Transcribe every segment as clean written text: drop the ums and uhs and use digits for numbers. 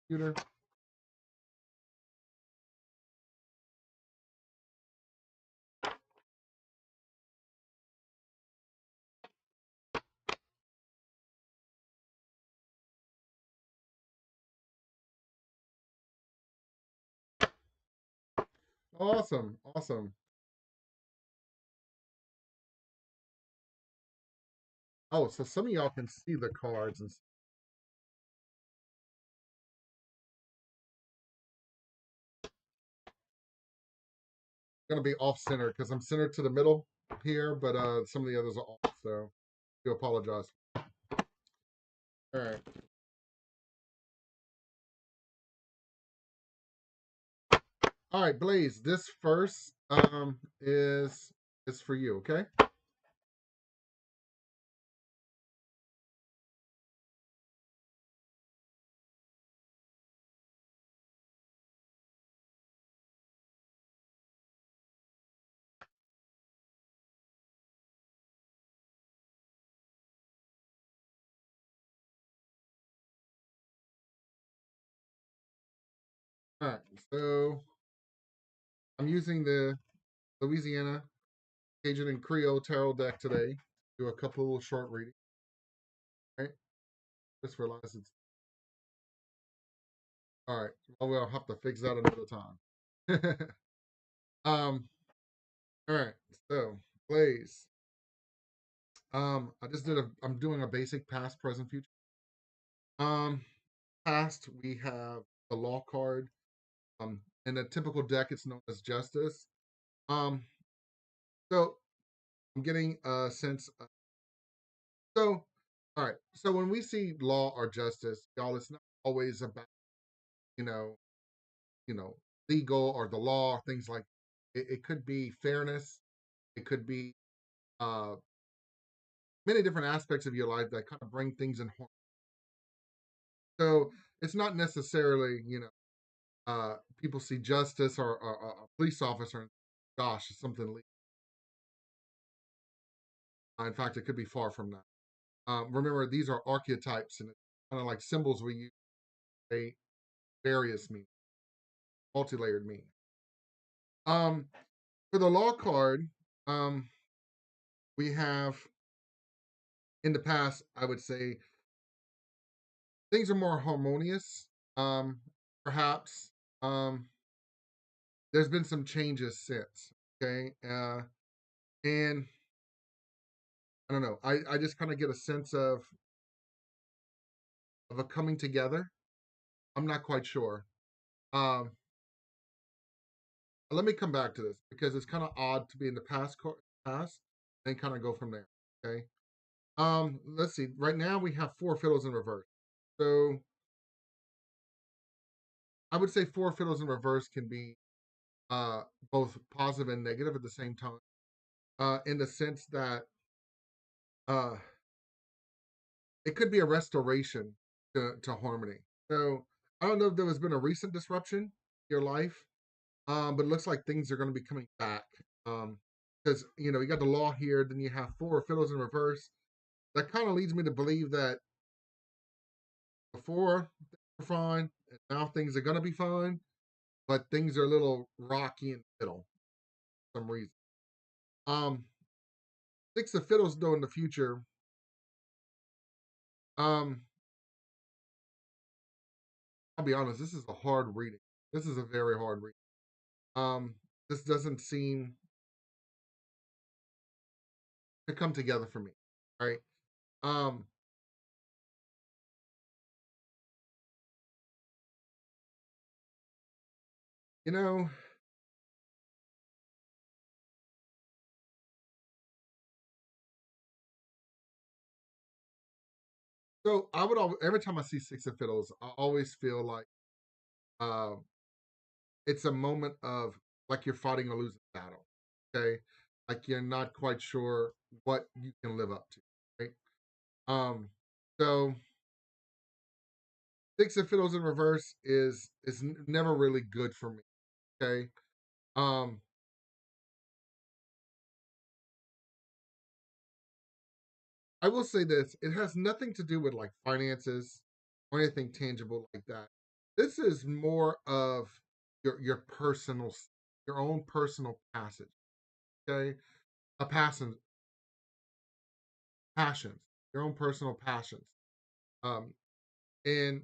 computer. Awesome, awesome. Oh, so some of y'all can see the cards and it's gonna be off center because I'm centered to the middle here, but some of the others are off, so I do apologize. All right. All right, Blaze, this first is for you, okay? All right. So I'm using the Louisiana Cajun and Creole Tarot deck today. Do a couple short readings, right? Just realize it's all right. Well, we'll have to fix that another time. um. All right. So, Blaze. I just did a. I'm doing a basic past, present, future. Um, past we have the Law card. In a typical deck, it's known as Justice. Um, so I'm getting a sense. So, all right. So when we see law or justice, y'all, it's not always about you know, you know, legal or the law, things like. It could be fairness. It could be uh many different aspects of your life that kind of bring things in harmony. So it's not necessarily people see justice or a police officer and gosh, it's something legal. In fact, it could be far from that. Remember, these are archetypes and it's kind of like symbols we use a various meanings, multi-layered meaning. Um, for the law card, um, we have in the past, I would say things are more harmonious. Um, Perhaps there's been some changes since. Okay, and I don't know. I just kind of get a sense of a coming together. I'm not quite sure. Um, let me come back to this because it's kind of odd to be in the past, and kind of go from there. Okay. Let's see. Right now we have four fiddles in reverse. So I would say four fiddles in reverse can be uh both positive and negative at the same time. In the sense that uh it could be a restoration to harmony. So I don't know if there has been a recent disruption in your life, but it looks like things are going to be coming back. Because you got the law here, then you have four fiddles in reverse. That kind of leads me to believe that before things were fine, and now things are going to be fine, but things are a little rocky in the middle for some reason. Um, Six of fiddles though in the future. Um, I'll be honest, this is a hard reading. This is a very hard reading. Um, this doesn't seem to come together for me. Right. Um, you know, so I would always, every time I see six of fiddles, I always feel like uh, it's a moment of like you're fighting a losing battle. Okay, like you're not quite sure what you can live up to. Right. Um, so six of fiddles in reverse is never really good for me. Okay. Um, I will say this: it has nothing to do with like finances or anything tangible like that. This is more of your personal, your own personal passage. Okay, a passions, your own personal passions. Um, and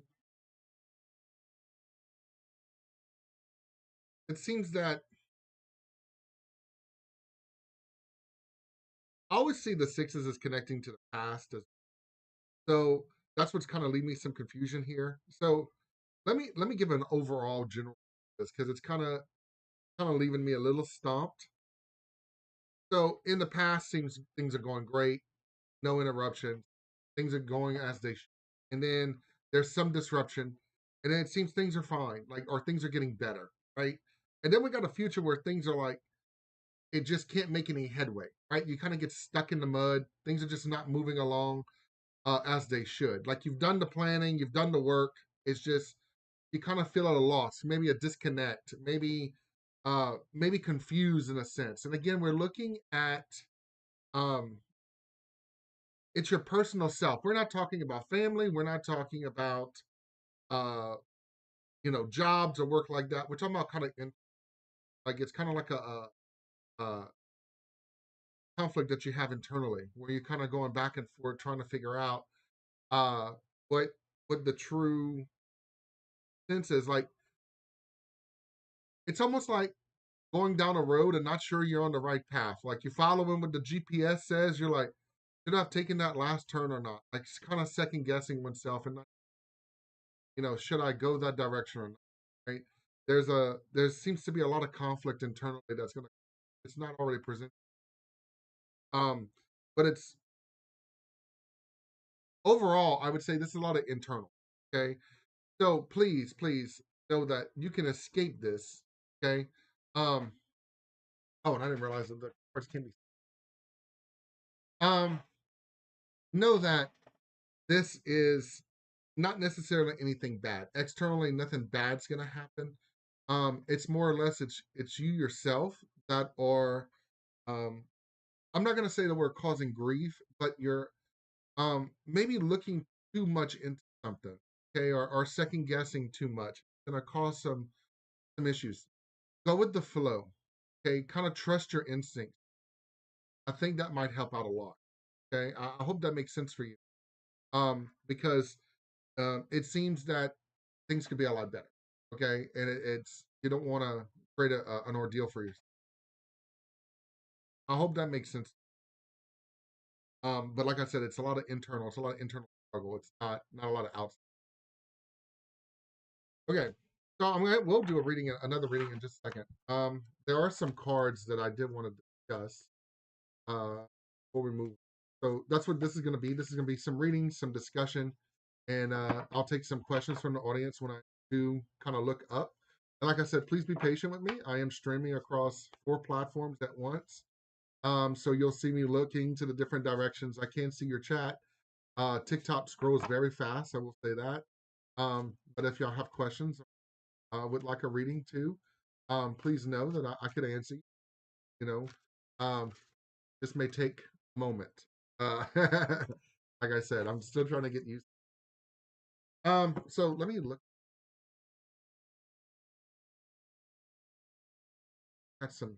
it seems that I always see the sixes as connecting to the past. So that's what's kind of leaving me some confusion here. So let me give an overall general this because it's kind of leaving me a little stumped. So in the past, seems things are going great, no interruptions, things are going as they should, and then there's some disruption, and then it seems things are fine, like or things are getting better, right? And then we got a future where things are like it just can't make any headway, right? You kind of get stuck in the mud. Things are just not moving along as they should. Like you've done the planning, you've done the work. It's just you kind of feel at a loss, maybe a disconnect, maybe confused in a sense. And again, we're looking at um it's your personal self. We're not talking about family, we're not talking about uh jobs or work like that. We're talking about kind of like it's kind of like a conflict that you have internally where you're kind of going back and forth trying to figure out uh what what the true sense is. Like it's almost like going down a road and not sure you're on the right path. Like you're following what the GPS says, you're like, should I have taken that last turn or not? Like kind of second guessing oneself and not, should I go that direction or not? Right? There seems to be a lot of conflict internally that's gonna it's not already present. Um, but it's overall, I would say this is a lot of internal. Okay. So please know that you can escape this. Okay. Um, oh, and I didn't realize that the cards can be um know that this is not necessarily anything bad. Externally, nothing bad's gonna happen. It's more or less it's you yourself that are um I'm not gonna say that we're causing grief, but you're maybe looking too much into something, okay, or second guessing too much. It's gonna cause some issues. Go with the flow. Okay, kind of trust your instinct. I think that might help out a lot. Okay, I hope that makes sense for you. Because it seems that things could be a lot better. Okay, and it's you don't want to create an ordeal for yourself. I hope that makes sense. But like I said, it's a lot of internal. It's a lot of internal struggle. It's not a lot of outside. Okay, so we'll do a reading, another reading in just a second. There are some cards that I did want to discuss before we move. So that's what this is going to be. This is going to be some reading, some discussion, and I'll take some questions from the audience when I do kind of look up. And like I said, please be patient with me. I am streaming across 4 platforms at once. So you'll see me looking to the different directions. I can see your chat. TikTok scrolls very fast. I will say that. But if y'all have questions, would like a reading too, please know that I could answer. You know, um, this may take a moment. Like I said, I'm still trying to get used. So let me look at some.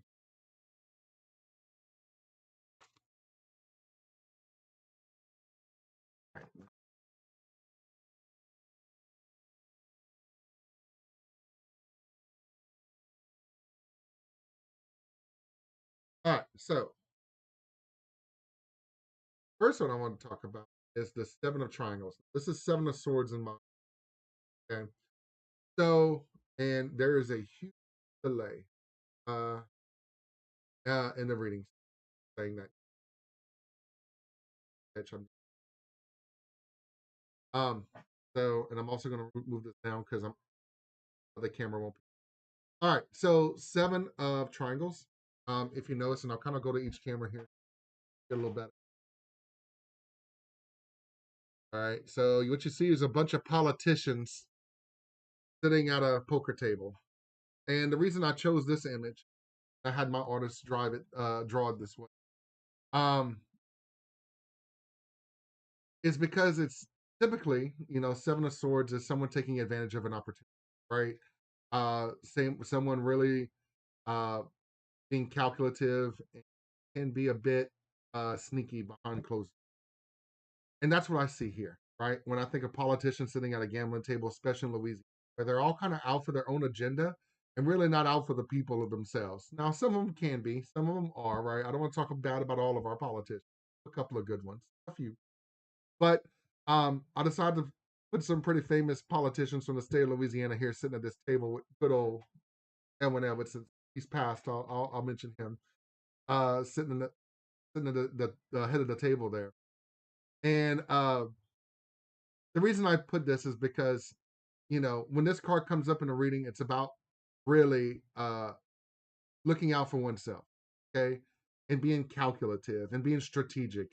All right. So first one I want to talk about is the Seven of Triangles. This is Seven of Swords in my. Okay. So and there is a huge delay uh, in the reading saying that. Um. So and I'm also going to move this down because I'm the camera won't. All right. So seven of triangles. If you notice, and I'll kind of go to each camera here, get a little better. All right. So what you see is a bunch of politicians sitting at a poker table. And the reason I chose this image, I had my artist draw it this way, um, is because it's typically, Seven of Swords is someone taking advantage of an opportunity. right? Same someone really uh, being calculative can be a bit sneaky behind closed. And that's what I see here, right? When I think of politicians sitting at a gambling table, especially in Louisiana, where they're all kind of out for their own agenda and really not out for the people of themselves. Now, some of them can be, some of them are, right? I don't want to talk bad about all of our politicians. A couple of good ones, a few. But I decided to put some pretty famous politicians from the state of Louisiana here sitting at this table with good old Edwin Edwards. Since he's passed, I'll mention him. Sitting at the head of the table there. And the reason I put this is because, when this card comes up in a reading, it's about really looking out for oneself, okay, and being calculative and being strategic,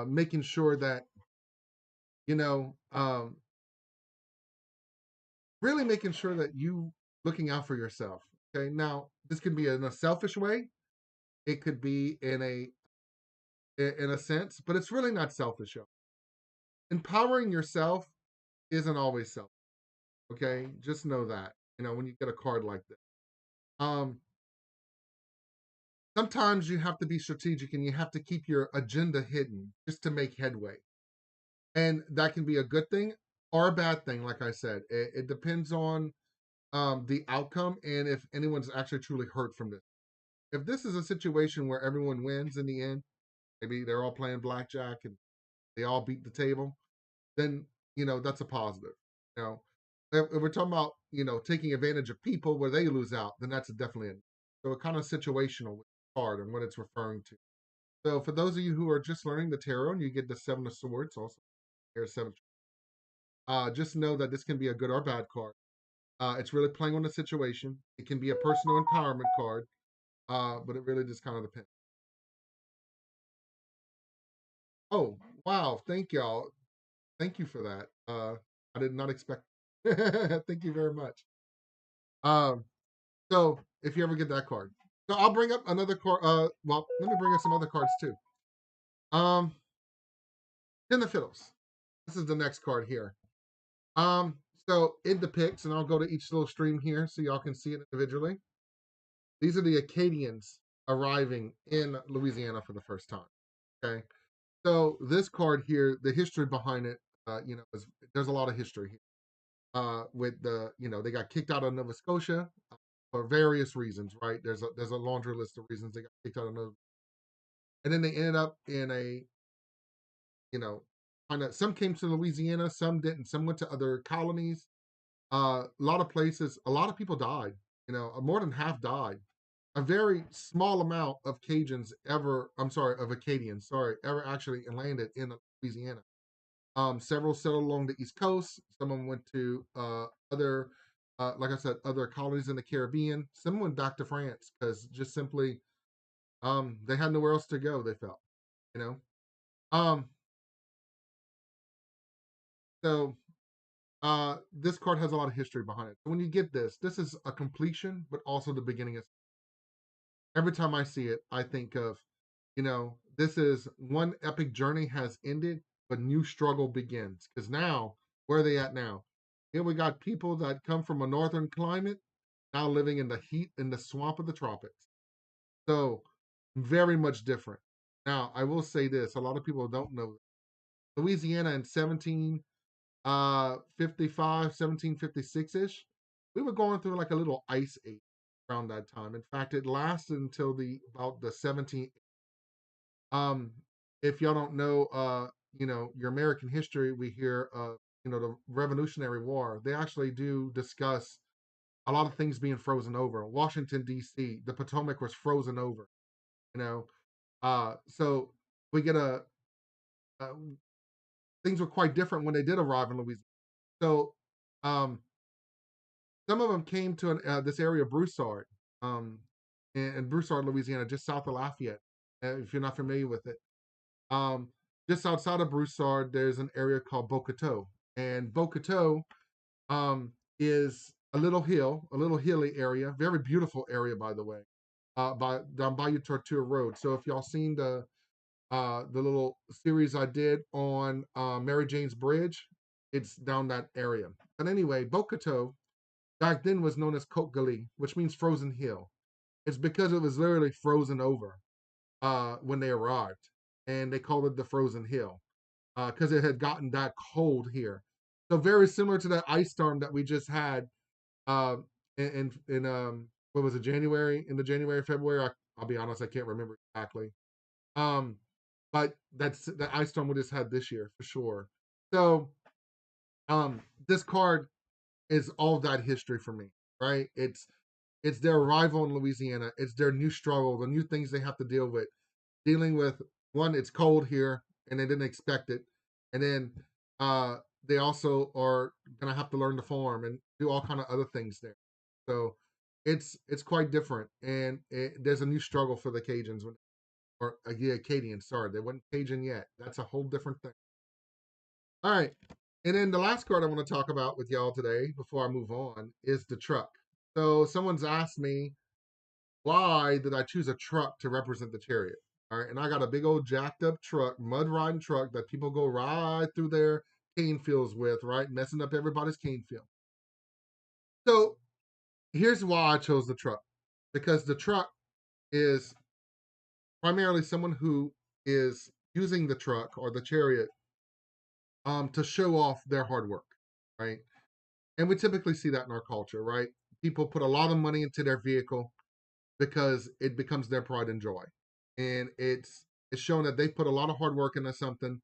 making sure that you know, really making sure that you looking out for yourself. Okay, now this could be in a selfish way, it could be in a sense, but it's really not selfish. Empowering yourself isn't always selfish. Okay, just know that. When you get a card like this. Um, Sometimes you have to be strategic and you have to keep your agenda hidden just to make headway. And that can be a good thing or a bad thing, like I said. It depends on the outcome and if anyone's actually truly hurt from this. If this is a situation where everyone wins in the end, maybe they're all playing blackjack and they all beat the table, then that's a positive. You know, if we're talking about taking advantage of people where they lose out, then that's definitely it. So it's kind of situational with the card and what it's referring to. So for those of you who are just learning the tarot and you get the Seven of Swords, also here's seven. Just know that this can be a good or bad card. It's really playing on the situation. It can be a personal empowerment card, but it really just kind of depends. Oh wow! Thank y'all. Thank you for that. I did not expect. Thank you very much. Um, so if you ever get that card, so I'll bring up another card. Well, let me bring up some other cards too. Um, Ten of Fiddles. This is the next card here. Um, so it depicts, and I'll go to each little stream here so y'all can see it individually. These are the Acadians arriving in Louisiana for the first time. Okay, so this card here, the history behind it, there's a lot of history here. With they got kicked out of Nova Scotia for various reasons, right? There's a laundry list of reasons they got kicked out of Nova, and then they ended up in a you know kind of some came to Louisiana, some didn't, some went to other colonies. A lot of places, a lot of people died. More than half died. A very small amount of Cajuns ever, I'm sorry, of Acadians, sorry, ever actually landed in Louisiana. Several settled along the East Coast. Some of them went to other, like I said, other colonies in the Caribbean. Some went back to France because just simply they had nowhere else to go. They felt, you know. Um, so this card has a lot of history behind it. So when you get this, this is a completion, but also the beginning of. Every time I see it, I think of, this is one epic journey has ended, but new struggle begins. Because now, where are they at now? Here we got people that come from a northern climate now living in the heat in the swamp of the tropics. So, very much different. Now, I will say this: a lot of people don't know Louisiana in 1755, 1756 ish. We were going through like a little ice age around that time. In fact, it lasted until the about the 17th. Um, if y'all don't know, your American history, we hear, the Revolutionary War. They actually do discuss a lot of things being frozen over. Washington D.C., the Potomac was frozen over. You know, so we get uh things were quite different when they did arrive in Louisiana. So, um, some of them came to this area of Broussard, um, in Broussard, Louisiana, just south of Lafayette. If you're not familiar with it, um, just outside of Broussard, there's an area called Bocato, and Bocato is a little hill, a little hilly area, very beautiful area, by the way, by down Bayou Torture Road. So if y'all seen the little series I did on Mary Jane's Bridge, it's down that area. But anyway, Bocato back then was known as Côte Gelée, which means frozen hill. It's because it was literally frozen over when they arrived, and they called it the frozen hill because it had gotten that cold here. So very similar to that ice storm that we just had uh, in what was it, January, in the January February. I'll be honest, I can't remember exactly. Um, but that's the ice storm we just had this year for sure. So this card is all that history for me, right? It's their arrival in Louisiana. It's their new struggle, the new things they have to deal with. Dealing with one, it's cold here, and they didn't expect it, and then uh, they also are gonna have to learn to farm and do all kind of other things there. So it's quite different, and there's a new struggle for the Cajuns or yeah, Acadians. Sorry, they weren't Cajun yet. That's a whole different thing. All right. And then the last card I want to talk about with y'all today before I move on is the truck. So someone's asked me, why did I choose a truck to represent the chariot? All right. And I got a big old jacked up truck, mud riding truck that people go right through their cane fields with, right? Messing up everybody's cane field. So here's why I chose the truck, because the truck is primarily someone who is using the truck or the chariot to show off their hard work, right? And we typically see that in our culture, right? People put a lot of money into their vehicle because it becomes their pride and joy. And it's shown that they put a lot of hard work into something,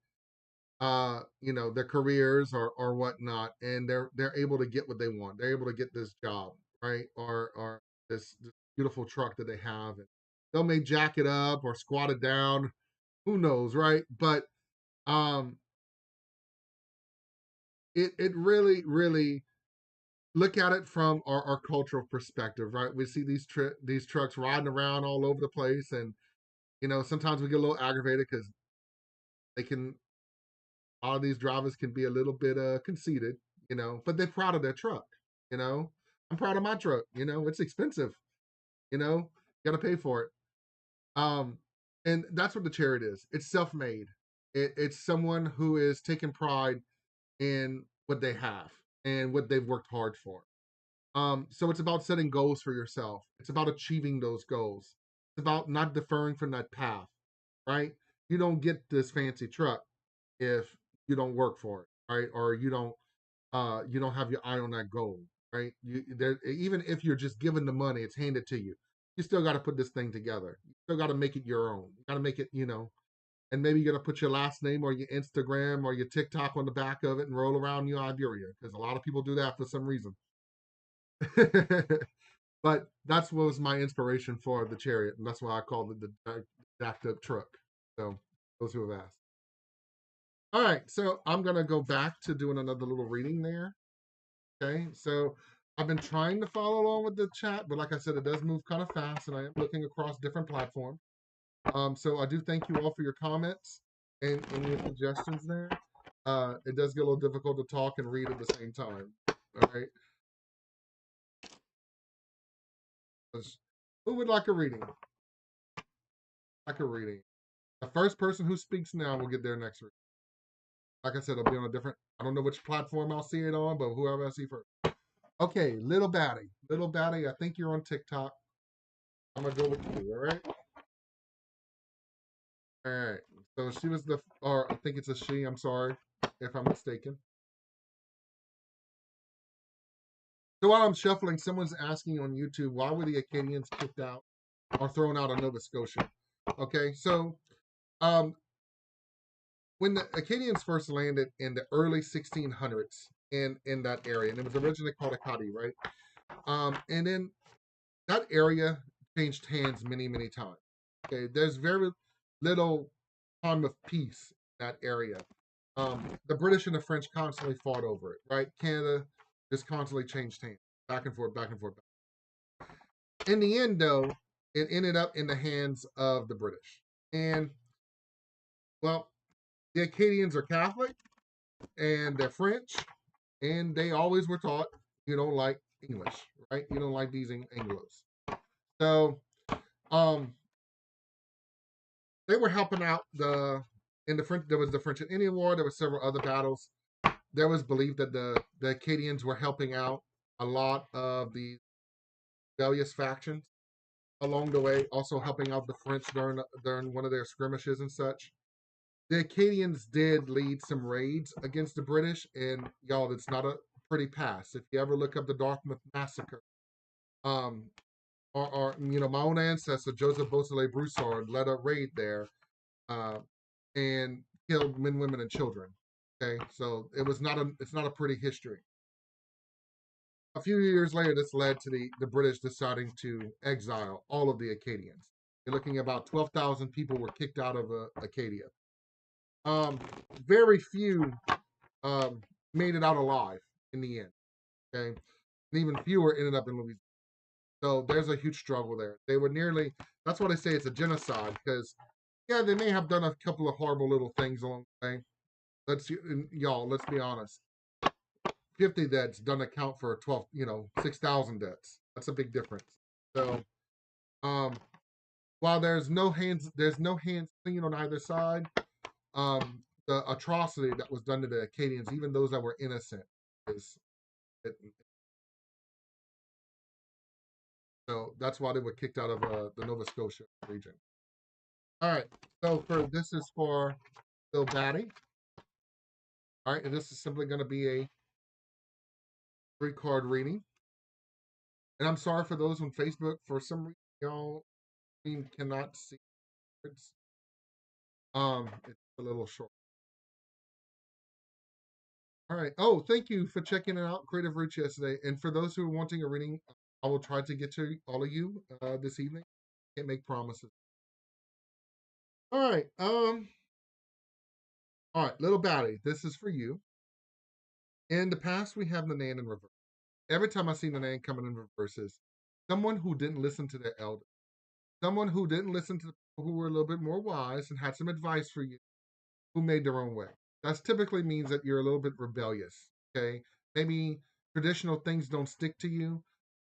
their careers or whatnot, and they're able to get what they want. They're able to get this job, right? Or this beautiful truck that they have. And they'll may jack it up or squat it down. Who knows, right? But um it really, really look at it from our cultural perspective, right? We see these trucks riding around all over the place, and sometimes we get a little aggravated because they can. All of these drivers can be a little bit conceited, but they're proud of their truck. You know, I'm proud of my truck. It's expensive. You got to pay for it. Um, and that's what the chariot is. It's self-made. It's someone who is taking pride in what they have and what they've worked hard for. So it's about setting goals for yourself. It's about achieving those goals. It's about not deferring from that path, right? You don't get this fancy truck if you don't work for it, right? Or you don't have your eye on that goal, right? Even if you're just given the money, it's handed to you. You still got to put this thing together. You still got to make it your own. You got to make it, and maybe you're gonna put your last name or your Instagram or your TikTok on the back of it and roll around New Iberia because a lot of people do that for some reason. But that's what was my inspiration for the chariot, and that's why I called it the jacked up truck. So those who have asked. All right, so I'm gonna go back to doing another little reading there. Okay, so I've been trying to follow along with the chat, but like I said, it does move kind of fast, and I am looking across different platforms. So I do thank you all for your comments and your suggestions there. It does get a little difficult to talk and read at the same time. All right. Who would like a reading? Like a reading. The first person who speaks now will get their next reading. Like I said, it'll be on a different. I don't know which platform I'll see it on, but whoever I see first. Okay, little Batty. Little Batty, I think you're on TikTok. I'm gonna go with you. All right. All right. So she was or I think it's a she. I'm sorry if I'm mistaken. So while I'm shuffling, someone's asking on YouTube, why were the Acadians kicked out or thrown out of Nova Scotia? Okay, so um, when the Acadians first landed in the early 1600s in that area, and it was originally called Acadie, right? And then that area changed hands many, many times. Okay, there's very little time of peace in that area. The British and the French constantly fought over it, right? Canada just constantly changed hands, back and forth, back and forth. In the end, though, it ended up in the hands of the British. And, well, the Acadians are Catholic and they're French, and they always were taught you don't like English, right? You don't like these Anglos. So, um, they were helping out in the French. There was the French and Indian War. There were several other battles. There was belief that the Acadians were helping out a lot of the rebellious factions along the way, also helping out the French during one of their skirmishes and such. The Acadians did lead some raids against the British, and y'all, it's not a pretty pass. If you ever look up the Dartmouth Massacre, um, or my own ancestor Joseph Beausoleil Broussard led a raid there, uh, and killed men, women, and children. Okay, so it's not a pretty history. A few years later, this led to the British deciding to exile all of the Acadians. You're looking at about 12,000 people were kicked out of Acadia. Um, Very few um, made it out alive in the end. Okay, and even fewer ended up in Louisiana. So there's a huge struggle there. They were nearly. That's why they say it's a genocide because yeah, they may have done a couple of horrible little things along the way. Y'all, let's be honest. 50 deaths doesn't account for 12, 6,000 deaths. That's a big difference. So, um, while there's no hands clean on either side. The atrocity that was done to the Acadians, even those that were innocent, is it, so that's why they were kicked out of the Nova Scotia region. All right, so for this is for Bill Batty. All right, and this is simply going to be a 3-card reading. And I'm sorry for those on Facebook. For some reason, y'all cannot see words. It's a little short. All right. Oh, thank you for checking it out, Creative Roots yesterday. And for those who are wanting a reading, I will try to get to all of you this evening. Can't make promises. All right. All right, little Batty, this is for you. In the past, we have the Nan in reverse. Every time I see the Nan coming in reverses, someone who didn't listen to their elder, someone who didn't listen to the people who were a little bit more wise and had some advice for you, who made their own way. That typically means that you're a little bit rebellious. Okay, maybe traditional things don't stick to you.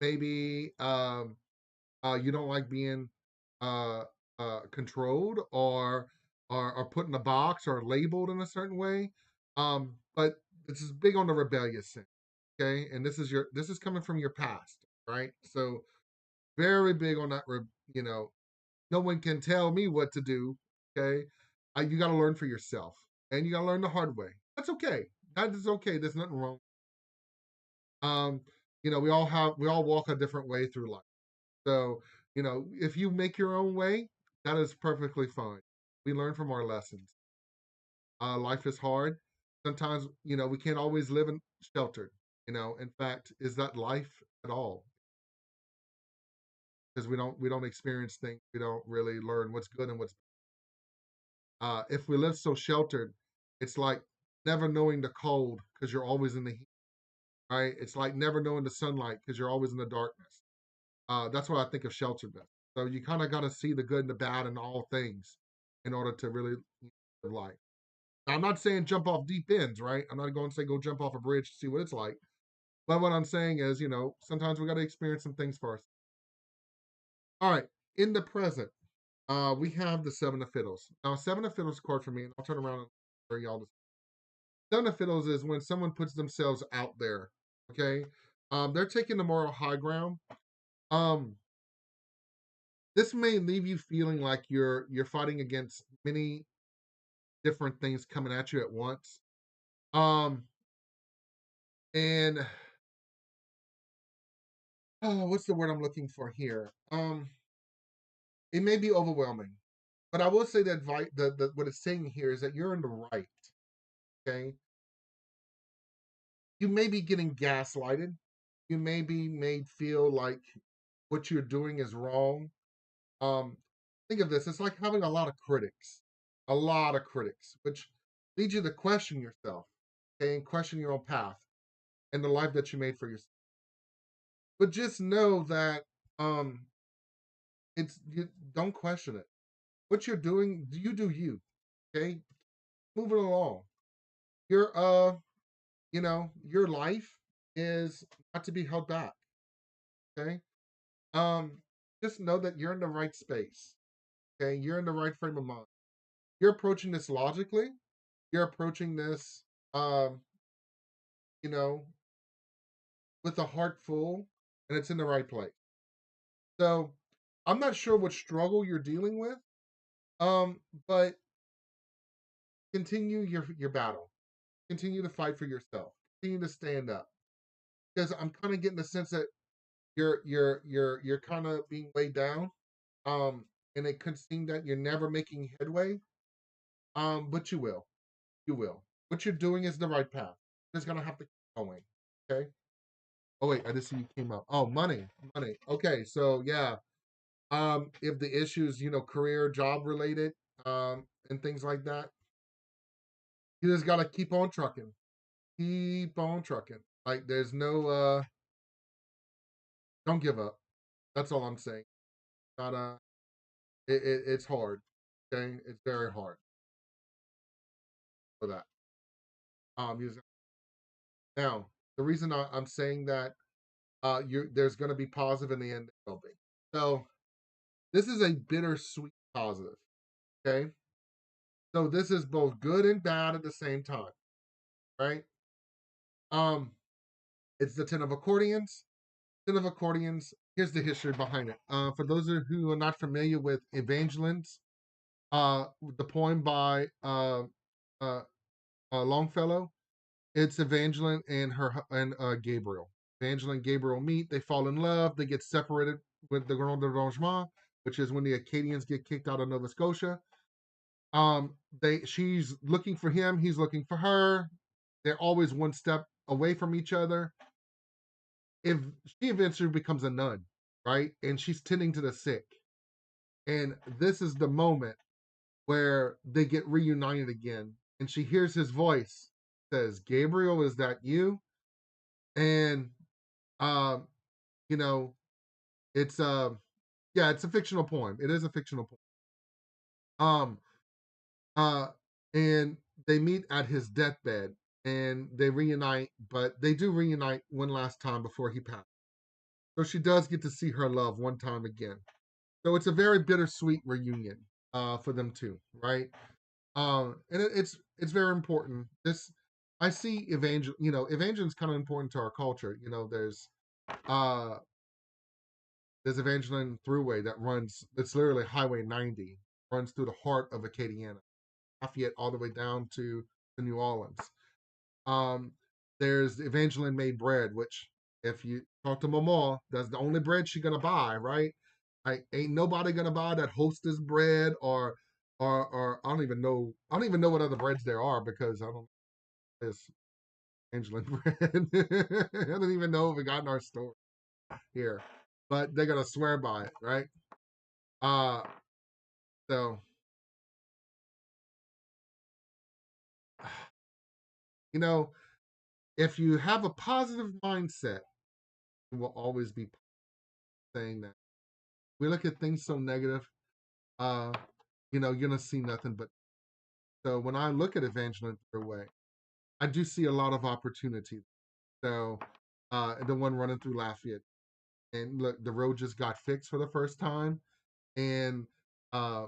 Maybe you don't like being uh, controlled or put in a box or labeled in a certain way. But this is big on the rebellious sense. Okay, and this is coming from your past, right? So very big on that. No one can tell me what to do. Okay, you got to learn for yourself, and you got to learn the hard way. That's okay. That is okay. There's nothing wrong. Um, we all walk a different way through life. So, if you make your own way, that is perfectly fine. We learn from our lessons. Life is hard. Sometimes, we can't always live in sheltered. In fact, is that life at all? Because we don't experience things. We don't really learn what's good and what's. If we live so sheltered, it's like never knowing the cold because you're always in the heat. Right? It's like never knowing the sunlight because you're always in the darkness. That's what I think of shelteredness. So you kind of got to see the good and the bad in all things in order to really live life. Now, I'm not saying jump off deep ends, right? I'm not going to say go jump off a bridge to see what it's like. But what I'm saying is, sometimes we got to experience some things first. All right. In the present, we have the Seven of Fiddles. Now, Seven of Fiddles card for me, and I'll turn around and for y'all. Seven of Fiddles is when someone puts themselves out there. Okay. They're taking the moral high ground. Um, this may leave you feeling like you're fighting against many different things coming at you at once. Um, and what's the word I'm looking for here? It may be overwhelming, but I will say that what it's saying here is that you're in the right. Okay, you may be getting gaslighted. You may be made feel like what you're doing is wrong. Um, think of this: it's like having a lot of critics, which leads you to question yourself, okay, and question your own path and the life that you made for yourself. But just know that um, don't question it. What you're doing, you do you. Okay, moving along. Your your life is not to be held back. Okay, um, just know that you're in the right space. Okay, you're in the right frame of mind. You're approaching this logically. You're approaching this, um, you know, with a heart full, and it's in the right place. So I'm not sure what struggle you're dealing with, um, but continue your battle. Continue to fight for yourself. Continue to stand up. Because I'm kind of getting the sense that you're kind of being weighed down. Um, and it could seem that you're never making headway. But you will. You will. What you're doing is the right path. You're just gonna have to keep going. Okay. Oh wait, I just see you came up. Oh, money, money. Okay, so yeah. If the issues, career, job related, and things like that, you just gotta keep on trucking. Keep on trucking. Like there's no don't give up. That's all I'm saying. Gotta it's hard. Okay? It's very hard for that. Using now, the reason I'm saying that there's gonna be positive in the end will be. So this is a bittersweet positive. Okay. So this is both good and bad at the same time, right? Um, it's the Ten of Accordions. Ten of Accordions. Here's the history behind it. For those who are not familiar with Evangelines, the poem by uh, Longfellow, it's Evangeline and Gabriel. Evangeline and Gabriel meet. They fall in love. They get separated with the Grand Arrangement, which is when the Acadians get kicked out of Nova Scotia. She's looking for him. He's looking for her. They're always one step away from each other. If she eventually becomes a nun, right, and she's tending to the sick, and this is the moment where they get reunited again, and she hears his voice, says, "Gabriel, is that you?" And um, you know, it's yeah, it's a fictional poem. It is a fictional poem. Uh, and they meet at his deathbed and they reunite, but they do reunite one last time before he passes. So she does get to see her love one time again. So it's a very bittersweet reunion for them too, right? And it's very important. This I see Evangel is kind of important to our culture. Uh there's Evangeline Thruway that runs. It's literally Highway 90 runs through the heart of Acadiana, Lafayette, all the way down to New Orleans. Um, there's Evangeline made bread, which if you talk to Mama, that's the only bread she's gonna buy, right? Ain't nobody gonna buy that Hostess bread or I don't even know what other breads there are because I don't it's Evangeline bread. I don't even know if we got in our store here, but they're gonna swear by it, right? Uh, so you know, if you have a positive mindset, you will always be saying that. We look at things so negative, uh, you're gonna see nothing but. So when I look at Evangeline Thruway, I do see a lot of opportunity. So the one running through Lafayette, and look, the road just got fixed for the first time, and uh,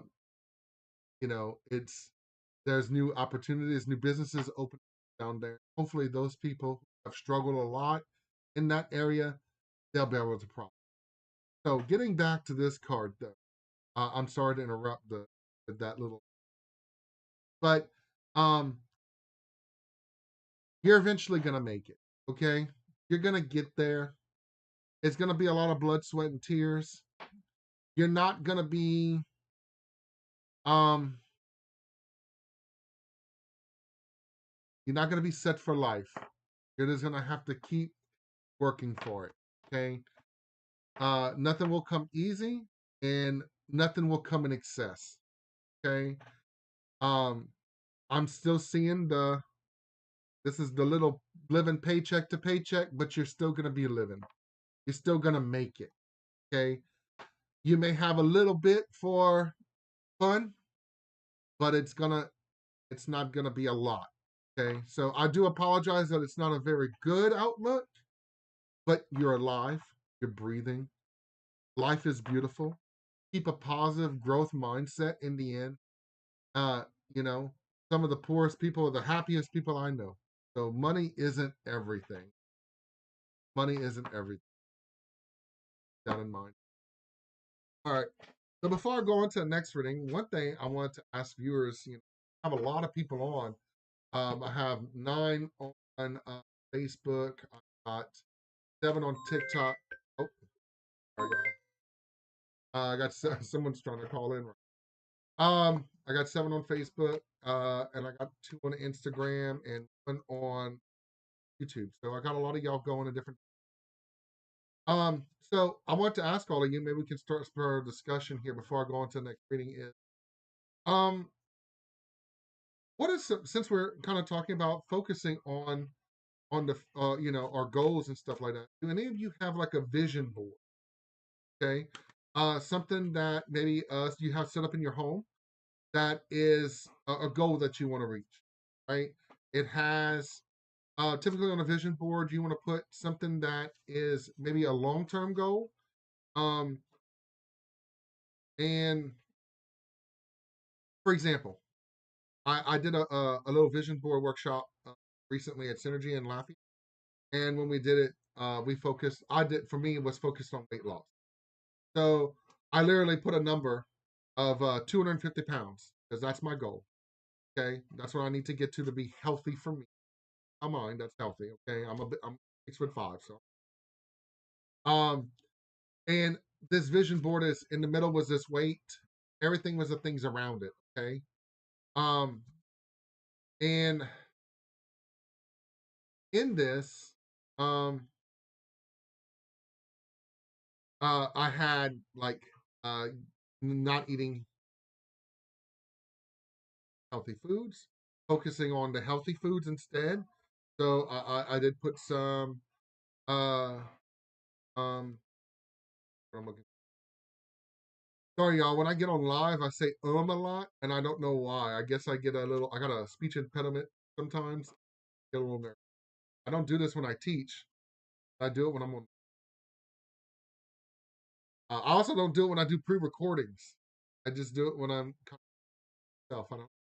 it's there's new opportunities, new businesses open down there. Hopefully, those people who have struggled a lot in that area, they'll be able to prosper. So getting back to this card, though, I'm sorry to interrupt that little, but um, you're eventually gonna make it. Okay, you're gonna get there. It's gonna be a lot of blood, sweat, and tears. You're not gonna be um, you're not gonna be set for life. You're just gonna have to keep working for it. Okay, nothing will come easy, and nothing will come in excess. Okay, um, I'm still seeing this is the little living paycheck to paycheck, but you're still gonna be living. You're still gonna make it. Okay, you may have a little bit for fun, but it's not gonna be a lot. Okay, so I do apologize that it's not a very good outlook, but you're alive, you're breathing, life is beautiful. Keep a positive growth mindset in the end. Uh, you know, some of the poorest people are the happiest people I know. So money isn't everything. Money isn't everything. Keep that in mind. All right. So before I go on to the next reading, one thing I wanted to ask viewers, I have a lot of people on. I have 9 on Facebook. I got 7 on TikTok. Oh, sorry, I got someone's trying to call in. I got 7 on Facebook, and I got 2 on Instagram and 1 on YouTube. So I got a lot of y'all going to different. So I want to ask all of you. Maybe we can start a discussion here before I go on to the next reading. Is um, what is since we're kind of talking about focusing on the our goals and stuff like that. Do any of you have like a vision board? Okay, something that maybe you have set up in your home that is a goal that you want to reach, right? It has typically on a vision board, you want to put something that is maybe a long-term goal. Um, and for example, I did a little vision board workshop recently at Synergy in Lafayette, and when we did it, we focused. I did for me it was focused on weight loss. So I literally put a number of 250 pounds because that's my goal. Okay, that's what I need to get to be healthy for me. My mind, that's healthy. Okay, I'm 6'5", so um, and this vision board is in the middle was this weight. Everything was the things around it. Okay, um, and in this, um, I had like not eating healthy foods, focusing on the healthy foods instead. So I did put some uh I'm looking. Sorry y'all, when I get on live I say a lot and I don't know why. I guess I get I got a speech impediment sometimes. Get a little nervous. I don't do this when I teach. I do it when I'm on. I also don't do it when I do pre-recordings. I just do it when I'm myself. I don't.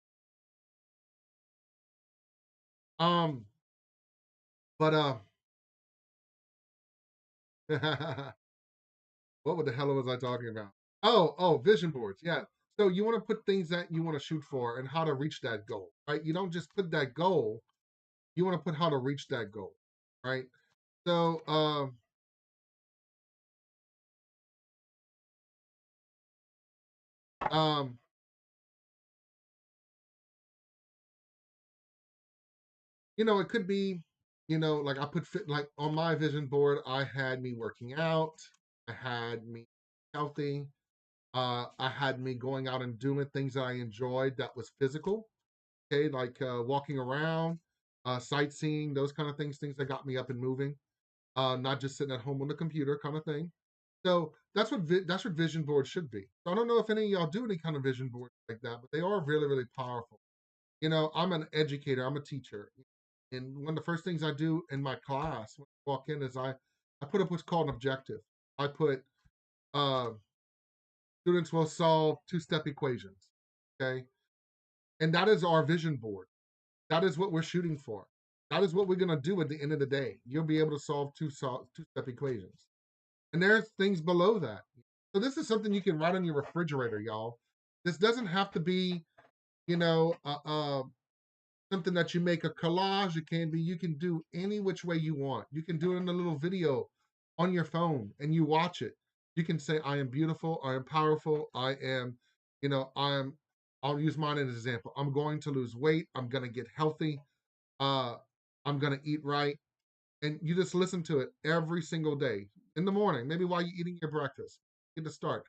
But what the hell was I talking about? Oh, vision boards. Yeah. So you want to put things that you want to shoot for and how to reach that goal, right? You don't just put that goal. You want to put how to reach that goal, right? So, um, it could be, like I put fit like on my vision board, I had me working out, I had me healthy, I had me going out and doing things that I enjoyed that was physical. Okay, like walking around, sightseeing, those kind of things that got me up and moving, not just sitting at home on the computer kind of thing. So that's what vision boards should be. So I don't know if any of y'all do any kind of vision boards like that, but they are really really powerful. I'm an educator, I'm a teacher, and one of the first things I do in my class when I walk in is I put up what's called an objective. I put uh, students will solve two-step equations. Okay, and that is our vision board. That is what we're shooting for. That is what we're gonna do at the end of the day. You'll be able to solve two-step equations. And there's things below that. So this is something you can write on your refrigerator, y'all. This doesn't have to be, you know, something that you make a collage. It can be. You can do any which way you want. You can do it in a little video on your phone, and you watch it. You can say, "I am beautiful. I am powerful. I am, I am." I'll use mine as an example. I'm going to lose weight. I'm going to get healthy. Uh, I'm going to eat right. And you just listen to it every single day in the morning, maybe while you're eating your breakfast. Get to start.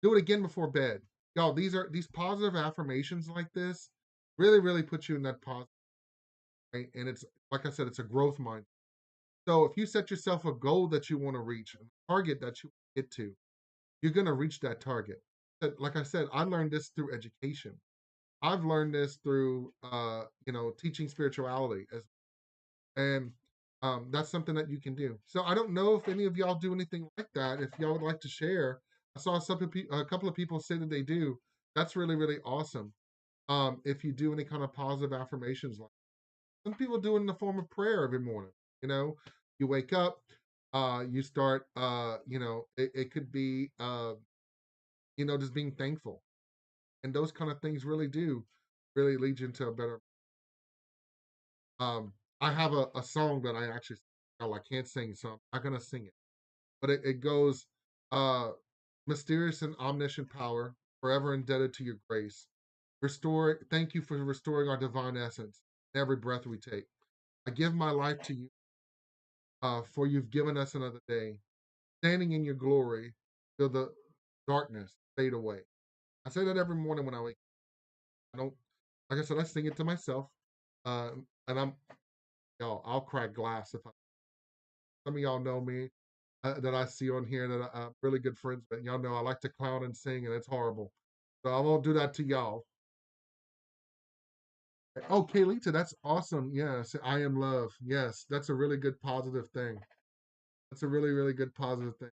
Do it again before bed. Y'all, these positive affirmations like this really, really put you in that positive, right? And it's like I said, it's a growth mind. So if you set yourself a goal that you want to reach, a target that you get to, you're gonna reach that target. But like I said, I learned this through education. I've learned this through teaching spirituality and that's something that you can do. So I don't know if any of y'all do anything like that. If y'all would like to share, I saw a couple of people say that they do. That's really really awesome. If you do any kind of positive affirmations, like some people do it in the form of prayer every morning. You know, you wake up, You start, it could be, just being thankful, and those kind of things really do really lead you into a better. I have a song that I actually, oh, I can't sing, so I'm not gonna sing it, but it goes, uh, mysterious and omniscient power, forever indebted to your grace. Thank you for restoring our divine essence every breath we take. I give my life to you, for you've given us another day. Standing in your glory, till the darkness fade away. I say that every morning when I wake. I don't, like I said, I sing it to myself, uh, and I'll crack glass if I. Some of y'all know me, that I see on here that I'm really good friends with. Y'all know I like to clown and sing, and it's horrible. So I won't do that to y'all. Oh, Kaylita, that's awesome. Yes, I am love. Yes, that's a really good positive thing. That's a really, really good positive thing.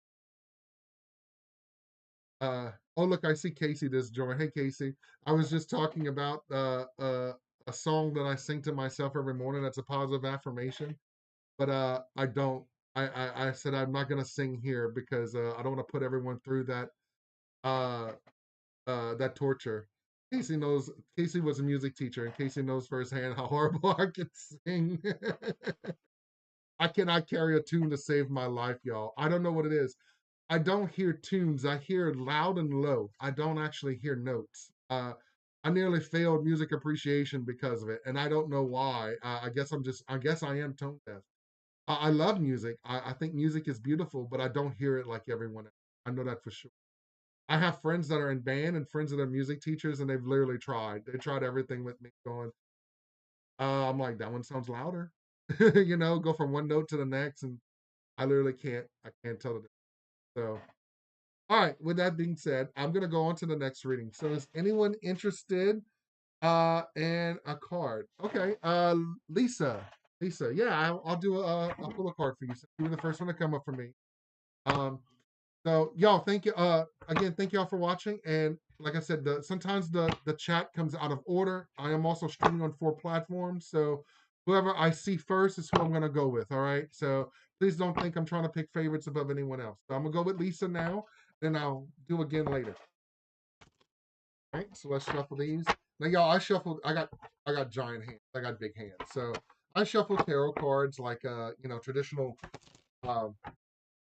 Oh, look, I see Casey just joined. Hey, Casey. I was just talking about a song that I sing to myself every morning. That's a positive affirmation, but I don't. I said I'm not gonna sing here because I don't want to put everyone through uh, that torture. Casey knows. Casey was a music teacher, and Casey knows firsthand how horrible I can sing. I cannot carry a tune to save my life, y'all. I don't know what it is. I don't hear tunes. I hear loud and low. I don't actually hear notes. I nearly failed music appreciation because of it, and I don't know why. I guess I'm just. I guess I am tone deaf. I love music. I think music is beautiful, but I don't hear it like everyone else. I know that for sure. I have friends that are in band and friends that are music teachers, and they've literally tried. They tried everything with me, going. I'm like, that one sounds louder. Go from one note to the next, and I literally can't. I can't tell the difference. So, all right. With that being said, I'm gonna go on to the next reading. So, is anyone interested in a card? Okay. Lisa. Lisa. Yeah, I'll do I'll pull a card for you. So you were the first one to come up for me. Um, So y'all, thank you. Again, thank y'all for watching. And like I said, sometimes the chat comes out of order. I am also streaming on 4 platforms, so whoever I see first is who I'm gonna go with. All right. So please don't think I'm trying to pick favorites above anyone else. So I'm gonna go with Lisa now, then I'll do again later. All right. So let's shuffle these. Now, y'all, I shuffled. I got giant hands. I got big hands. So I shuffle tarot cards like traditional um,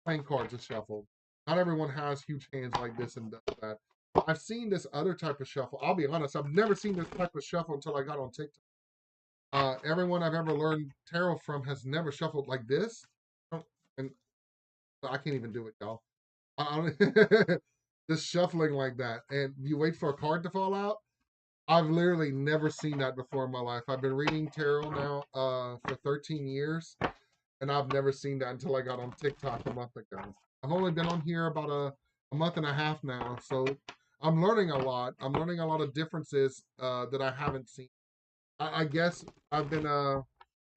playing cards are shuffled. Not everyone has huge hands like this and does that. I've seen this other type of shuffle. I'll be honest, I've never seen this type of shuffle until I got on TikTok. Everyone I've ever learned tarot from has never shuffled like this. And I can't even do it, y'all. I don't, just shuffling like that. And you wait for a card to fall out. I've literally never seen that before in my life. I've been reading tarot now for 13 years, and I've never seen that until I got on TikTok a month ago. I've only been on here about a month and a half now, so I'm learning a lot. I'm learning a lot of differences that I haven't seen. I guess I've been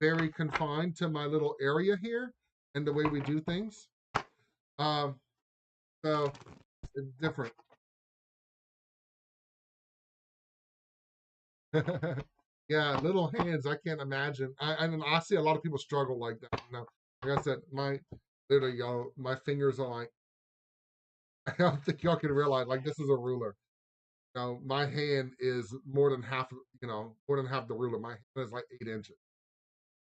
very confined to my little area here and the way we do things. Um, so it's different. Yeah, little hands. I can't imagine. I see a lot of people struggle like that. Like I said, literally, y'all, my fingers are like. I don't think y'all can realize like this is a ruler. My hand is more than half. More than half the ruler. My hand is like 8 inches.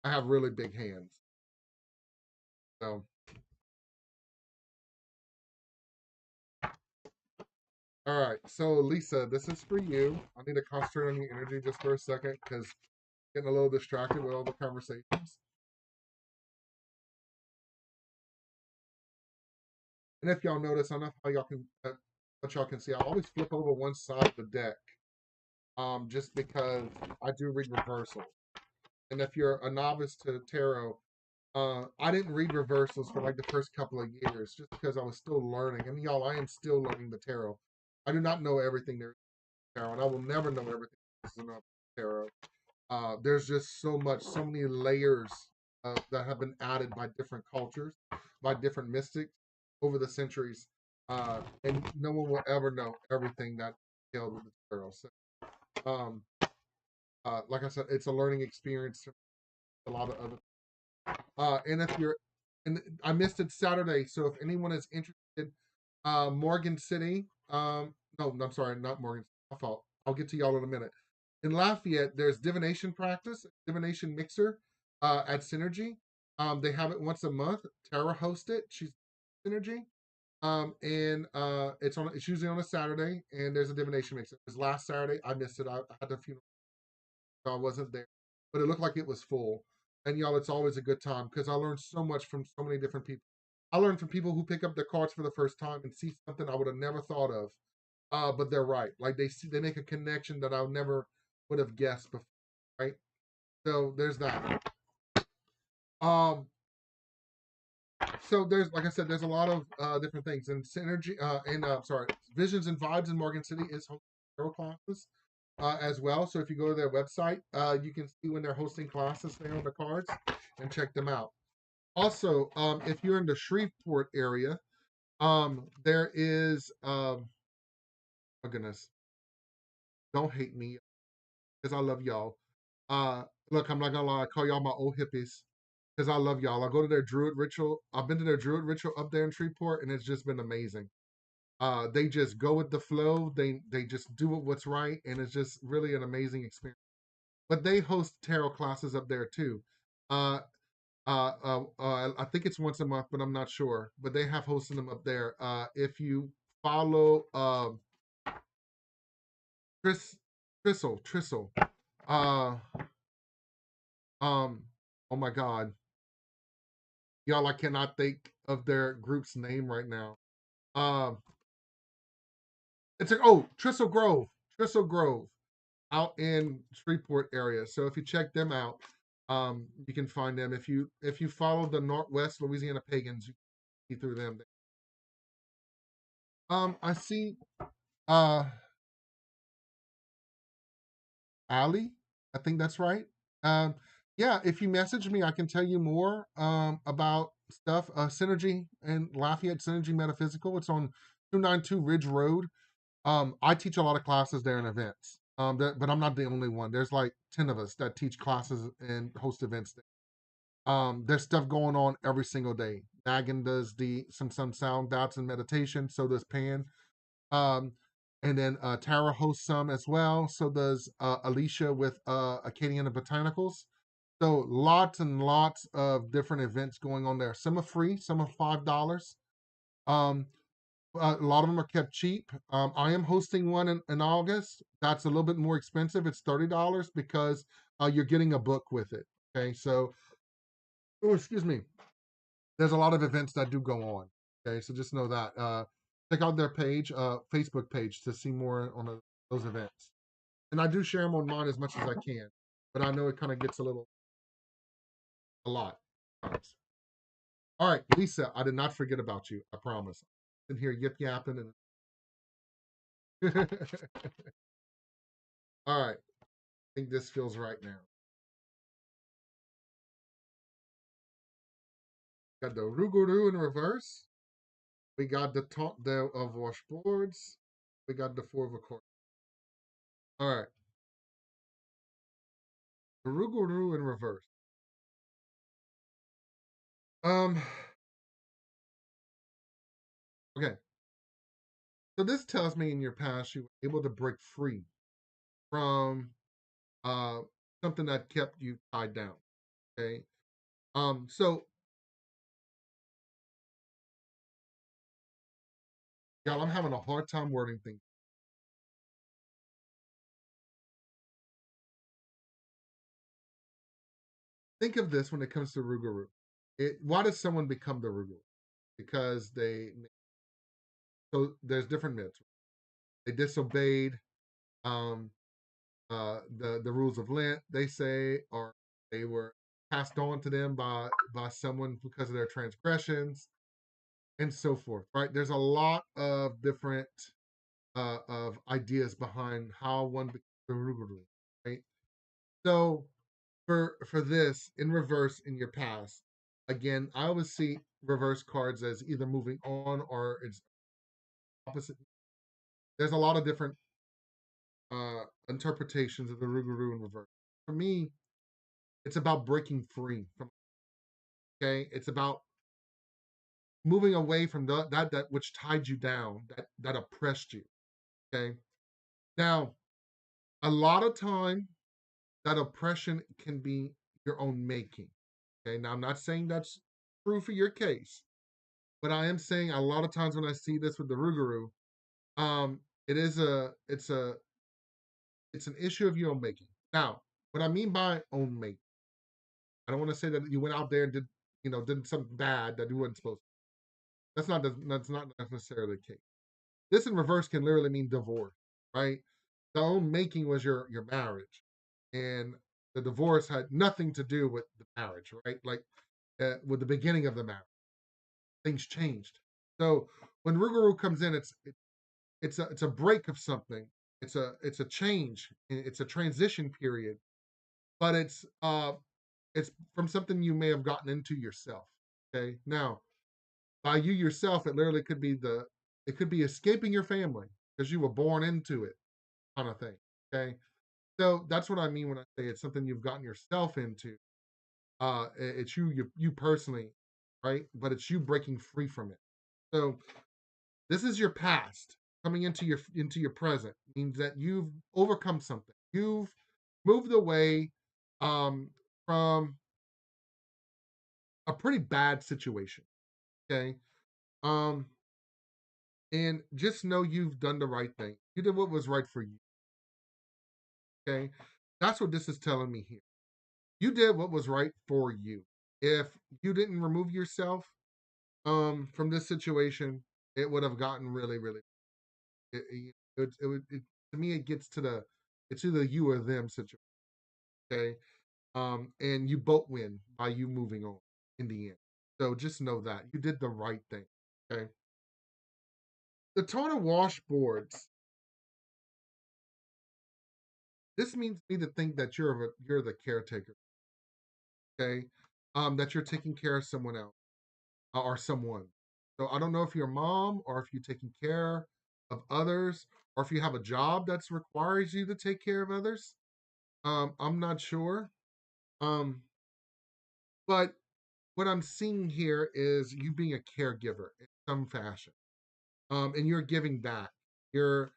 I have really big hands. So, all right. So, Lisa, this is for you. I need to concentrate on your energy just for a second because getting a little distracted with all the conversations. And if y'all notice, I don't know how y'all can, what y'all can see. I always flip over one side of the deck, just because I do read reversals. And if you're a novice to tarot, I didn't read reversals for like the first couple of years just because I was still learning. And y'all, I am still learning the tarot. I do not know everything there is in tarot, and I will never know everything there is in tarot. There's just so much, so many layers that have been added by different cultures, by different mystics over the centuries, and no one will ever know everything that entailed with the tarot. So, um, like I said, it's a learning experience. A lot of other, and if you're and I missed it Saturday. So if anyone is interested, Morgan City, no, I'm sorry, not Morgan. My fault. I'll get to y'all in a minute. In Lafayette, there's divination practice, divination mixer, at Synergy. They have it once a month. Tara hosts it. She's Synergy. And it's usually on a Saturday, and there's a divination mixer. It was last Saturday. I missed it. I had the funeral, so I wasn't there, but it looked like it was full. And y'all, it's always a good time because I learned so much from so many different people. I learned from people who pick up their cards for the first time and see something I would have never thought of. But they're right. Like they make a connection that I never would have guessed before. Right. So there's that. Um, so there's, like I said, there's a lot of different things, and synergy and sorry, Visions and Vibes in Morgan City is hosting tarot classes as well. So if you go to their website, you can see when they're hosting classes there on the cards and check them out. Also, if you're in the Shreveport area, there is oh goodness, don't hate me because I love y'all. Uh, Look, I'm not gonna lie, I call y'all my old hippies because I love y'all. I go to their Druid ritual. I've been to their Druid ritual up there in Shreveport, and it's just been amazing. They just go with the flow. They just do what's right, and it's just really an amazing experience. But they host tarot classes up there too. Uh, I think it's once a month, but I'm not sure. But they have hosted them up there. If you follow Tris Trissel, uh, um, oh my God, y'all, I cannot think of their group's name right now. Um, it's like, oh, Tristle Grove, out in Shreveport area. So if you check them out, you can find them. If you follow the Northwest Louisiana Pagans, you can see through them. I see uh Ali. I think that's right. Um, yeah, if you message me, I can tell you more about stuff. Synergy and Lafayette Synergy Metaphysical. It's on 292 Ridge Road. I teach a lot of classes there and events. But I'm not the only one. There's like 10 of us that teach classes and host events there. There's stuff going on every single day. Nagan does some sound doubts and meditation. So does Pan. Um, and then Tara hosts some as well. So does Alicia with Acadian and Botanicals. So lots and lots of different events going on there. Some are free, some are $5. Um, a lot of them are kept cheap. I am hosting one in August. That's a little bit more expensive. It's $30 because you're getting a book with it. Okay, so oh, excuse me. There's a lot of events that do go on. Okay, so just know that. Check out their page, Facebook page, to see more on those events. And I do share them on mine as much as I can, but I know it kind of gets a lot. All right, Lisa, I did not forget about you. I promise. In here yip yapping and. All right, I think this feels right now. Got the Rougarou in reverse. We got the Taunt de of Washboards. We got the Four of a Court. All right, the Rougarou in reverse. Um, okay. So this tells me in your past you were able to break free from uh something that kept you tied down. Okay. So y'all, I'm having a hard time wording things. Think of this when it comes to Rougarou. Why does someone become the Rougarou? Because there's different myths. They disobeyed um the rules of Lent, they say, or they were passed on to them by someone because of their transgressions and so forth. Right? There's a lot of different of ideas behind how one becomes a Rougarou. Right? So for this in reverse in your past, again, I always see reverse cards as either moving on or it's opposite. There's a lot of different interpretations of the Rougarou in reverse. For me, it's about breaking free from. Okay, it's about moving away from that which tied you down, that oppressed you. Okay. Now, a lot of time that oppression can be your own making. Okay. Now, I'm not saying that's true for your case, but I am saying a lot of times when I see this with the Rougarou, um, it is it's an issue of your own making. Now, what I mean by own making, I don't want to say that you went out there and did something bad that you wasn't supposed to. That's not necessarily the case. This in reverse can literally mean divorce, right? The own making was your marriage, and the divorce had nothing to do with the marriage, right? Like with the beginning of the marriage, things changed. So when Rougarou comes in, it's a break of something. It's a change. It's a transition period, but it's from something you may have gotten into yourself. Okay, now by you yourself, it could be escaping your family because you were born into it, kind of thing. Okay, so that's what I mean when I say it's something you've gotten yourself into. It's you personally, right? But it's you breaking free from it. So this is your past coming into your present. Means that you've overcome something. You've moved away um, from a pretty bad situation. Okay. Um, and just know you've done the right thing. You did what was right for you. Okay. That's what this is telling me here. You did what was right for you. If you didn't remove yourself from this situation, it would have gotten really, really it to me it gets to the it's either you or them situation. Okay. And you both win by you moving on in the end. So just know that you did the right thing. Okay. The tone of washboards. This means me to think that you're the caretaker. Okay. That you're taking care of someone else or someone. So I don't know if you're a mom or if you're taking care of others or if you have a job that requires you to take care of others. I'm not sure. Um, but what I'm seeing here is you being a caregiver in some fashion. And you're giving back. You're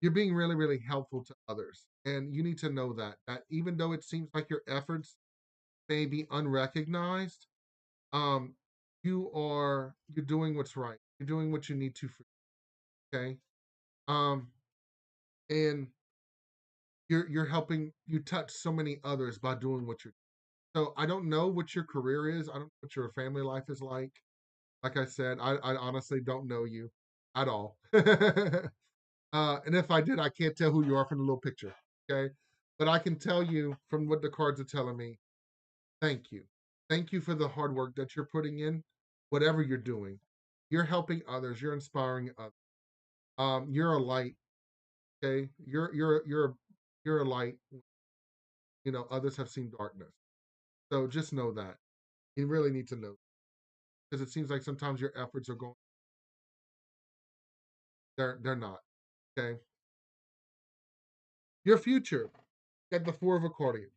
you're being really, really helpful to others. And you need to know that even though it seems like your efforts may be unrecognized, um, you're doing what's right. You're doing what you need to for okay. Um, and you're helping you touch so many others by doing what you're so I don't know what your career is. I don't know what your family life is like. Like I said, I honestly don't know you at all. And if I did, I can't tell who you are from the little picture. Okay. But I can tell you from what the cards are telling me, thank you. Thank you for the hard work that you're putting in, whatever you're doing. You're helping others, you're inspiring others. You're a light, okay? You're a light. Others have seen darkness. So just know that. You really need to know because it seems like sometimes your efforts are going they're not. Okay. Your future. Get the four of accordions.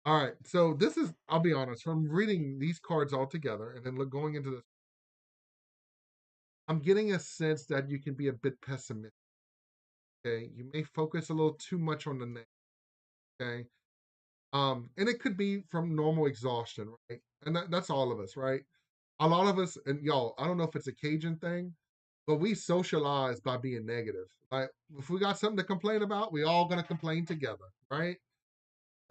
All right. So this is, I'll be honest, from reading these cards all together and then going into this, I'm getting a sense that you can be a bit pessimistic. Okay. You may focus a little too much on the negative. Okay. And it could be from normal exhaustion, right? And that's all of us, right? A lot of us, and y'all, I don't know if it's a Cajun thing, but we socialize by being negative. Like if we got something to complain about, we all gonna complain together, right?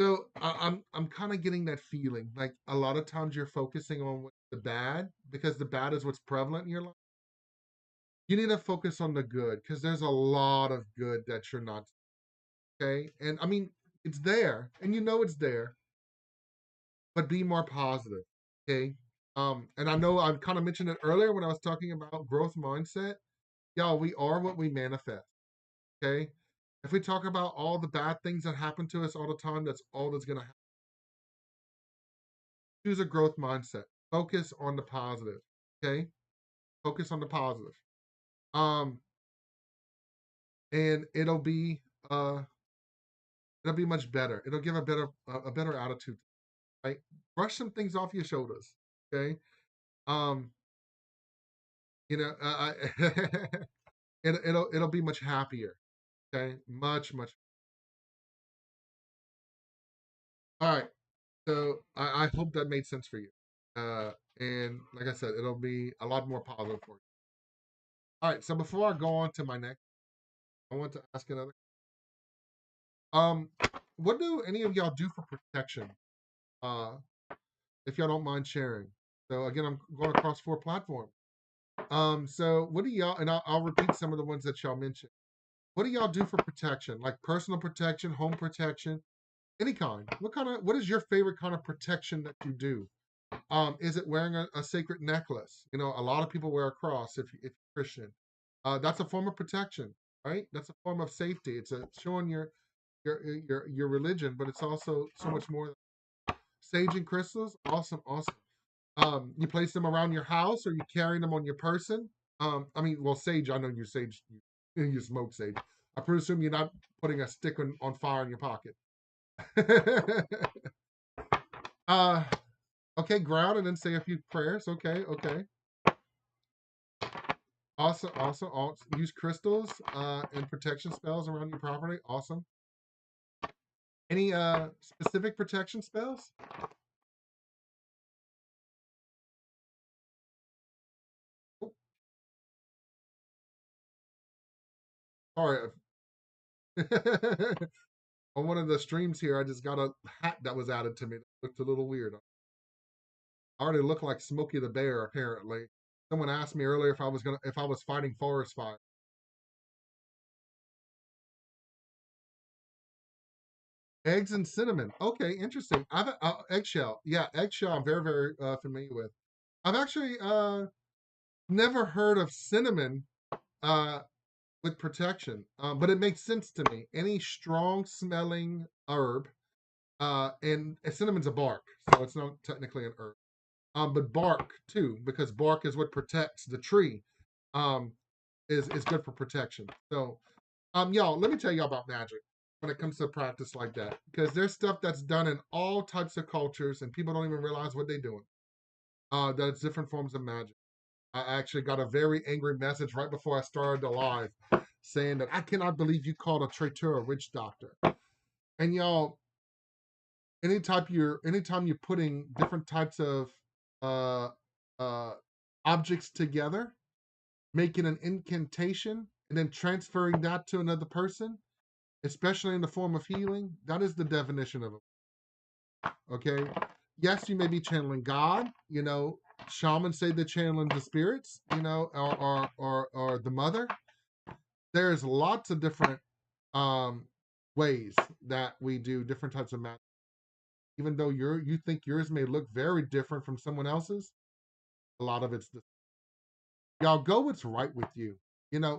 So I'm kind of getting that feeling. Like a lot of times you're focusing on the bad because the bad is what's prevalent in your life. You need to focus on the good because there's a lot of good that you're not okay. And I mean, it's there, and you know it's there, but be more positive. Okay. And I know I kind of mentioned it earlier when I was talking about growth mindset. Y'all, we are what we manifest. Okay. If we talk about all the bad things that happen to us all the time, that's all that's gonna happen. Choose a growth mindset. Focus on the positive. Okay. Focus on the positive. Um, and uh it'll be much better. It'll give a better attitude. Right. Brush some things off your shoulders. Okay. Um, it'll be much happier. Okay, much. All right. So I hope that made sense for you. And like I said, it'll be a lot more positive for you. All right. So before I go on to my next, I want to ask another. Um, what do any of y'all do for protection? Uh, if y'all don't mind sharing. So again, I'm going across 4 platforms. So what do y'all? And I'll repeat some of the ones that y'all mentioned. What do y'all do for protection? Like personal protection, home protection, any kind. What is your favorite kind of protection that you do? Is it wearing a sacred necklace? A lot of people wear a cross if you're Christian. That's a form of protection, right? That's a form of safety. It's showing your religion, but it's also so much more. Sage and crystals, awesome, awesome. You place them around your house, or you carry them on your person. I mean, well, sage. I know you sage. You smoke sage. I presume you're not putting a stick on fire in your pocket. uh, okay, ground and then say a few prayers. Okay, okay. Also, use crystals and protection spells around your property. Awesome. Any specific protection spells? Oh, sorry. On one of the streams here, I just got a hat that was added to me. That looked a little weird. I already look like Smokey the Bear, apparently. Someone asked me earlier if I was fighting forest fire. Eggs and cinnamon. Okay, interesting. I've eggshell. Yeah, eggshell. I'm very familiar with. I've actually never heard of cinnamon uh, with protection, but it makes sense to me. Any strong smelling herb, and cinnamon's a bark, so it's not technically an herb. But bark too, because bark is what protects the tree. Um, is good for protection. So, y'all, let me tell y'all about magic when it comes to practice like that, because there's stuff that's done in all types of cultures, and people don't even realize what they're doing. That's different forms of magic. I actually got a very angry message right before I started the live, saying that I cannot believe you called a traitor a witch doctor. And y'all, anytime you're putting different types of uh, uh, objects together, making an incantation, and then transferring that to another person, especially in the form of healing, that is the definition of it. Okay. Yes, you may be channeling God. Shamans say they're channeling the spirits. Or the mother. There's lots of different um, ways that we do different types of magic. Even though you think yours may look very different from someone else's, a lot of it's the y'all go what's right with you.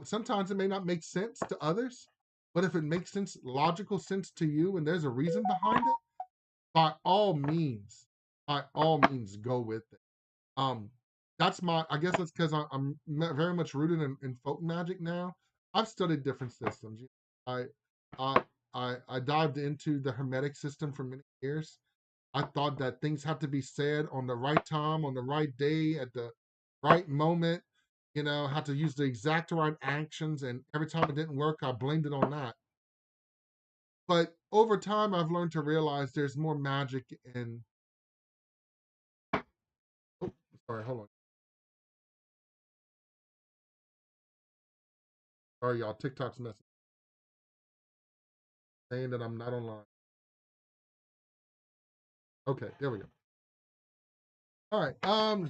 Sometimes it may not make sense to others, but if it makes logical sense to you, and there's a reason behind it, by all means, go with it. Um, I guess that's because I'm very much rooted in folk magic now. I've studied different systems. I, I, I dived into the Hermetic system for many years. I thought that things had to be said on the right time, on the right day, at the right moment. Had to use the exact right actions, and every time it didn't work, I blamed it on that. But over time, I've learned to realize there's more magic in. Oh, sorry, hold on. Sorry, y'all. TikTok's messing, saying that I'm not online. Okay, there we go. All right.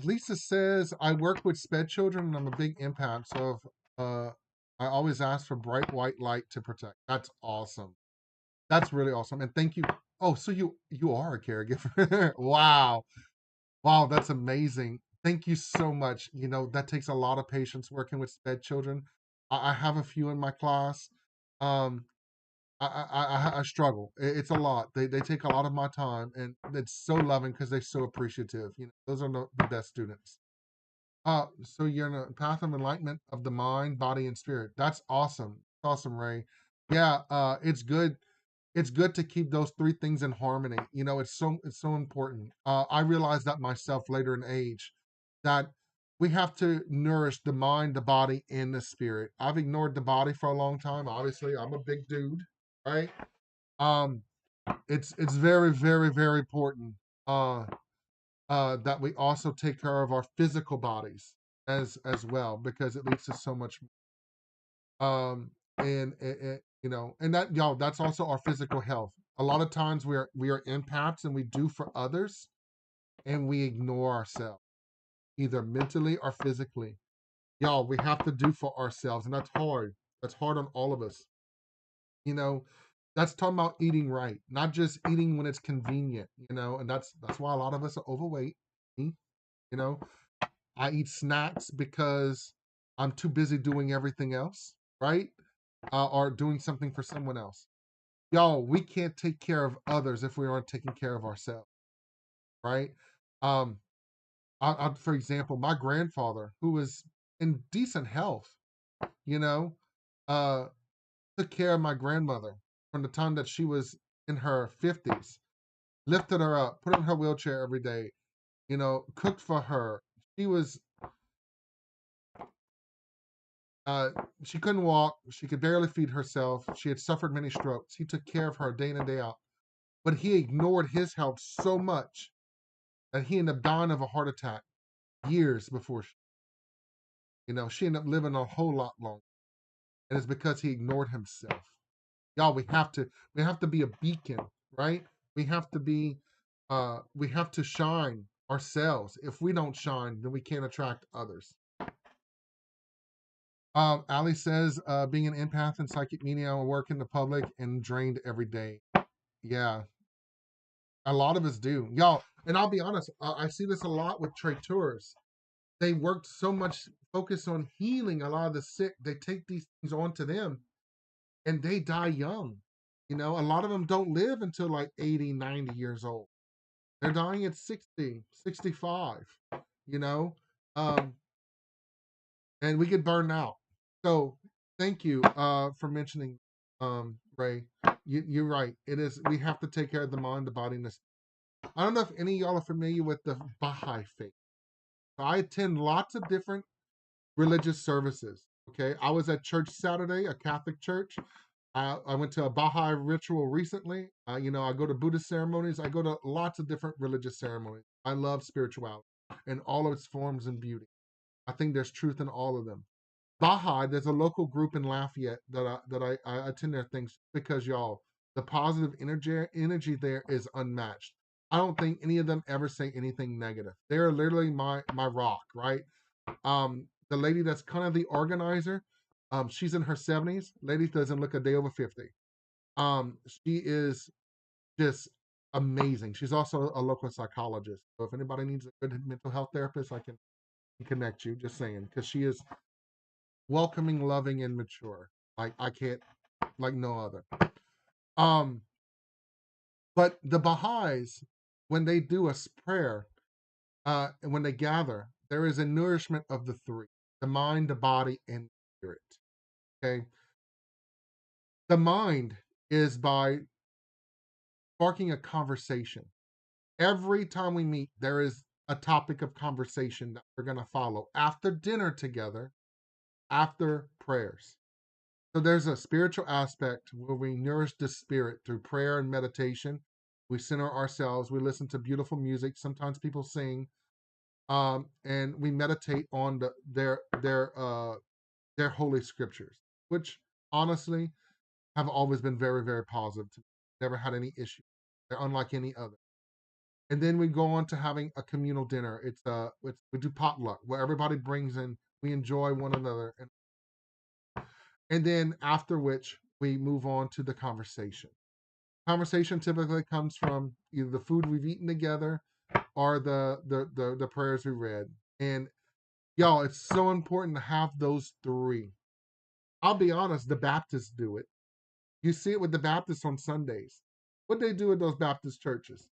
Lisa says I work with sped children and I'm a big empath, so if, I always ask for bright white light to protect. That's awesome. That's really awesome, and thank you. Oh, so you are a caregiver? Wow, wow, that's amazing. Thank you so much. That takes a lot of patience working with sped children. I have a few in my class. Um, I struggle. It's a lot. They take a lot of my time, and it's so loving because they're so appreciative. Those are the best students. So you're in a path of enlightenment of the mind, body, and spirit. That's awesome. Awesome, Ray. Yeah, it's good. It's good to keep those three things in harmony. It's so important. I realized that myself later in age, that we have to nourish the mind, the body, and the spirit. I've ignored the body for a long time. Obviously, I'm a big dude, right? Um, it's very, very, very important uh, that we also take care of our physical bodies as well, because it leads to so much. And you know, and that y'all, that's also our physical health. A lot of times we are empaths and we do for others, and we ignore ourselves, either mentally or physically. Y'all, we have to do for ourselves, and that's hard. That's hard on all of us. You know, that's talking about eating right, not just eating when it's convenient. You know, and that's why a lot of us are overweight. Me, you know, I eat snacks because I'm too busy doing everything else, right? Or doing something for someone else. Y'all, we can't take care of others if we aren't taking care of ourselves, right? Um, for example, my grandfather, who was in decent health, you know, uh, took care of my grandmother from the time that she was in her 50s, lifted her up, put her in her wheelchair every day, you know, cooked for her. She was, uh, she couldn't walk. She could barely feed herself. She had suffered many strokes. He took care of her day in and day out. But he ignored his health so much that he ended up dying of a heart attack years before you know, she ended up living a whole lot longer. And it's because he ignored himself. Y'all, we have to be a beacon, right? We have to be we have to shine ourselves. If we don't shine, then we can't attract others. Ali says, being an empath and psychic medium, I work in the public and drained every day. Yeah, a lot of us do. Y'all, and I'll be honest, I see this a lot with traiteurs. They worked so much focus on healing a lot of the sick. They take these things onto them and they die young. You know, a lot of them don't live until like 80, 90 years old. They're dying at 60, 65, you know, um, and we get burned out. So thank you for mentioning, Ray. You're right. It is, we have to take care of the mind, the body, and the spirit. I don't know if any of y'all are familiar with the Baha'i faith. I attend lots of different religious services. Okay, I was at church Saturday, a Catholic church. I went to a Baha'i ritual recently. You know, I go to Buddhist ceremonies. I go to lots of different religious ceremonies. I love spirituality in all of its forms and beauty. I think there's truth in all of them. Baha'i, there's a local group in Lafayette that I attend their things because y'all, the positive energy there is unmatched. I don't think any of them ever say anything negative. They're literally my rock, right? The lady that's kind of the organizer, she's in her 70s. Lady doesn't look a day over 50. She is just amazing. She's also a local psychologist. So if anybody needs a good mental health therapist, I can connect you. Just saying, because she is welcoming, loving, and mature. Like I can't, like no other. Um, but the Baha'is, when they do a prayer, and when they gather, there is a nourishment of the three: the mind, the body, and the spirit. Okay, the mind is by sparking a conversation. Every time we meet, there is a topic of conversation that we're going to follow after dinner together, after prayers. So there's a spiritual aspect where we nourish the spirit through prayer and meditation. We center ourselves. We listen to beautiful music. Sometimes people sing, and we meditate on their holy scriptures, which honestly have always been very, very positive to me. Never had any issue. They're unlike any other. And then we go on to having a communal dinner. We do potluck where everybody brings in. We enjoy one another, and then after which we move on to the conversation. Conversation typically comes from either the food we've eaten together or the prayers we read. And y'all, it's so important to have those three. I'll be honest, the Baptists do it. You see it with the Baptists on Sundays. What they do at those Baptist churches?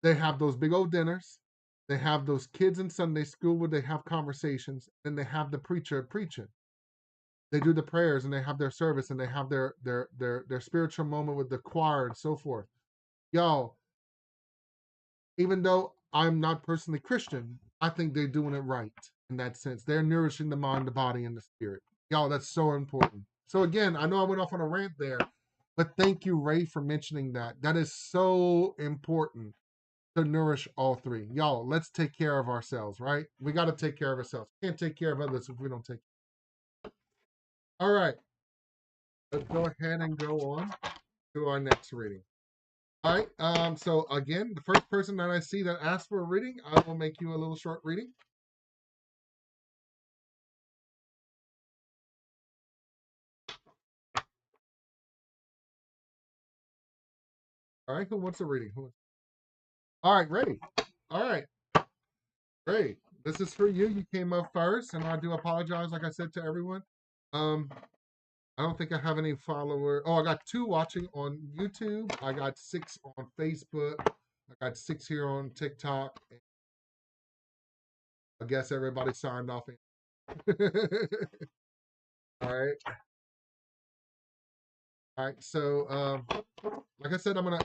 They have those big old dinners. They have those kids in Sunday school where they have conversations. And they have the preacher preaching. They do the prayers and they have their service and they have their spiritual moment with the choir and so forth. Y'all, even though I'm not personally Christian, I think they're doing it right in that sense. They're nourishing the mind, the body, and the spirit. Y'all, that's so important. So again, I know I went off on a rant there, but thank you, Ray, for mentioning that. That is so important to nourish all three. Y'all, let's take care of ourselves, right? We got to take care of ourselves. Can't take care of others if we don't take. All right, let's go ahead and go on to our next reading. All right. So again, the first person that I see that asks for a reading, I will make you a little short reading. All right. Who wants a reading? All right, Ray. All right, Ray. This is for you. You came up first, and I do apologize, like I said to everyone. Um, I don't think I have any followers. Oh, I got 2 watching on YouTube. I got 6 on Facebook. I got 6 here on TikTok. I guess everybody signed off. All right. All right. So, like I said, I'm gonna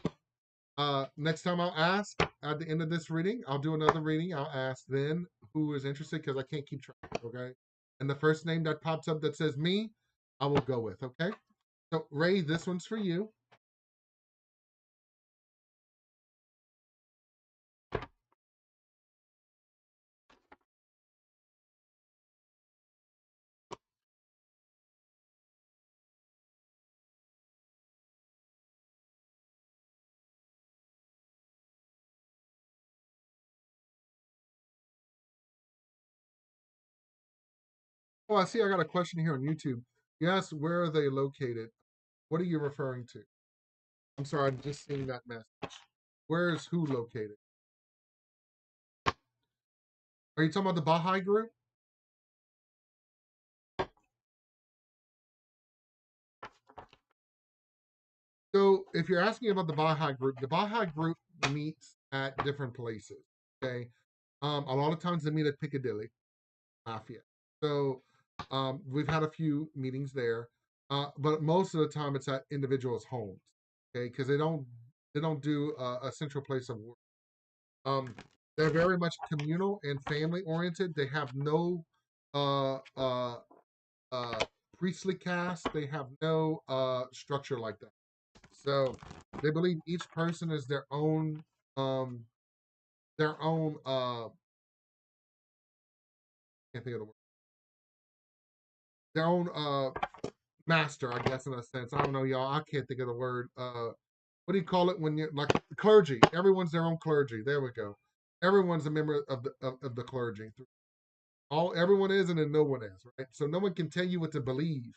next time I'll ask at the end of this reading, I'll do another reading. I'll ask then who is interested because I can't keep track. Okay. And the first name that pops up that says me, I will go with. Okay. So Ray, this one's for you. Oh, I see. I got a question here on YouTube. Yes, where are they located? What are you referring to? I'm sorry, I'm just seeing that message. Where is who located? Are you talking about the Baha'i group? So, if you're asking about the Baha'i group meets at different places. Okay, a lot of times they meet at Piccadilly, Lafayette. So, we've had a few meetings there, but most of the time it's at individuals' homes. Okay, because they don't do a central place of work. Um, they're very much communal and family oriented. They have no uh, uh, uh, priestly caste. They have no structure like that. So they believe each person is um, their own. Can't think of the word. Their own master, I guess, in a sense. I don't know, y'all. I can't think of the word. What do you call it when you're like clergy? Everyone's their own clergy. There we go. Everyone's a member of the clergy. Everyone is, and then no one is, right? So no one can tell you what to believe.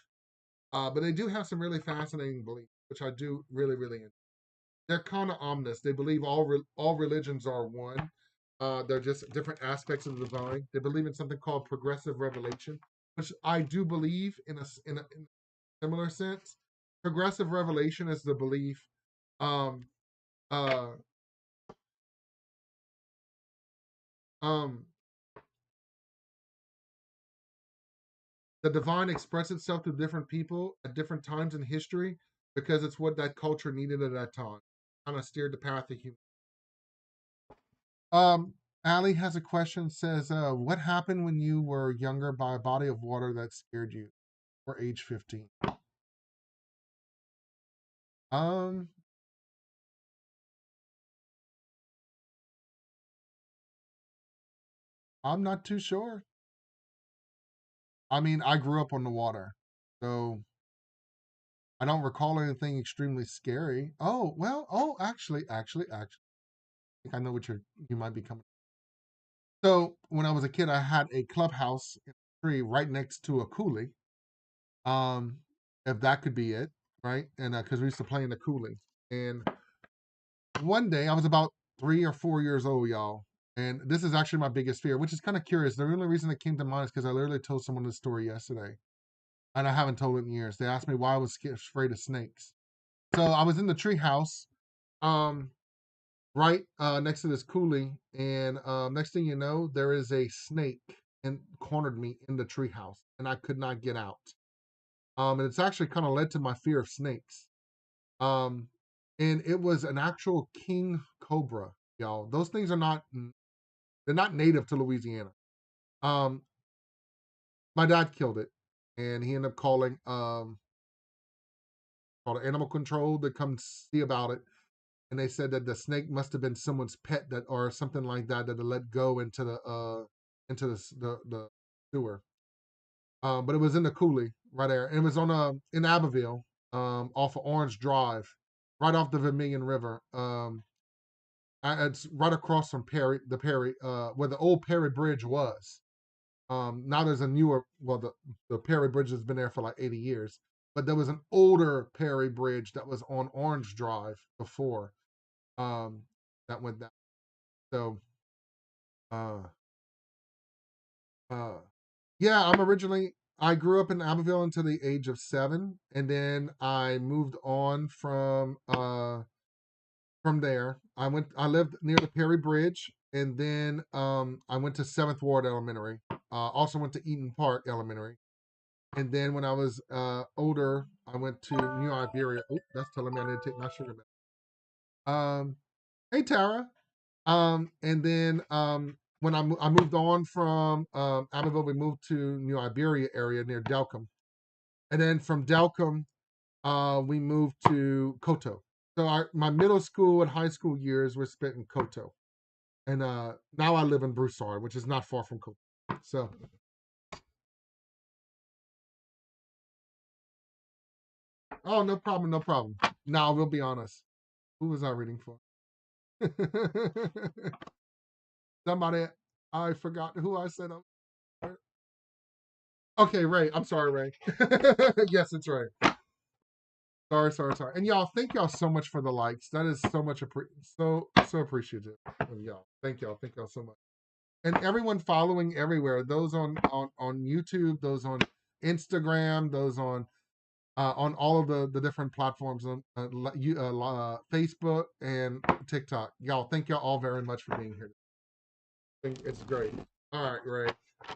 But they do have some really fascinating beliefs, which I do really, really enjoy. They're kind of ominous. They believe all religions are one. They're just different aspects of the divine. They believe in something called progressive revelation, which I do believe in a similar sense. Progressive revelation is the belief um, uh, um, the divine expresses itself to different people at different times in history because it's what that culture needed at that time. Kind of steered the path of human. Allie has a question. Says, "What happened when you were younger by a body of water that scared you, or age 15?" Um, I'm not too sure. I mean, I grew up on the water, so I don't recall anything extremely scary. Oh well. Oh, actually, I think I know what you might be coming. So when I was a kid, I had a clubhouse in a tree right next to a coulee. Um, if that could be it, right? And because we used to play in the coulee, and one day I was about 3 or 4 years old, y'all. And this is actually my biggest fear, which is kind of curious. The only reason it came to mind is because I literally told someone this story yesterday, and I haven't told it in years. They asked me why I was afraid of snakes. So I was in the tree house, um, right next to this coulee, and next thing you know, there is a snake and cornered me in the tree house, and I could not get out. And it's actually kind of led to my fear of snakes. Um, and it was an actual king cobra, y'all. Those things are not. They're not native to Louisiana. Um, my dad killed it, and he ended up calling called animal control to come see about it. And they said that the snake must have been someone's pet that or something like that that they let go into the sewer. But it was in the coulee right there, and it was on in Abbeville, off of Orange Drive, right off the Vermilion River. It's right across from Perry, where the old Perry Bridge was. Now there's a newer, well, the Perry Bridge has been there for like 80 years, but there was an older Perry Bridge that was on Orange Drive before, um, that went down. So, uh, uh, yeah, I grew up in Abbeville until the age of 7, and then I moved on from there. I lived near the Perry Bridge, and then I went to 7th Ward Elementary. Also went to Eaton Park Elementary. And then when I was older, I went to New Iberia. Oh, that's telling me I need to take my sugar back. Hey Tara. And then when I moved on from Abbeville, we moved to New Iberia area near Delcom. And then from Delcom, we moved to Koto. So my middle school and high school years were spent in Koto. And now I live in Broussard, which is not far from Koto. So, oh, no problem, no problem. Now we'll be honest. Who was I reading for? Somebody, I forgot who I said. Okay, Ray. I'm sorry, Ray. Yes, it's Ray. Sorry, sorry, sorry. And y'all, thank y'all so much for the likes. That is so much so appreciative of y'all. Thank y'all so much. And everyone following everywhere. Those on YouTube, those on Instagram, those on all of the different platforms on Facebook and TikTok. Y'all, thank y'all all very much for being here. It's great. All right, Ray.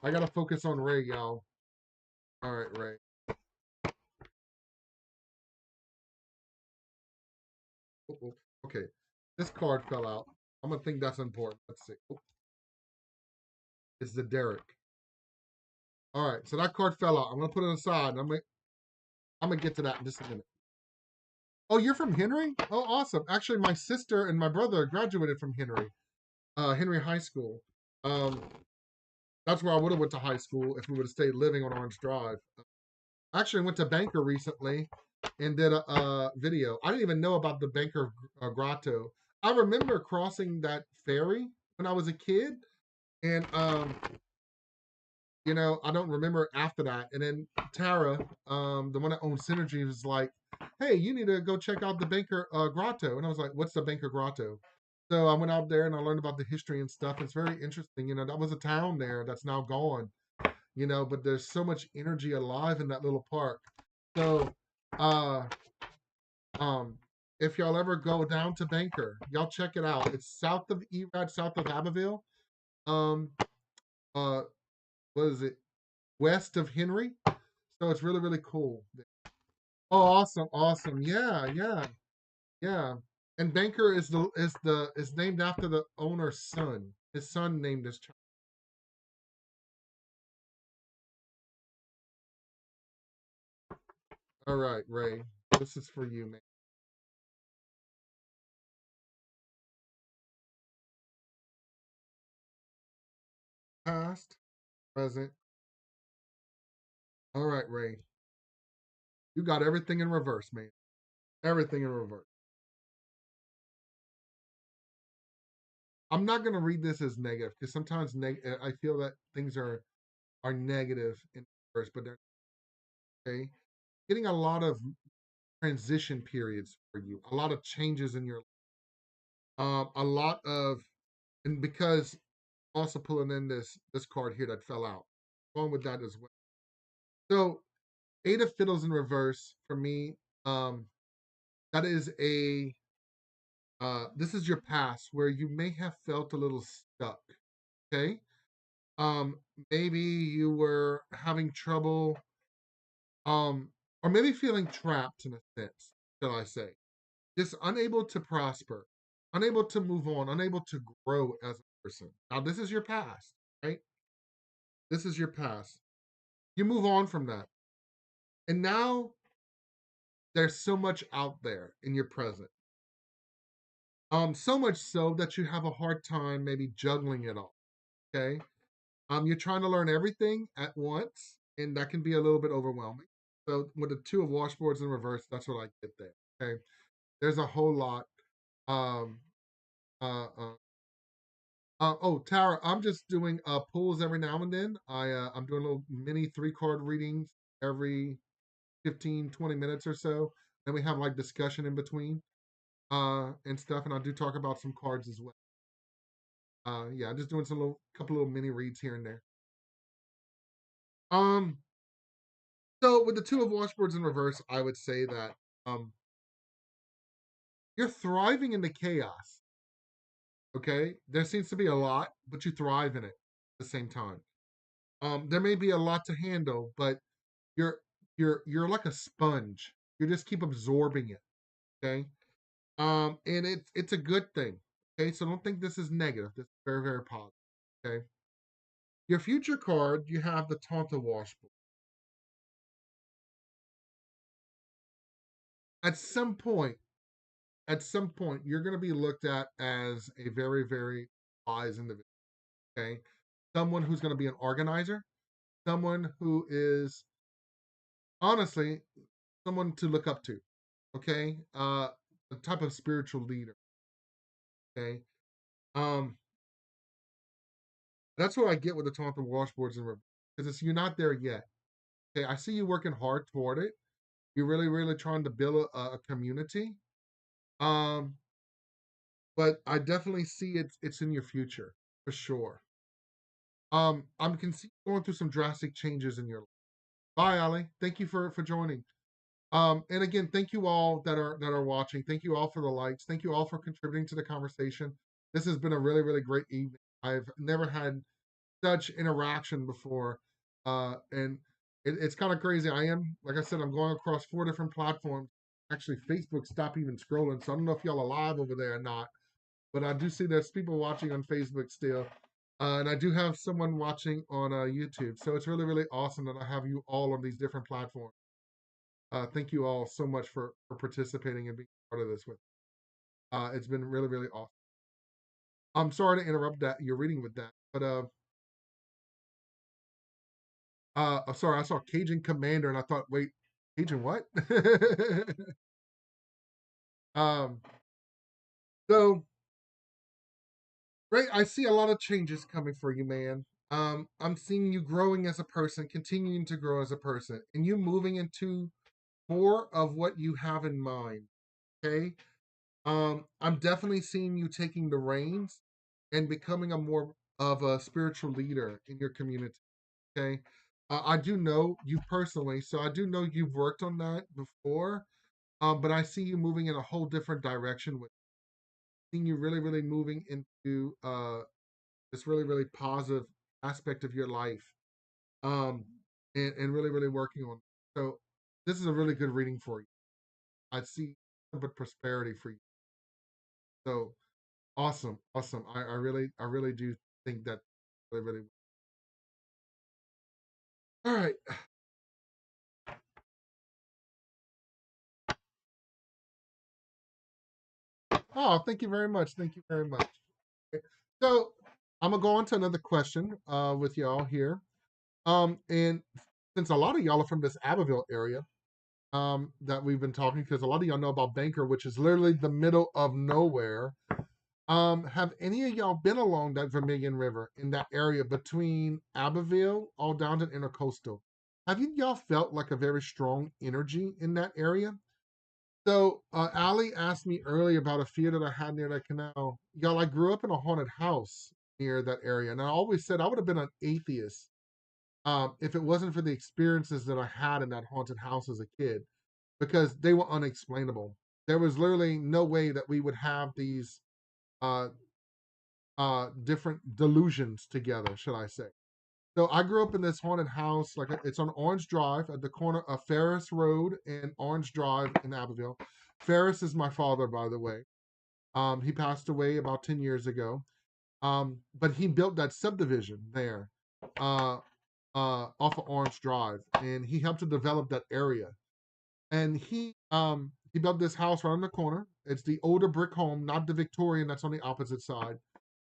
I gotta focus on Ray, y'all. All right, Ray. Oh, oh, okay, this card fell out. I'm gonna think that's important. Let's see. Oh, it's the Derek. All right, so that card fell out. I'm gonna put it aside. And I'm gonna get to that in just a minute. Oh, you're from Henry? Oh, awesome. Actually, my sister and my brother graduated from Henry, Henry High School. Um, that's where I would have went to high school if we would have stayed living on Orange Drive. Actually, I went to Banker recently and did a video. I didn't even know about the Banker Grotto. I remember crossing that ferry when I was a kid, and I don't remember after that. And then Tara, the one that owns Synergy, was like, "Hey, you need to go check out the Banker Grotto." And I was like, "What's the Banker Grotto?" So I went out there and I learned about the history and stuff. It's very interesting. That was a town there that's now gone. But there's so much energy alive in that little park. So, uh, um, if y'all ever go down to Banker, y'all check it out. It's south of Erad, south of Abbeville. Um, uh, what is it? West of Henry. So it's really, really cool. Oh, awesome, awesome. Yeah, yeah, yeah. And Banker is named after the owner's son. His son named his child. All right, Ray. This is for you, man. Past, present. All right, Ray. You got everything in reverse, man. Everything in reverse. I'm not gonna read this as negative because sometimes I feel that things are negative in reverse, but they're okay. Getting a lot of transition periods for you, a lot of changes in your a lot of and because also pulling in this card here that fell out. Going with that as well. So Eight of Fiddles in reverse for me, that is this is your past where you may have felt a little stuck. Okay. Um, maybe you were having trouble, um, or maybe feeling trapped in a sense, shall I say. Just unable to prosper, unable to move on, unable to grow as a person. person. Now, this is your past, right? This is your past. You move on from that. And now there's so much out there in your present. So much so that you have a hard time maybe juggling it all. Okay. You're trying to learn everything at once, and that can be a little bit overwhelming. So with the two of washboards in reverse, that's what I get there. Okay. There's a whole lot. Um, uh, uh, oh, Tara, I'm just doing pulls every now and then. I'm doing little mini 3 card readings every 15, 20 minutes or so. Then we have like discussion in between and stuff, and I do talk about some cards as well. Yeah, I'm just doing some little couple little mini reads here and there. Um, so with the two of washboards in reverse, I would say that um you're thriving in the chaos. Okay, there seems to be a lot, but you thrive in it at the same time. There may be a lot to handle, but you're you're like a sponge. You just keep absorbing it. Okay. And it's a good thing. Okay, so don't think this is negative. This is very, very positive. Okay. Your future card, you have the Tonto Washboard. At some point, at some point, you're going to be looked at as a very, very wise individual. Okay. Someone who's going to be an organizer, someone who is honestly someone to look up to. Okay. A type of spiritual leader. Okay. Um, that's what I get with the Tonto Washboards and because it's you're not there yet. Okay. I see you working hard toward it. You're really, really trying to build a community. Um, but I definitely see it's in your future for sure. I'm going through some drastic changes in your life. Bye, Ali. Thank you for joining. And again, thank you all that are watching. Thank you all for the likes. Thank you all for contributing to the conversation. This has been a really, really great evening. I've never had such interaction before, and it's kind of crazy. I am, like I said, I'm going across 4 different platforms. Actually, Facebook stopped even scrolling, so I don't know if y'all are live over there or not. But I do see there's people watching on Facebook still, and I do have someone watching on YouTube. So it's really, really awesome that I have you all on these different platforms. Thank you all so much for participating and being part of this with. It's been really, really awesome. I'm sorry to interrupt that you're reading with that, but sorry, I saw Cajun Commander and I thought, wait, Cajun what? um, so great. I see a lot of changes coming for you, man. I'm seeing you growing as a person, continuing to grow as a person, and you moving into more of what you have in mind. Okay. I'm definitely seeing you taking the reins and becoming a more of a spiritual leader in your community. Okay. I do know you personally, so I do know you've worked on that before. But I see you moving in a whole different direction with seeing you really, really moving into this really, really positive aspect of your life. Um, and really, really working on. So this is a really good reading for you. I see but prosperity for you. So awesome, awesome. I really do think that really, really. All right. Oh, thank you very much. Thank you very much. Okay. So I'm gonna go on to another question with y'all here. And since a lot of y'all are from this Abbeville area, that we've been talking, because a lot of y'all know about Banker, which is literally the middle of nowhere. Have any of y'all been along that Vermilion River in that area between Abbeville all down to Intercoastal? Have y'all felt like a very strong energy in that area? So, Ali asked me earlier about a fear that I had near that canal. Y'all, I grew up in a haunted house near that area, and I always said I would have been an atheist if it wasn't for the experiences that I had in that haunted house as a kid, because they were unexplainable. There was literally no way that we would have these uh, different delusions together, should I say. So I grew up in this haunted house, like it's on Orange Drive at the corner of Ferris Road and Orange Drive in Abbeville. Ferris is my father, by the way. He passed away about 10 years ago. But he built that subdivision there, uh, off of Orange Drive, and he helped to develop that area. And he built this house right on the corner. It's the older brick home, not the Victorian that's on the opposite side.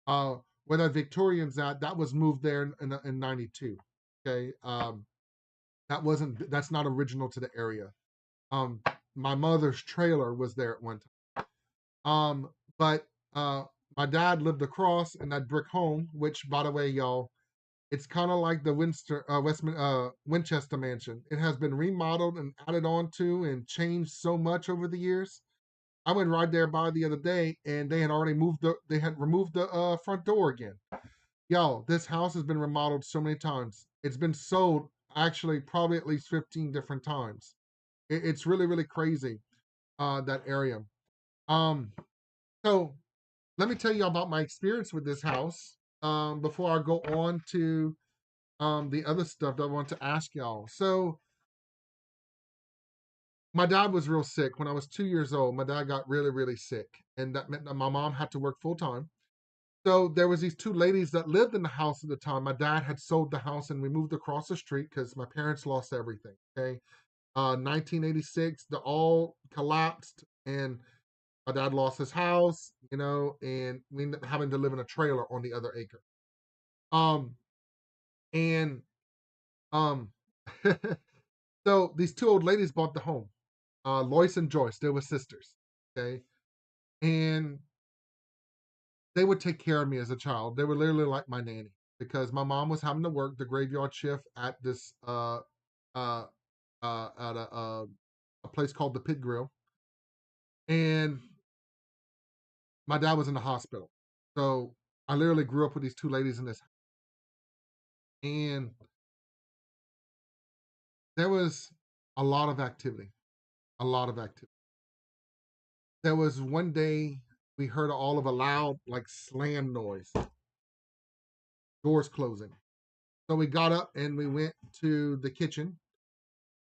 Uh, where that Victorian's at, that was moved there in '92. Okay, that's not original to the area. Um, my mother's trailer was there at one time. But my dad lived across in that brick home, which, by the way, y'all, it's kind of like the Winchester Mansion. It has been remodeled and added on to and changed so much over the years. I went right there by the other day, and they had removed the front door again. Yo, this house has been remodeled so many times. It's been sold actually probably at least 15 different times. It's really, really crazy, that area. Um, so let me tell you about my experience with this house, before I go on to the other stuff that I want to ask y'all. So my dad was real sick when I was 2 years old. My dad got really, really sick, and that meant that my mom had to work full time. So there was these two ladies that lived in the house at the time. My dad had sold the house and we moved across the street because my parents lost everything. Okay, 1986, the all collapsed, and my dad lost his house. And we ended up having to live in a trailer on the other acre. Um, and um, so these two old ladies bought the home. Lois and Joyce, they were sisters. Okay, and they would take care of me as a child. They were literally like my nanny because my mom was having to work the graveyard shift at this uh at a place called the Pit Grill, and my dad was in the hospital. So I literally grew up with these two ladies in this, and there was a lot of activity, a lot of activity. There was one day we heard all of a loud like slam noise, doors closing. So we got up and we went to the kitchen,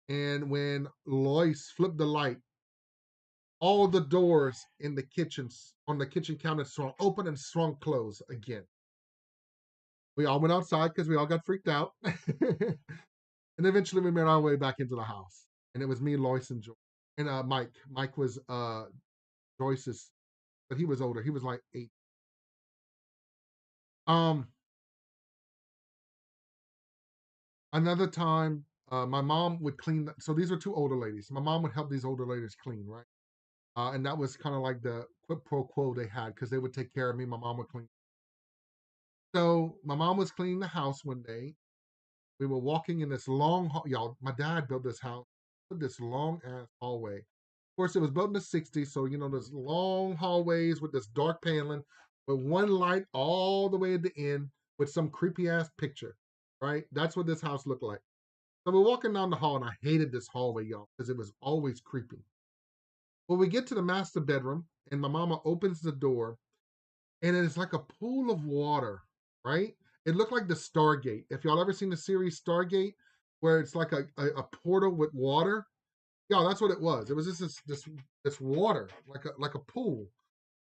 and when Lois flipped the light, all the doors in the kitchens on the kitchen counter swung open and swung closed again. We all went outside because we all got freaked out. And eventually we made our way back into the house. And it was me, Lois, and Joyce. And Mike. Mike was Joyce's, but he was older. He was like 8. Um, Another time, my mom would clean. So these were two older ladies. My mom would help these older ladies clean, right? And that was kind of like the quid pro quo they had because they would take care of me. My mom would clean. So my mom was cleaning the house one day. We were walking in this long hall. Y'all, my dad built this house, this long ass hallway. Of course, it was built in the '60s, so there's long hallways with this dark paneling, with one light all the way at the end, with some creepy ass picture. Right? That's what this house looked like. So we're walking down the hall, and I hated this hallway, y'all, because it was always creepy. Well, we get to the master bedroom, and my mama opens the door, and it's like a pool of water, right? It looked like the Stargate. If y'all ever seen the series Stargate, where it's like a portal with water, yeah, that's what it was. It was just this water, like a pool,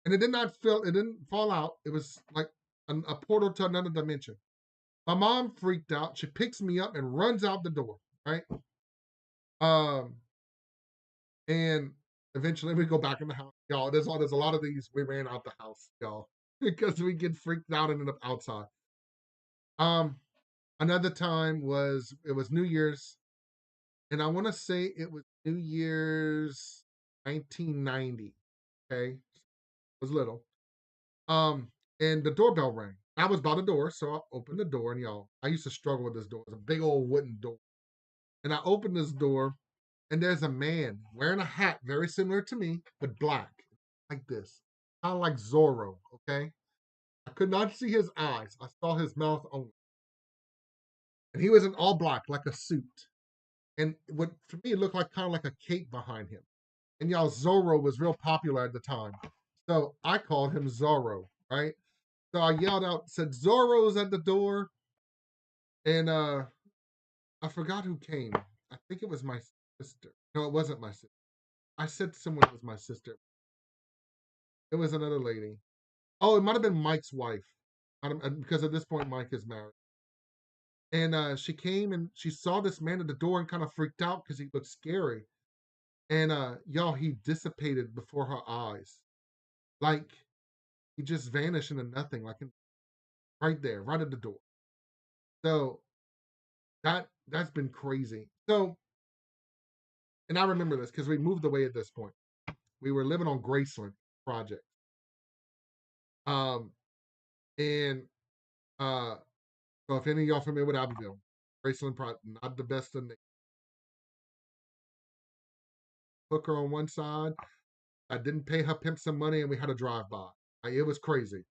and it didn't fall out. It was like a portal to another dimension. My mom freaked out. She picks me up and runs out the door, right? Um, and eventually we go back in the house, y'all. There's a lot of these. We ran out the house, y'all, because we get freaked out and end up outside. Um, Another time it was New Year's, and I want to say it was New Year's 1990. Okay, I was little. Um, and the doorbell rang. I was by the door, so I opened the door, and y'all, I used to struggle with this door. It's a big old wooden door, and I opened this door, and there's a man wearing a hat very similar to me, but black, like this, kind of like Zorro. Okay, I could not see his eyes. I saw his mouth only, and he was in all black, like a suit. And what for me it looked like kind of like a cape behind him. And y'all, Zorro was real popular at the time, so I called him Zorro, right? So I yelled out, said Zorro's at the door, and I forgot who came. I think it was my sister. No, it wasn't my sister. I said someone was my sister. It was another lady. Oh, it might have been Mike's wife. Because at this point, Mike is married. And she came and she saw this man at the door and kind of freaked out because he looked scary. And y'all, he dissipated before her eyes. Like he just vanished into nothing, right there, right at the door. So that's been crazy. So, and I remember this because we moved away at this point. We were living on Graceland project. Um, and uh, so if any of y'all familiar with Abbeville, Graceland project, not the best in the hooker on one side. I didn't pay her pimp some money, and we had a drive by. Like, it was crazy.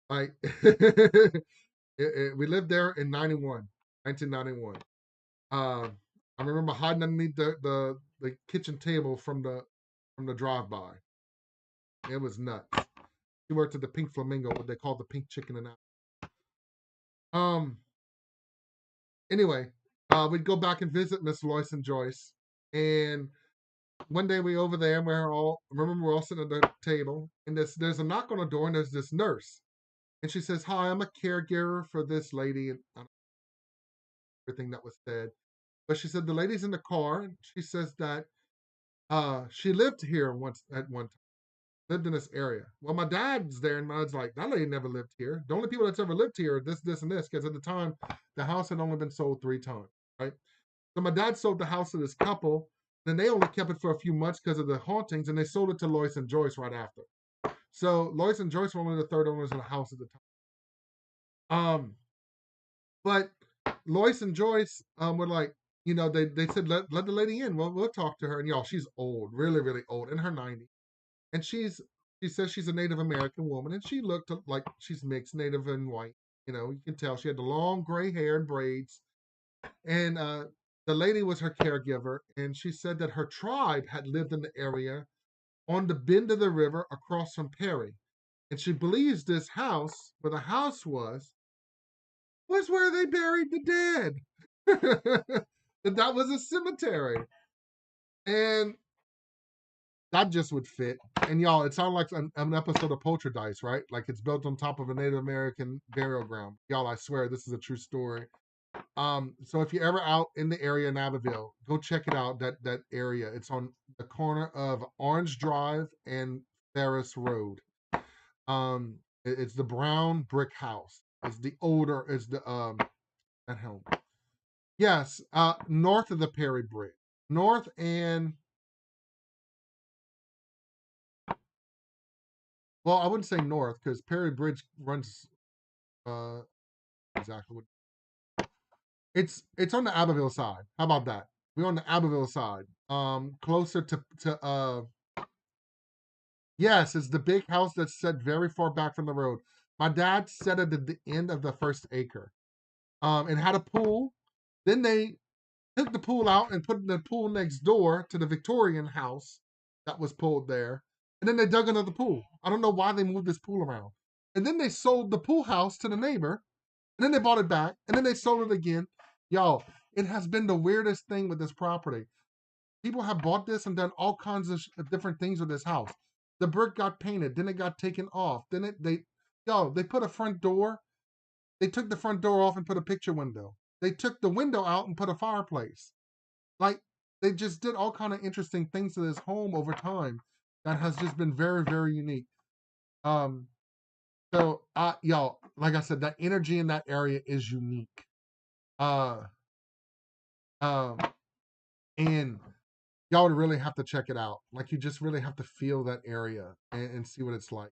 Like we lived there in 1991. I remember hiding underneath the kitchen table from the drive by. It was nuts. She worked at the Pink Flamingo, what they call the Pink Chicken and Apple. Anyway, we'd go back and visit Miss Lois and Joyce. And one day we over there and we're all sitting at the table, and there's a knock on the door, and there's this nurse. And she says, "Hi, I'm a caregiver for this lady," and everything that was said. But she said the lady's in the car, and she says that she lived here once at one time, lived in this area. Well, my dad's there, and my dad's like, that lady never lived here. The only people that's ever lived here are this, and this, because at the time the house had only been sold 3 times, right? So my dad sold the house to this couple, then they only kept it for a few months because of the hauntings, and they sold it to Lois and Joyce right after. So Lois and Joyce were only the third owners of the house at the time. But Lois and Joyce were like, they said, let the lady in. Well, we'll talk to her. And y'all, she's old, really, really old, in her 90s. And she says she's a Native American woman, and she looked like she's mixed Native and white. You can tell she had the long gray hair and braids. And the lady was her caregiver, and she said that her tribe had lived in the area on the bend of the river across from Perry. And she believes this house, where the house was where they buried the dead. That was a cemetery. And that just would fit. And y'all, it sounded like an episode of Poltergeist, right? Like it's built on top of a Native American burial ground. Y'all, I swear this is a true story. So if you're ever out in the area in Abbeville, go check it out. That area. It's on the corner of Orange Drive and Ferris Road. It's the brown brick house. It's the older. It's the at home. Yes, north of the Perry Bridge. North and, well, I wouldn't say north because Perry Bridge runs exactly what it's on the Abbeville side. How about that? We're on the Abbeville side. Closer to yes, it's the big house that's set very far back from the road. My dad set it at the end of the first acre. It had a pool. Then they took the pool out and put the pool next door to the Victorian house that was pulled there. And then they dug another pool. I don't know why they moved this pool around. And then they sold the pool house to the neighbor. And then they bought it back. And then they sold it again. Y'all, it has been the weirdest thing with this property. People have bought this and done all kinds of different things with this house. The brick got painted. Then it got taken off. Then they put a front door. They took the front door off and put a picture window. They took the window out and put a fireplace. Like, they just did all kind of interesting things to this home over time that has just been very, very unique. Um, so y'all, like I said, that energy in that area is unique. Uh um and y'all would really have to check it out. Like you just really have to feel that area and see what it's like.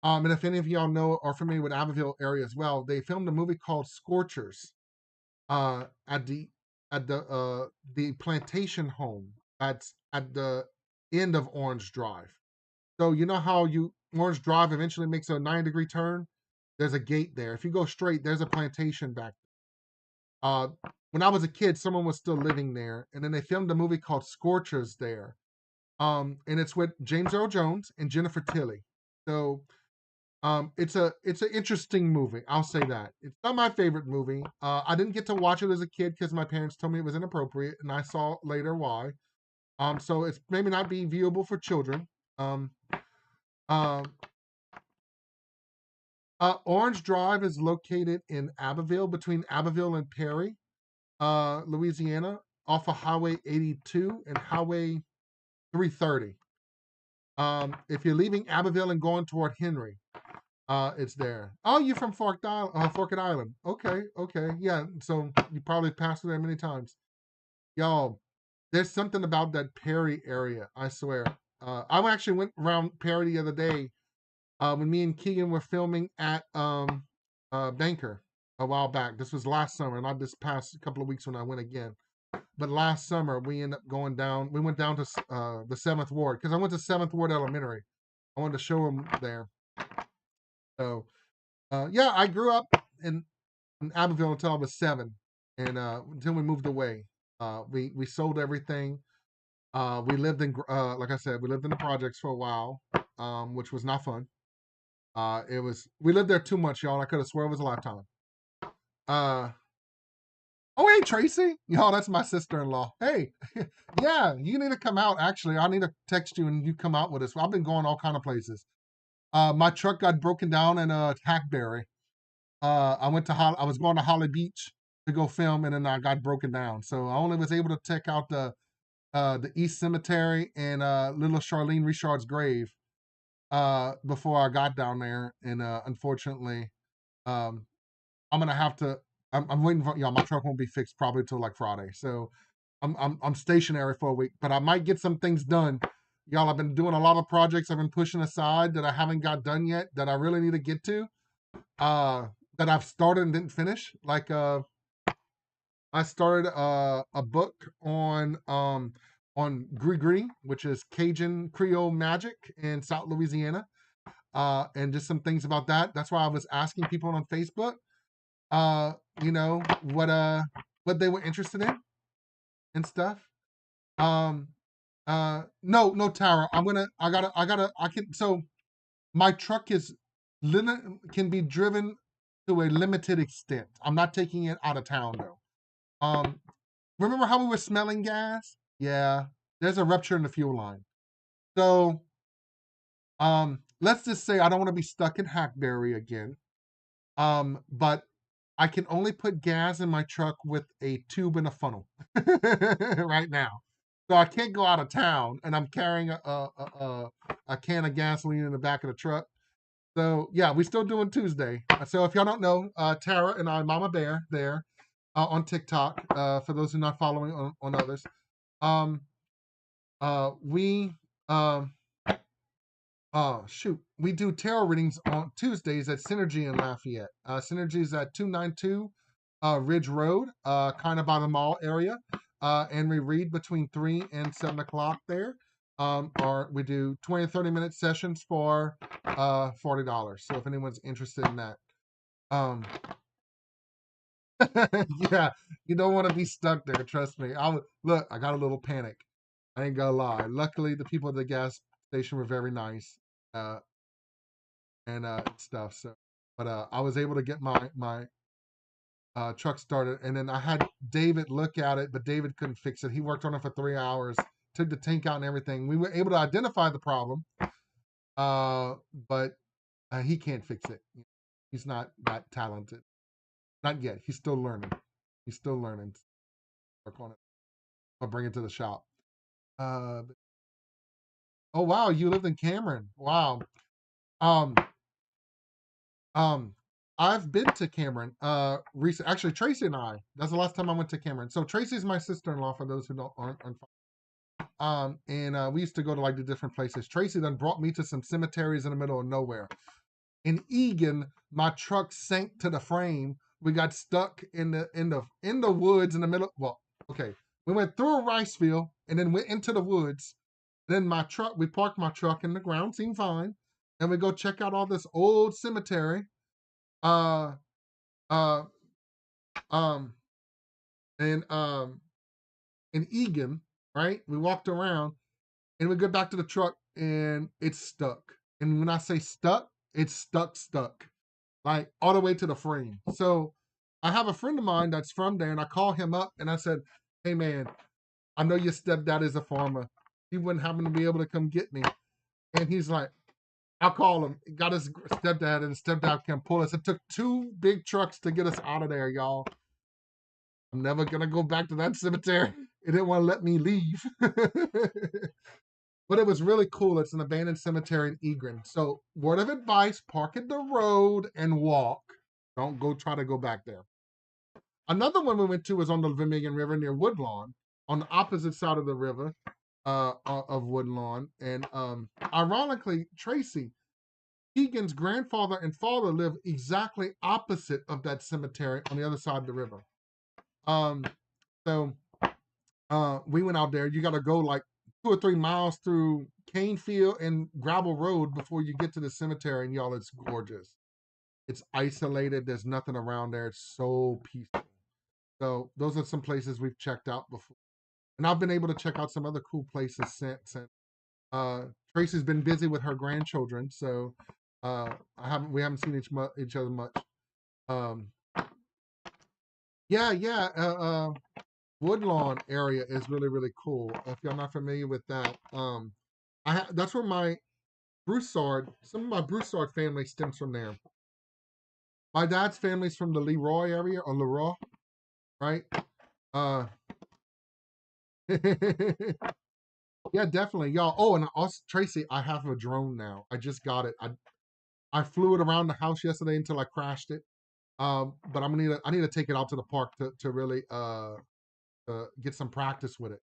And if any of y'all know or familiar with Abbeville area as well, they filmed a movie called Scorchers at the plantation home that's at the end of Orange Drive. So you know how Orange Drive eventually makes a 9-degree turn? There's a gate there. If you go straight, there's a plantation back there. When I was a kid, someone was still living there, and then they filmed a movie called Scorchers there. And it's with James Earl Jones and Jennifer Tilly. So it's an interesting movie. I'll say that. It's not my favorite movie. I didn't get to watch it as a kid because my parents told me it was inappropriate, and I saw later why. So it's maybe not be viewable for children. Um, um, Orange Drive is located in Abbeville, between Abbeville and Perry, Louisiana, off of Highway 82 and Highway 330. If you're leaving Abbeville and going toward Henry, it's there. Oh, you're from Forked Island. Okay, okay, yeah. So you probably passed through there many times. Y'all, there's something about that Perry area. I swear. I actually went around Perry the other day when me and Keegan were filming at Banker a while back. This was last summer, not this past couple of weeks when I went again. But last summer we ended up going down. We went down to the 7th Ward because I went to 7th Ward Elementary. I wanted to show them there. So yeah, I grew up in Abbeville until I was 7, and until we moved away. We sold everything. We lived in like I said, we lived in the projects for a while, which was not fun. We lived there too much, y'all. I could have swore it was a lifetime. Uh, oh, hey Tracy, y'all, that's my sister-in-law. Hey, yeah, you need to come out. Actually, I need to text you and you come out with us. I've been going all kind of places. My truck got broken down in Hackberry. I was going to Holly Beach to go film, and then I got broken down. So I only was able to check out the East Cemetery and little Charlene Richard's grave before I got down there. And unfortunately, um, I'm gonna have to. I'm waiting for my truck won't be fixed probably till like Friday. So I'm stationary for a week, but I might get some things done. Y'all, I've been doing a lot of projects I've been pushing aside that I haven't got done yet that I really need to get to. That I've started and didn't finish. Like I started a book on Gris, which is Cajun Creole magic in South Louisiana, and just some things about that. That's why I was asking people on Facebook, you know, what they were interested in and stuff. No, Tara, I can. So my truck is can be driven to a limited extent. I'm not taking it out of town though. Remember how we were smelling gas? Yeah, there's a rupture in the fuel line. So, let's just say I don't want to be stuck in Hackberry again. But I can only put gas in my truck with a tube and a funnel right now. So I can't go out of town, and I'm carrying a can of gasoline in the back of the truck. So yeah, we're still doing Tuesday. So if y'all don't know, Tara and I, Mama Bear, there on TikTok. For those who are not following on others, um, we shoot, we do tarot readings on Tuesdays at Synergy in Lafayette. Synergy is at 292 Ridge Road, kind of by the mall area, and we read between 3 and 7 o'clock there. Or we do 20 and 30-minute sessions for $40. So if anyone's interested in that. Yeah, you don't want to be stuck there. Trust me. Look. I got a little panic. I ain't gonna lie. Luckily, the people at the gas station were very nice and stuff. So, but I was able to get my truck started, and then I had David look at it, but David couldn't fix it. He worked on it for 3 hours, took the tank out and everything. We were able to identify the problem, but he can't fix it. He's not that talented. Not yet. He's still learning. He's still learning. Work on it. I'll bring it to the shop. Oh wow, you lived in Cameron. Wow. Um, um, I've been to Cameron. Recent. Actually, Tracy and I. That's the last time I went to Cameron. So Tracy's my sister-in-law. For those who aren't. And we used to go to like the different places. Tracy then brought me to some cemeteries in the middle of nowhere. In Egan, my truck sank to the frame. We got stuck in the woods in the middle. Well, okay, we went through a rice field and then went into the woods. Then we parked my truck in the ground, seemed fine, and we go check out all this old cemetery. Uh, uh, um, and in Egan, right? We walked around and we get back to the truck and it's stuck. And when I say stuck, it's stuck, like all the way to the frame. So I have a friend of mine that's from there, and I call him up and I said, "Hey man, I know your stepdad is a farmer. He wouldn't happen to be able to come get me." And he's like, I'll call him. Got his stepdad, and stepdad can pull us. It took 2 big trucks to get us out of there, y'all. I'm never gonna go back to that cemetery. It didn't want to let me leave. But it was really cool. It's an abandoned cemetery in Egram. So, word of advice: park at the road and walk. Don't go try to go back there. Another one we went to was on the Vermilion River near Woodlawn, on the opposite side of the river of Woodlawn. And ironically, Tracy, Keegan's grandfather and father live exactly opposite of that cemetery on the other side of the river. Um, so we went out there. You got to go like 2 or 3 miles through cane field and gravel road before you get to the cemetery. And y'all, it's gorgeous. It's isolated. There's nothing around there. It's so peaceful. So those are some places we've checked out before. And I've been able to check out some other cool places since. And Tracy's been busy with her grandchildren, so we haven't seen each other much. Um, yeah. Woodlawn area is really really cool. If y'all not familiar with that, that's where my some of my Broussard family stems from there. My dad's family's from the Leroy area or Leroy, right? Uh, yeah, definitely, y'all. Oh, and also Tracy, I have a drone now. I just got it. I flew it around the house yesterday until I crashed it. But I need to take it out to the park to really get some practice with it.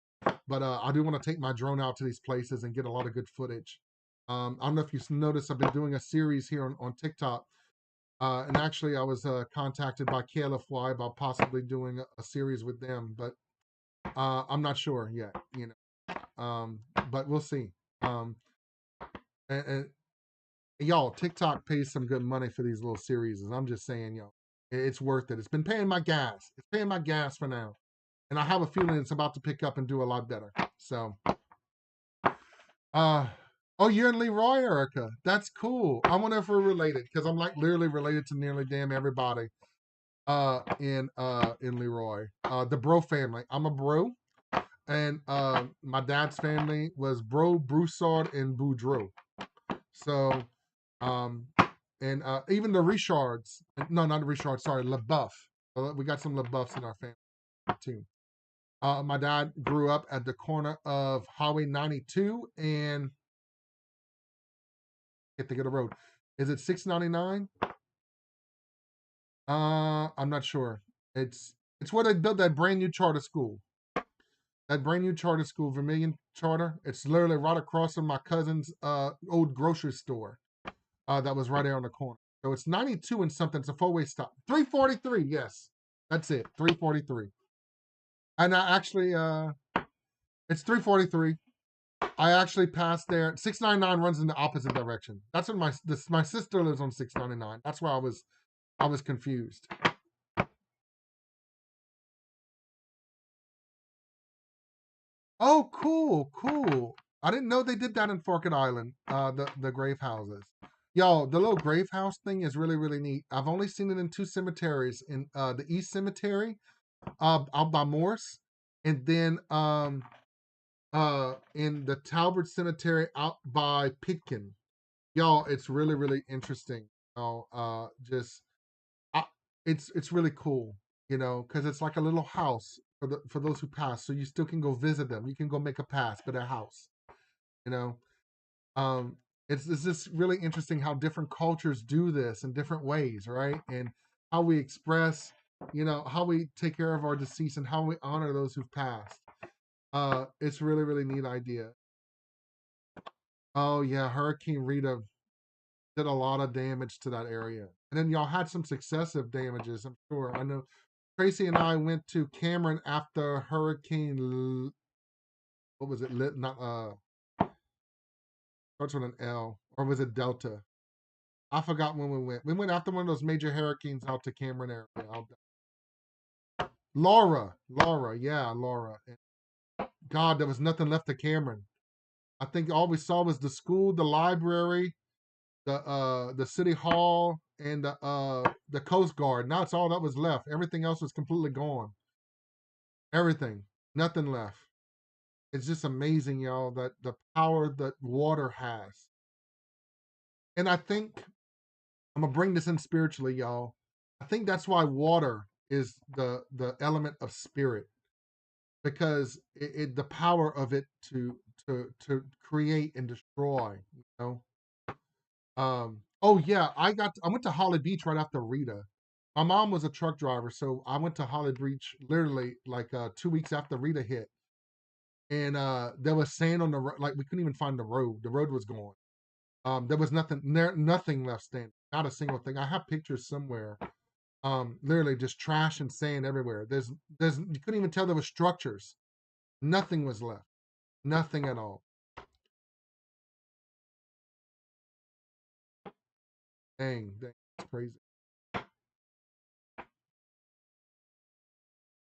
But I do want to take my drone out to these places and get a lot of good footage. I don't know if you noticed, I've been doing a series here on TikTok. And actually, I was contacted by KLFY about possibly doing a series with them, but I'm not sure yet, you know. But we'll see. And y'all, TikTok pays some good money for these little series. And I'm just saying, y'all, it's worth it. It's been paying my gas. It's paying my gas for now. And I have a feeling it's about to pick up and do a lot better. So, uh, oh, you're in Leroy, Erica. That's cool. I wonder if we're related because I'm like literally related to nearly damn everybody in Leroy. The Bro family. I'm a Bro. And my dad's family was Bro, Broussard, and Boudreau. So, um, and even the Richards, no, not the Richards, sorry, LaBeouf. We got some LaBeoufs in our family too. My dad grew up at the corner of Highway 92 and I can't think of the road. Is it 699? I'm not sure. It's where they built that brand new charter school. That brand new charter school, Vermilion Charter. It's literally right across from my cousin's old grocery store. That was right there on the corner. So it's 92 and something. It's a four-way stop. 343, yes. That's it. 343. And I actually it's 343. I actually passed there. 699 runs in the opposite direction. That's when my sister lives on 699. That's why I was confused. Oh, cool. I didn't know they did that in Forked Island. The grave houses. Y'all, the little grave house thing is really really neat. I've only seen it in 2 cemeteries, in the East Cemetery, out by Morse, and then in the Talbot Cemetery out by Pitkin. Y'all, it's really really interesting. You know, just I, it's really cool, you know, because it's like a little house for those who pass, so you still can go visit them. You can go make a pass, but a house, you know. Um, it's just really interesting how different cultures do this in different ways, right? And how we express, you know, how we take care of our deceased and how we honor those who've passed. It's really really neat idea. Oh yeah, Hurricane Rita did a lot of damage to that area. And then y'all had some successive damages, I'm sure. I know Tracy and I went to Cameron after Hurricane, what was it? Not starts with an L, or was it Delta? I forgot when we went. We went after one of those major hurricanes out to Cameron area. Laura, yeah, Laura. And God, there was nothing left of Cameron. I think all we saw was the school, the library, the city hall, and the Coast Guard. Now it's all that was left. Everything else was completely gone. Everything, nothing left. It's just amazing, y'all, that the power that water has. And I think I'm gonna bring this in spiritually, y'all. I think that's why water is the element of spirit, because the power of it to create and destroy. You know. Oh yeah, I went to Holly Beach right after Rita. My mom was a truck driver, so I went to Holly Beach literally like 2 weeks after Rita hit, and there was sand on the road. Like we couldn't even find the road. The road was gone. There was nothing left standing. Not a single thing. I have pictures somewhere. Literally just trash and sand everywhere. There's you couldn't even tell there were structures. Nothing was left. Nothing at all. Dang, that's crazy.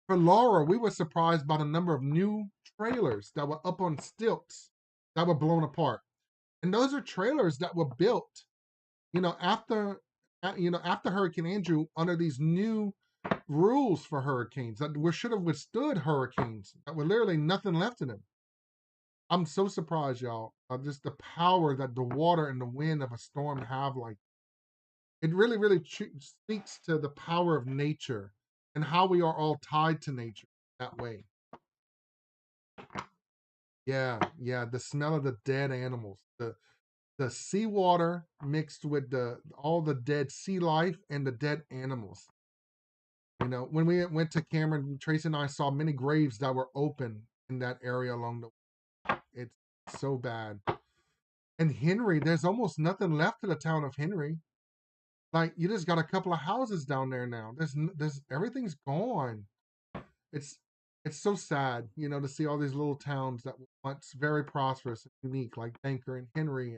For Laura, we were surprised by the number of new trailers that were up on stilts that were blown apart. And those are trailers that were built, after after Hurricane Andrew, under these new rules for hurricanes that we should have withstood hurricanes that were literally nothing left in them. I'm so surprised, y'all, of just the power that the water and the wind of a storm have. Like, it really, really speaks to the power of nature and how we are all tied to nature that way. Yeah, yeah, the smell of the dead animals, the seawater mixed with the all the dead sea life and the dead animals. When we went to Cameron, Tracy and I saw many graves that were open in that area along the way. It's so bad. And Henry, there's almost nothing left of the town of Henry. Like, you just got a couple of houses down there now. There's everything's gone. It's it's so sad, to see all these little towns that were once very prosperous and unique, like Banker and Henry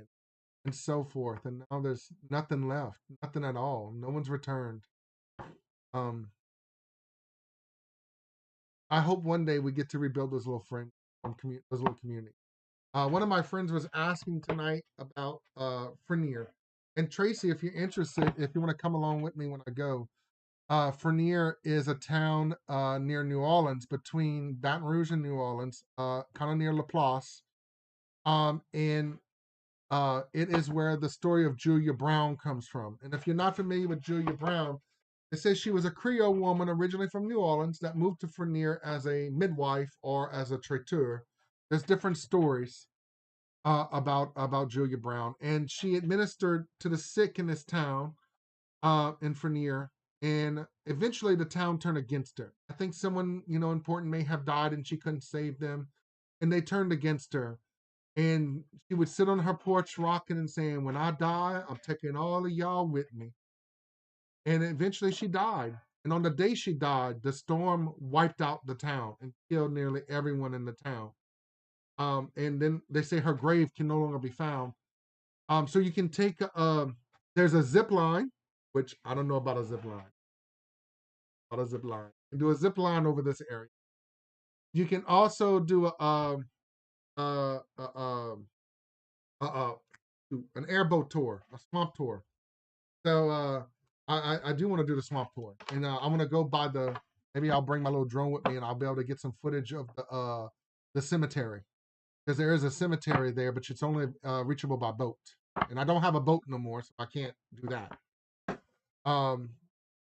and so forth. And now there's nothing left, nothing at all. No one's returned. Um, I hope one day we get to rebuild those little those little communities. One of my friends was asking tonight about Frenier. And Tracy, if you're interested, if you want to come along with me when I go, Frenier is a town near New Orleans, between Baton Rouge and New Orleans, kind of near Laplace. And it is where the story of Julia Brown comes from. And if you're not familiar with Julia Brown, it says she was a Creole woman originally from New Orleans that moved to Frenier as a midwife or as a traiteur. There's different stories about Julia Brown, and she administered to the sick in this town, in Frenier, and eventually the town turned against her. I think someone important may have died, and she couldn't save them, and they turned against her. And she would sit on her porch rocking and saying, "When I die, I'm taking all of y'all with me." And eventually she died. And on the day she died, the storm wiped out the town and killed nearly everyone in the town. And then they say her grave can no longer be found. So you can take there's a zip line, which I don't know about a zip line. About a zip line. You can do a zip line over this area. You can also do uh, uh, um, uh, an airboat tour, a swamp tour. So I do want to do the swamp tour, and I'm gonna go by the. Maybe I'll bring my little drone with me, and I'll be able to get some footage of the cemetery, because there is a cemetery there, but it's only reachable by boat, and I don't have a boat no more, so I can't do that. Um,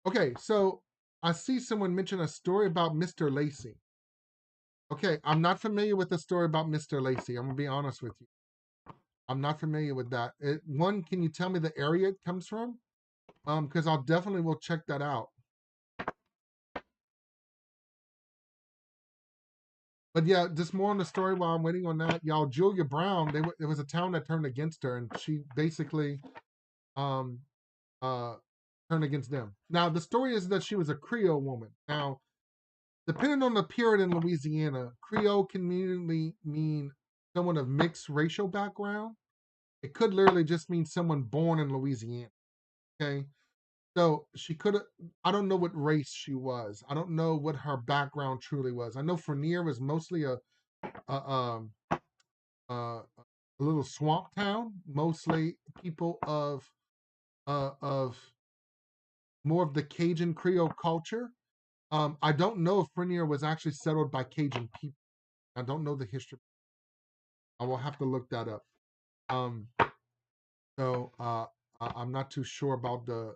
okay, so I see someone mention a story about Mr. Lacey. Okay, I'm not familiar with the story about Mr. Lacey. I'm gonna be honest with you. I'm not familiar with that. One, can you tell me the area it comes from? Because I'll definitely will check that out. But yeah, just more on the story while I'm waiting on that. Y'all, Julia Brown, there was a town that turned against her, and she basically um uh turned against them. Now the story is that she was a Creole woman. Now, depending on the period in Louisiana, Creole can mean someone of mixed racial background. It could literally just mean someone born in Louisiana. Okay. So she could have, I don't know what race she was. I don't know what her background truly was. I know Frenier was mostly a a little swamp town, mostly people of more of the Cajun Creole culture. I don't know if Frenier was actually settled by Cajun people. I don't know the history. I will have to look that up. Um, So I'm not too sure about the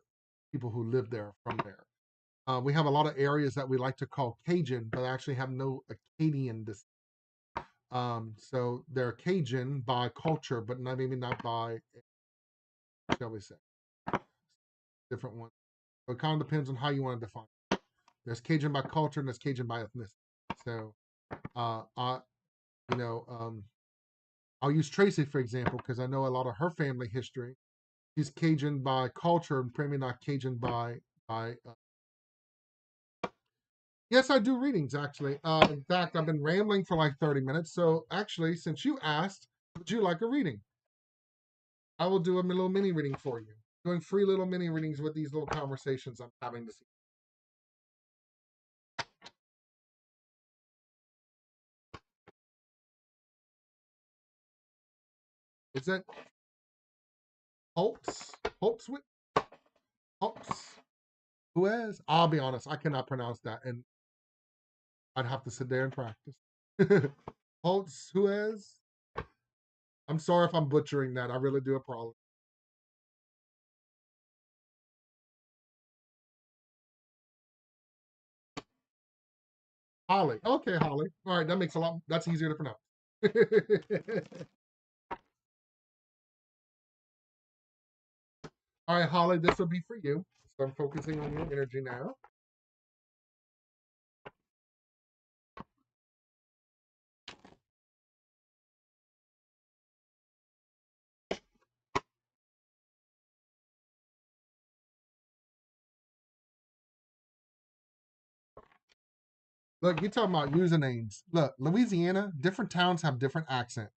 people who live there from there. We have a lot of areas that we like to call Cajun, but actually have no Acadian descent. So they're Cajun by culture, but not maybe not by, shall we say, different ones. So it kind of depends on how you want to define it. There's Cajun by culture and there's Cajun by ethnicity. So I, you know, I'll use Tracy for example because I know a lot of her family history. She's Cajun by culture and probably not Cajun by. Yes, I do readings actually. In fact, I've been rambling for like 30 minutes. So actually, since you asked, would you like a reading? I will do a little mini reading for you. Doing free little mini readings with these little conversations I'm having this evening. Is that Holtz? Holtz with Holtz? Who is? I'll be honest, I cannot pronounce that, and I'd have to sit there and practice. Holtz, who is? I'm sorry if I'm butchering that. I really do apologize. Holly. Okay, Holly. All right, that makes a lot. That's easier to pronounce. All right, Holly, this will be for you. So I'm focusing on your energy now. Look, you're talking about usernames. Look, Louisiana, different towns have different accents.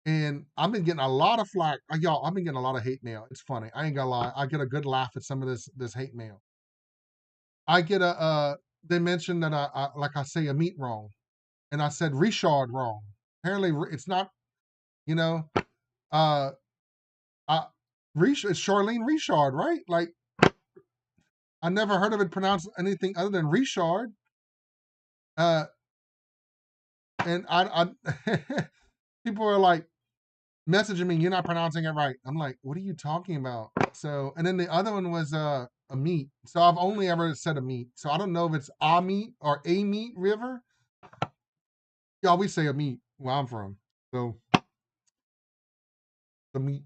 And I've been getting a lot of flack. Y'all, I've been getting a lot of hate mail. It's funny. I ain't gonna lie. I get a good laugh at some of this hate mail. I get a they mentioned that like I say a meat wrong. And I said Richard wrong. Apparently it's not, you know, uh I it's Charlene Richard, right? Like I never heard of it pronounced anything other than Richard. Uh and I people are like messaging me, you're not pronouncing it right. I'm like, what are you talking about? So, and then the other one was a meat. So I've only ever said a meat. So I don't know if it's a meat or a meat river. Yeah, we say a meat where I'm from. So the meat.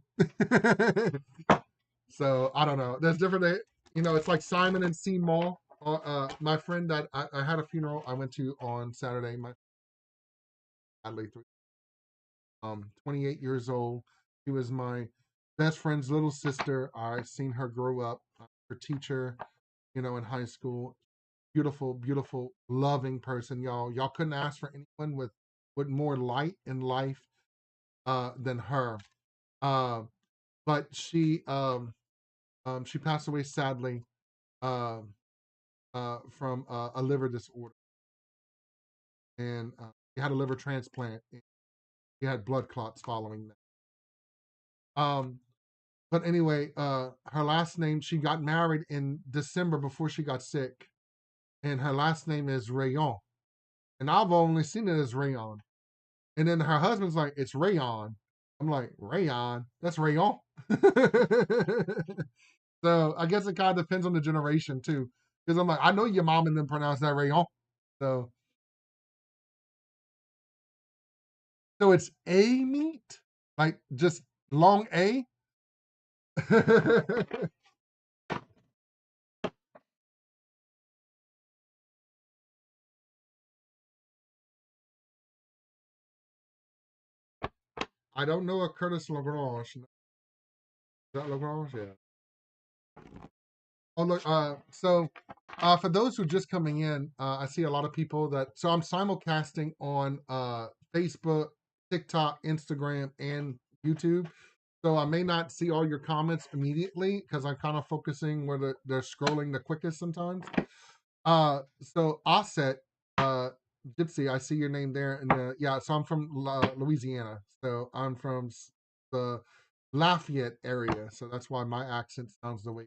So I don't know. There's different, it's like Simon and Seymour. My friend that I had a funeral I went to on Saturday. My sadly 28 years old. She was my best friend's little sister. I seen her grow up. Her teacher, in high school. Beautiful, beautiful, loving person, y'all. Y'all couldn't ask for anyone with more light in life than her. Uh, but she passed away sadly uh, from a liver disorder, and she had a liver transplant. And she had blood clots following that. But anyway, her last name, she got married in December before she got sick, and her last name is Rayon. And I've only seen it as Rayon. And then her husband's like, it's Rayon. I'm like, Rayon? That's Rayon. So I guess it kind of depends on the generation too. Because I'm like, I know your mom and them pronounce that Rayon. So it's a meat? Like just long A? I don't know a Curtis Lagrange. Is that Lagrange? Yeah. Oh look, for those who are just coming in, I see a lot of people so I'm simulcasting on Facebook, TikTok, Instagram, and YouTube. So I may not see all your comments immediately because I'm kind of focusing where they're scrolling the quickest sometimes. So Osset, Gypsy, I see your name there, and yeah, so I'm from Louisiana, so I'm from the Lafayette area, so that's why my accent sounds the way.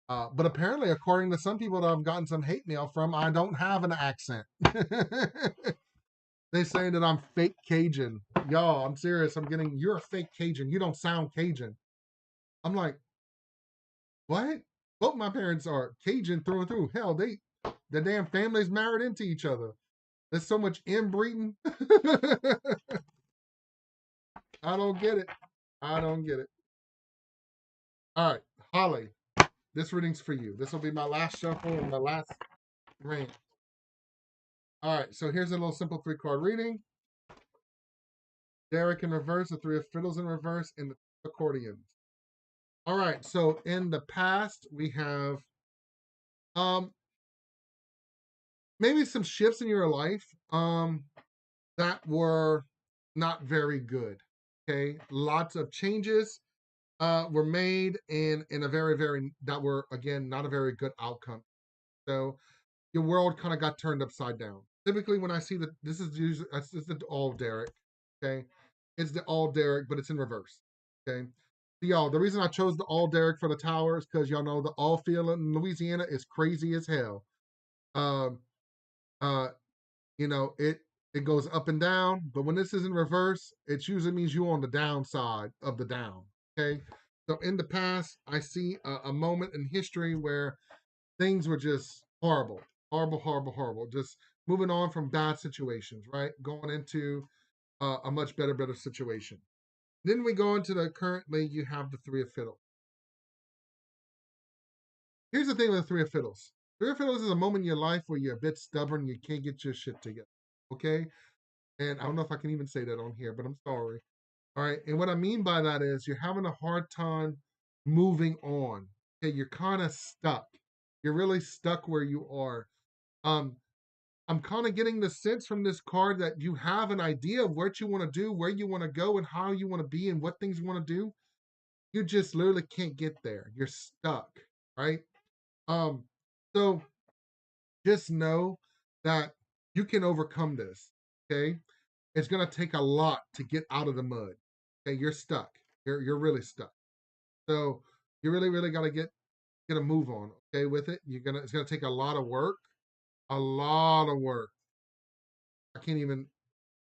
But apparently, according to some people that I've gotten some hate mail from, I don't have an accent. They saying that I'm fake Cajun. Y'all, I'm serious. You're a fake Cajun. You don't sound Cajun. I'm like, what? Both my parents are Cajun through and through. Hell, the damn families married into each other. There's so much inbreeding. I don't get it. I don't get it. All right, Holly, this reading's for you. This will be my last shuffle and my last rant. All right, so here's a little simple 3-card reading. Derek in reverse, the 3 of fiddles in reverse, and the accordions. All right, so in the past, we have um maybe some shifts in your life that were not very good. Okay, lots of changes were made in a very that were again not a very good outcome. So your world kind of got turned upside down. Typically, when I see that, this is usually this is the all Derek. Okay, it's the all Derek, but it's in reverse. Okay, so y'all, the reason I chose the all Derek for the tower is because y'all know the all field in Louisiana is crazy as hell. Um, uh, it goes up and down, but when this is in reverse, it usually means you're on the downside of the down. Okay, so in the past, I see a moment in history where things were just horrible, horrible. Just moving on from bad situations, right? Going into a much better situation. Then we go into the currently, you have the 3 of fiddles. Here's the thing with the 3 of fiddles. 3 of fiddles is a moment in your life where you're a bit stubborn, you can't get your shit together. Okay? And I don't know if I can even say that on here, but I'm sorry. All right. And what I mean by that is you're having a hard time moving on. Okay. You're kind of stuck. You're really stuck where you are. Um, I'm kind of getting the sense from this card that you have an idea of what you want to do, where you want to go, and how you want to be, and what things you want to do. You just literally can't get there. You're stuck, right? Um, so just know that you can overcome this. Okay, it's gonna take a lot to get out of the mud. Okay, you're stuck. You're really stuck. So you really got to get a move on. Okay, with it. It's gonna take a lot of work. A lot of work. I can't even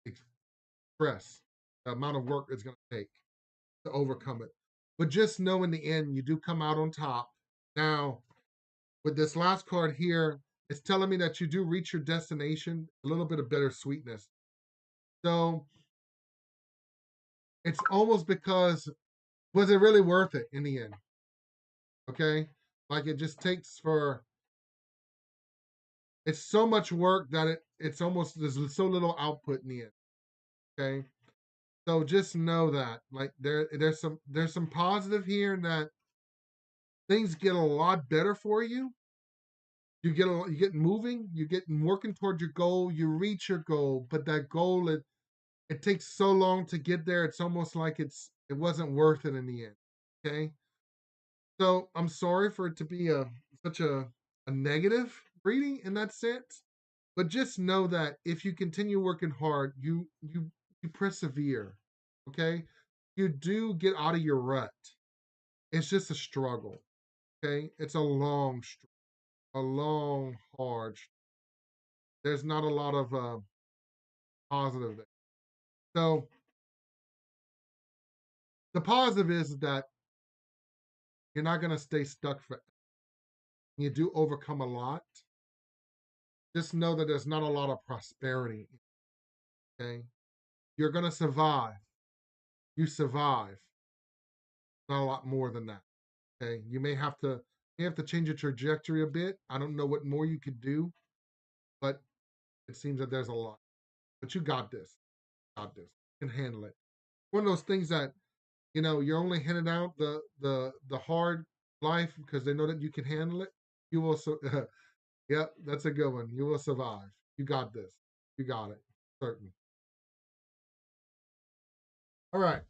express the amount of work it's gonna take to overcome it. But just know in the end, you do come out on top. Now, with this last card here, it's telling me that you do reach your destination. A little bit of bittersweetness. So it's almost because was it really worth it in the end? Okay, like it just takes for it's so much work that it's almost there's so little output in the end. Okay, so just know that like there's some positive here in that things get a lot better for you. You get moving, you get working toward your goal, you reach your goal, but that goal it takes so long to get there. It's almost like it wasn't worth it in the end. Okay, so I'm sorry for it to be such a negative reading in that sense, but just know that if you continue working hard, you persevere. Okay, you do get out of your rut. It's just a struggle. Okay, it's a long, hard. There's not a lot of positive there. So the positive is that you're not going to stay stuck for. You do overcome a lot. Just know that there's not a lot of prosperity. Okay, you're going to survive. You survive. Not a lot more than that. Okay, you have to change your trajectory a bit. I don't know what more you could do, but it seems that there's a lot. But you got this. Got this. You can handle it. One of those things that you're only handing out the hard life because they know that you can handle it. You will. So, yep, that's a good one. You will survive. You got this. You got it. Certain. All right.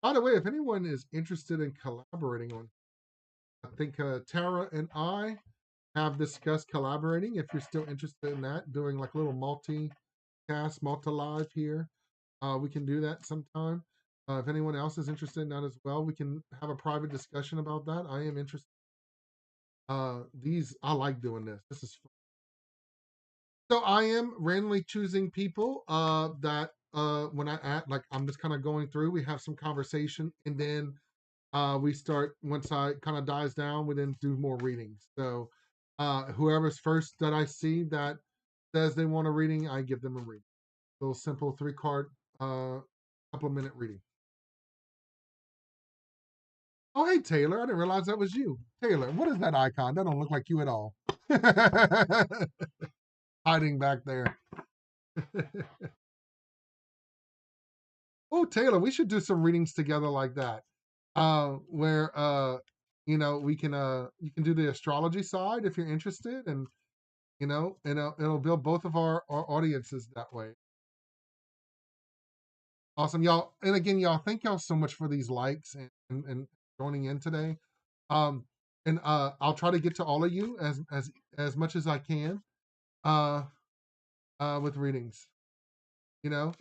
By the way, if anyone is interested in collaborating on, I think Tara and I have discussed collaborating. If you're still interested in that, doing like a little multi-cast, multi-live here, we can do that sometime. If anyone else is interested in that as well, we can have a private discussion about that. I am interested. These I like doing this. This is fun. So I am randomly choosing people that when I add, like, I'm just kind of going through. We have some conversation, and then we start once I kind of dies down. We then do more readings. So whoever's first that I see that says they want a reading, I give them a reading. Little simple 3 card, couple of minute reading. Oh, hey Taylor, I didn't realize that was you. Taylor, what is that icon? That don't look like you at all. Hiding back there. Oh, Taylor, we should do some readings together like that. Where we can you can do the astrology side if you're interested, and and it'll build both of our audiences that way. Awesome, y'all. And again, y'all, thank y'all so much for these likes and joining in today. Um, and I'll try to get to all of you as much as I can. Uh, with readings. You know,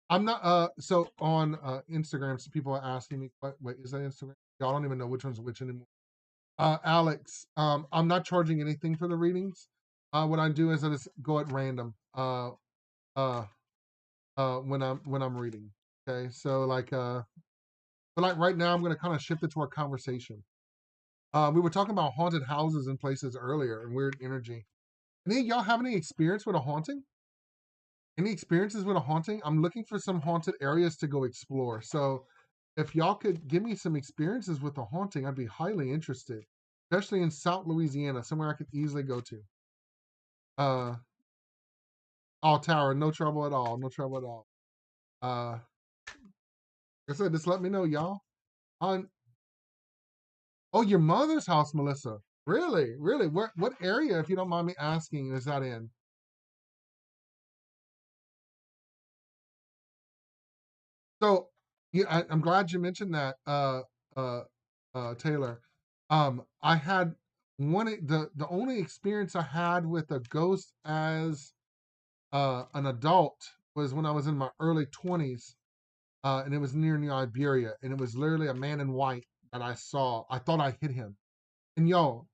I'm not. So on Instagram, some people are asking me, Wait, is that Instagram? Y'all don't even know which one's which anymore." Alex, I'm not charging anything for the readings. What I do is I just go at random. Uh, when I'm reading. Okay, so but like right now, I'm going to kind of shift it to our conversation. We were talking about haunted houses and places earlier and weird energy. Any of y'all have any experience with a haunting? Any experiences with a haunting? I'm looking for some haunted areas to go explore. So if y'all could give me some experiences with a haunting, I'd be highly interested, especially in South Louisiana, somewhere I could easily go to. Uh, oh, Tower, no trouble at all. No trouble at all. Like I said, just let me know, y'all. On Oh, your mother's house, Melissa. Really, really. What area, if you don't mind me asking, is that in? So, yeah, I'm glad you mentioned that, uh, Taylor. I had the only experience I had with a ghost as an adult was when I was in my early 20s, and it was near Iberia, and it was literally a man in white that I saw. I thought I hit him, and yo,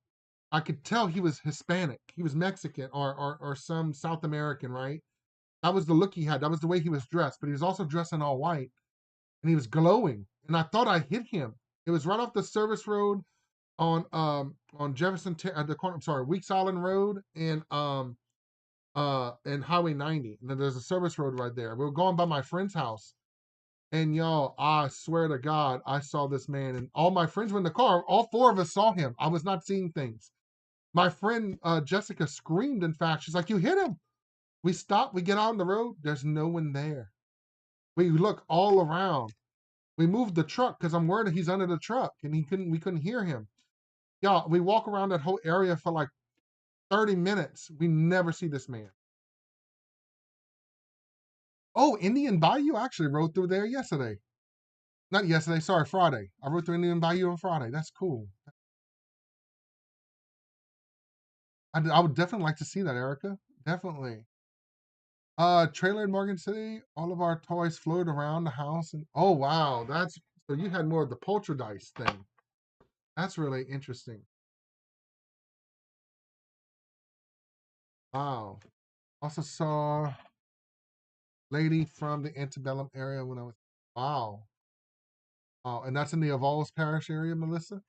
I could tell he was Hispanic, he was Mexican, or some South American, right? That was the look he had. That was the way he was dressed, but he was also dressed in all white and he was glowing, and I thought I hit him. It was right off the service road on Jefferson at the corner. I'm sorry, Weeks Island Road and Highway 90. And then there's a service road right there. We were going by my friend's house, and y'all, I swear to God, I saw this man, and all my friends were in the car. All 4 of us saw him. I was not seeing things. My friend Jessica screamed. In fact, she's like, "You hit him!" We stop. We get out on the road. There's no one there. We look all around. We moved the truck because I'm worried he's under the truck and we couldn't hear him. Yeah, we walk around that whole area for like 30 minutes. We never see this man. Oh, Indian Bayou, I actually rode through there yesterday. Not yesterday, sorry, Friday. I rode through Indian Bayou on Friday. That's cool. I would definitely like to see that, Erica. Definitely. Trailer in Morgan City, all of our toys floated around the house, and oh wow, that's so you had more of the poltergeist thing. That's really interesting. Wow. Also saw lady from the antebellum area when I was. Wow. And that's in the Evalds Parish area, Melissa.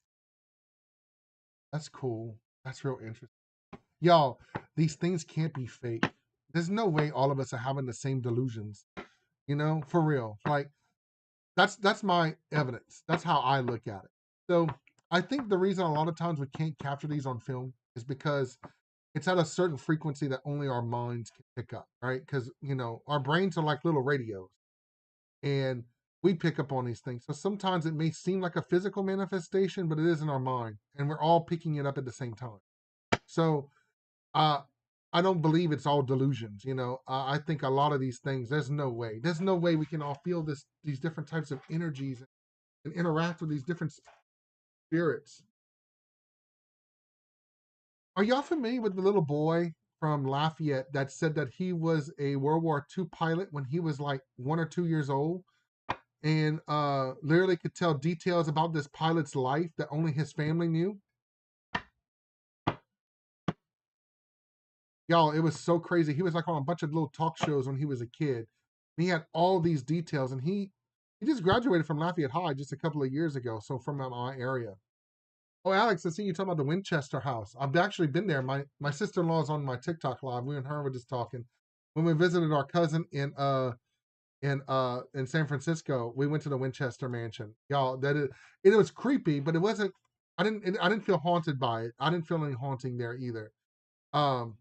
That's cool. That's real interesting. Y'all, these things can't be fake. There's no way all of us are having the same delusions. For real. Like that's my evidence. That's how I look at it. So I think the reason a lot of times we can't capture these on film is because it's at a certain frequency that only our minds can pick up, right? Because our brains are like little radios, and we pick up on these things. So sometimes it may seem like a physical manifestation, but it is in our mind, and we're all picking it up at the same time. So uh, I don't believe it's all delusions. I think a lot of these things, there's no way we can all feel these different types of energies and interact with these different spirits. Are y'all familiar with the little boy from Lafayette that said that he was a World War II pilot when he was like 1 or 2 years old? And literally could tell details about this pilot's life that only his family knew. Y'all, it was so crazy. He was like on a bunch of little talk shows when he was a kid. And he had all these details, and he just graduated from Lafayette High just a couple of years ago, so from my area. Oh, Alex, I see you talking about the Winchester House. I've actually been there. My sister in law is on my TikTok live. We and her were just talking when we visited our cousin in San Francisco. We went to the Winchester Mansion. Y'all, it was creepy, but it wasn't. I didn't feel haunted by it. I didn't feel any haunting there either. Um,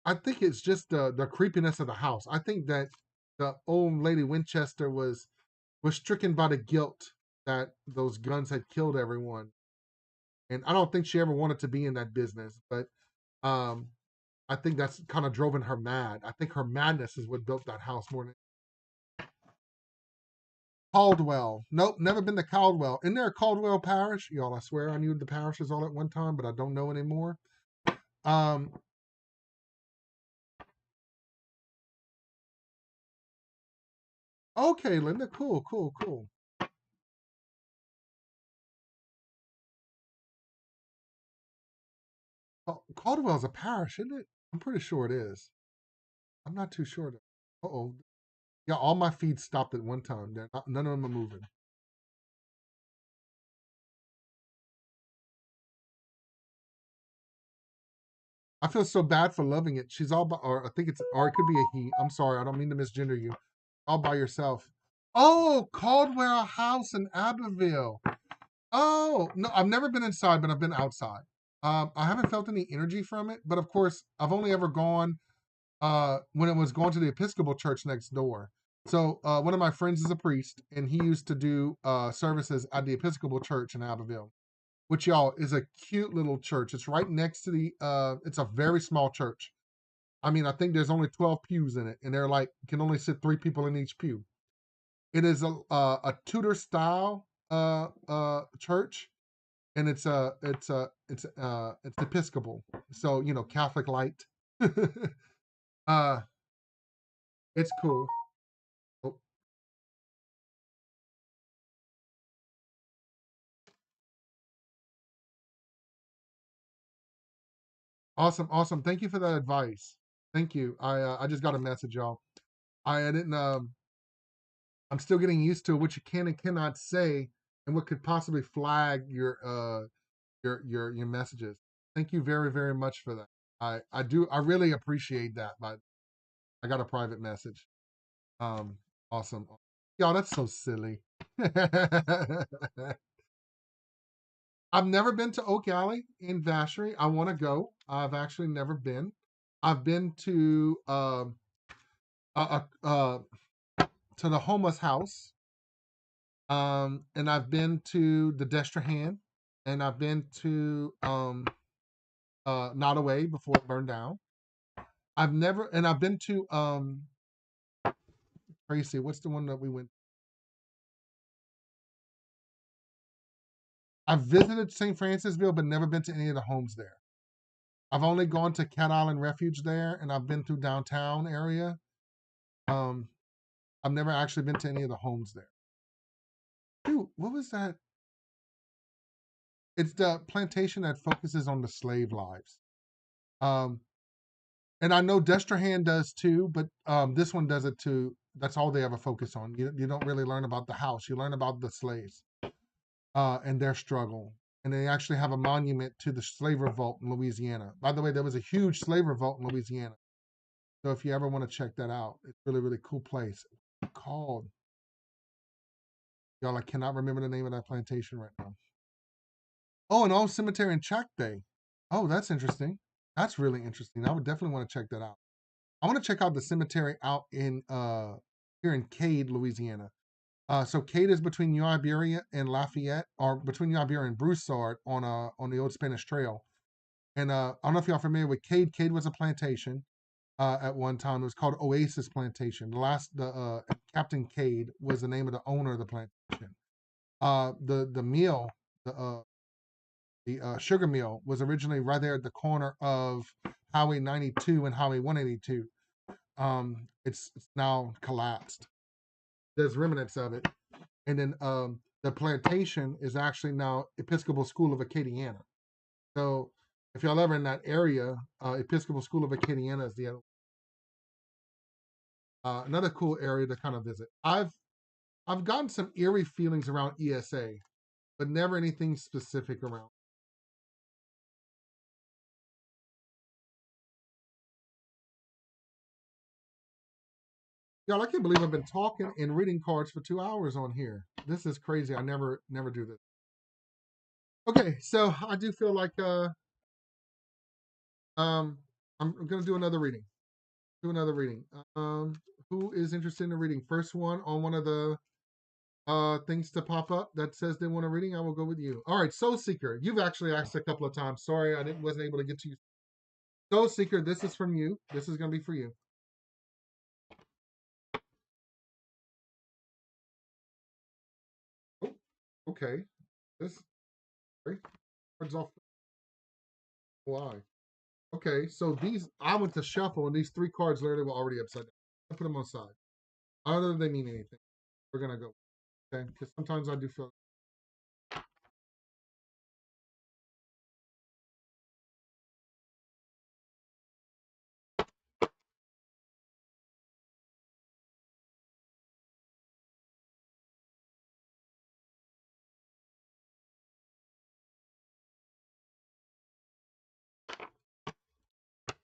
I think it's just the creepiness of the house. I think that the old lady Winchester was stricken by the guilt that those guns had killed everyone, and I don't think she ever wanted to be in that business. But um, I think that's kind of driven her mad. I think her madness is what built that house more than Caldwell. Nope, never been to Caldwell. Isn't there a Caldwell Parish? Y'all, I swear I knew the parishes all at one time, but I don't know anymore. Um, okay, Linda, cool, cool, cool. Caldwell's a parish, isn't it? I'm pretty sure it is. I'm not too sure. Uh oh. Yeah, all my feeds stopped at one time. None of them are moving. I feel so bad for loving it. She's all by, or I think it's, or it could be a he. I'm sorry. I don't mean to misgender you. All by yourself. Oh, Caldwell House in Abbeville. Oh, no, I've never been inside, but I've been outside. I haven't felt any energy from it, but of course, I've only ever gone when it was going to the Episcopal church next door. So one of my friends is a priest, and he used to do services at the Episcopal church in Abbeville, which y'all is a cute little church. It's right next to the. It's a very small church. I mean, I think there's only 12 pews in it, and they're like can only sit 3 people in each pew. It is a Tudor style church, and it's Episcopal, so Catholic light. uh, it's cool. Oh, awesome, awesome. Thank you for that advice. Thank you. I just got a message, y'all. I didn't. I'm still getting used to what you can and cannot say, and what could possibly flag your messages. Thank you very very much for that. I do. I really appreciate that. But I got a private message. Um, awesome. Y'all, that's so silly. I've never been to Oak Alley in Vacherie. I want to go. I've actually never been. I've been uh, uh, uh, to the homeless house, and I've been to the Destrehan, and I've been to Nottoway before it burned down. I've been to Tracy. What's the one that we went? I've visited St. Francisville, but never been to any of the homes there. I've only gone to Cat Island Refuge there, and I've been through downtown area. Um, I've never actually been to any of the homes there. Dude, what was that? It's the plantation that focuses on the slave lives. Um, and I know Destrehan does too, but this one does it too. That's all they ever focus on. You don't really learn about the house. You learn about the slaves and their struggle. And they actually have a monument to the slave revolt in Louisiana. By the way, there was a huge slave revolt in Louisiana. So if you ever want to check that out, it's really, really cool place. Called y'all, I cannot remember the name of that plantation right now. Oh, an old cemetery in Chack Bay. Oh, that's interesting. That's really interesting. I would definitely want to check that out. I want to check out the cemetery out in here in Cade, Louisiana. So Cade is between New Iberia and Lafayette, or between New Iberia and Broussard on the old Spanish Trail. And I don't know if y'all familiar with Cade. Cade was a plantation at one time. It was called Oasis Plantation. The Captain Cade was the name of the owner of the plantation. The mill, the sugar mill, was originally right there at the corner of Highway 92 and Highway 182. It's now collapsed. There's remnants of it, and then the plantation is actually now Episcopal School of Acadiana. So If y'all ever in that area, Episcopal School of Acadiana is the other. Another cool area to kind of visit. I've gotten some eerie feelings around ESA, but never anything specific around. Y'all, I can't believe I've been talking and reading cards for 2 hours on here. This is crazy. I never do this. Okay, so I do feel like um I'm gonna do another reading. Do another reading. Who is interested in a reading? First one on one of the things to pop up that says they want a reading, I will go with you. All right, Soul Seeker. You've actually asked a couple of times. Sorry, wasn't able to get to you. Soul Seeker, this is from you. This is gonna be for you. Oh, okay. This right, cards off. Why? Okay, so these I went to shuffle and these three cards literally were already upside down. I put them on side. I don't know if they mean anything. We're gonna go. Okay, because sometimes I do feel.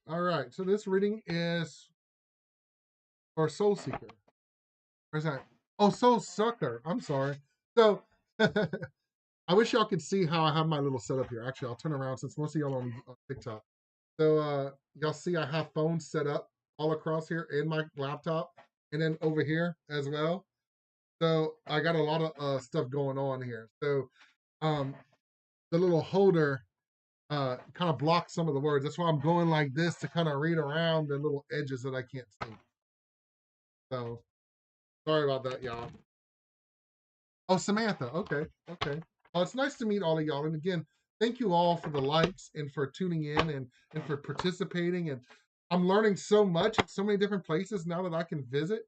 All right, so this reading is for Soul Seeker. Where's that? Oh, Soul Sucker. I'm sorry. So I wish y'all could see how I have my little setup here. Actually, I'll turn around since most of y'all on TikTok. So y'all see I have phones set up all across here in my laptop and then over here as well. So I got a lot of stuff going on here. So um, the little holder kind of blocks some of the words. That's why I'm going like this to kind of read around the little edges that I can't see. So sorry about that, y'all. Oh, Samantha. Okay. Okay. Well, it's nice to meet all of y'all. And again, thank you all for the likes and for tuning in and for participating. And I'm learning so much at so many different places now that I can visit.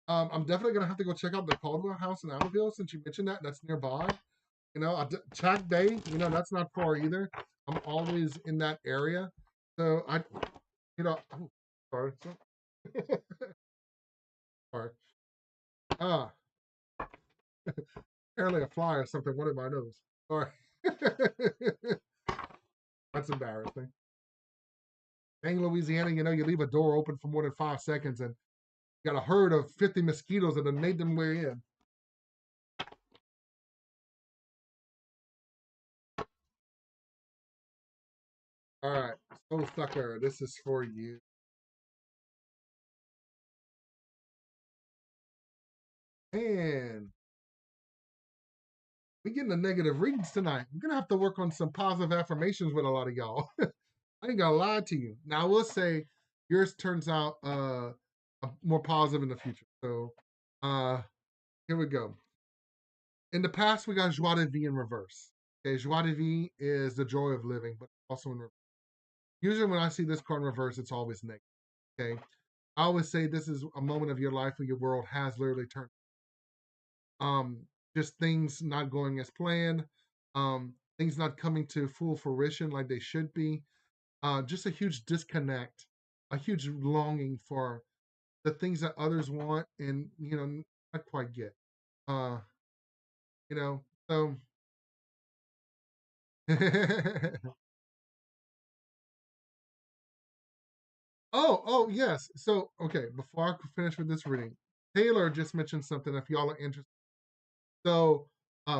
I'm definitely gonna have to go check out the Caldwell House in Abbeville since you mentioned that. That's nearby. You know, Chack Bay. You know, that's not far either. I'm always in that area. So oh, sorry, sorry. Ah, apparently a fly or something went in my nose. Sorry. That's embarrassing. Dang, Louisiana, you know, you leave a door open for more than 5 seconds and you got a herd of 50 mosquitoes that have made them way in. All right, Soul Sucker, this is for you. And we getting the negative readings tonight. We're gonna have to work on some positive affirmations with a lot of y'all. I ain't gonna lie to you. Now I will say yours turns out more positive in the future. So here we go. In the past, we got joie de vie in reverse. Okay, joie de vie is the joy of living, but also in reverse. Usually, when I see this card in reverse, it's always negative. Okay, I always say this is a moment of your life where your world has literally turned. Um, just things not going as planned, things not coming to full fruition like they should be. Just a huge disconnect, a huge longing for the things that others want and not quite get. Uh, you know, so oh yes. So okay, before I finish with this reading, Taylor just mentioned something. If y'all are interested, so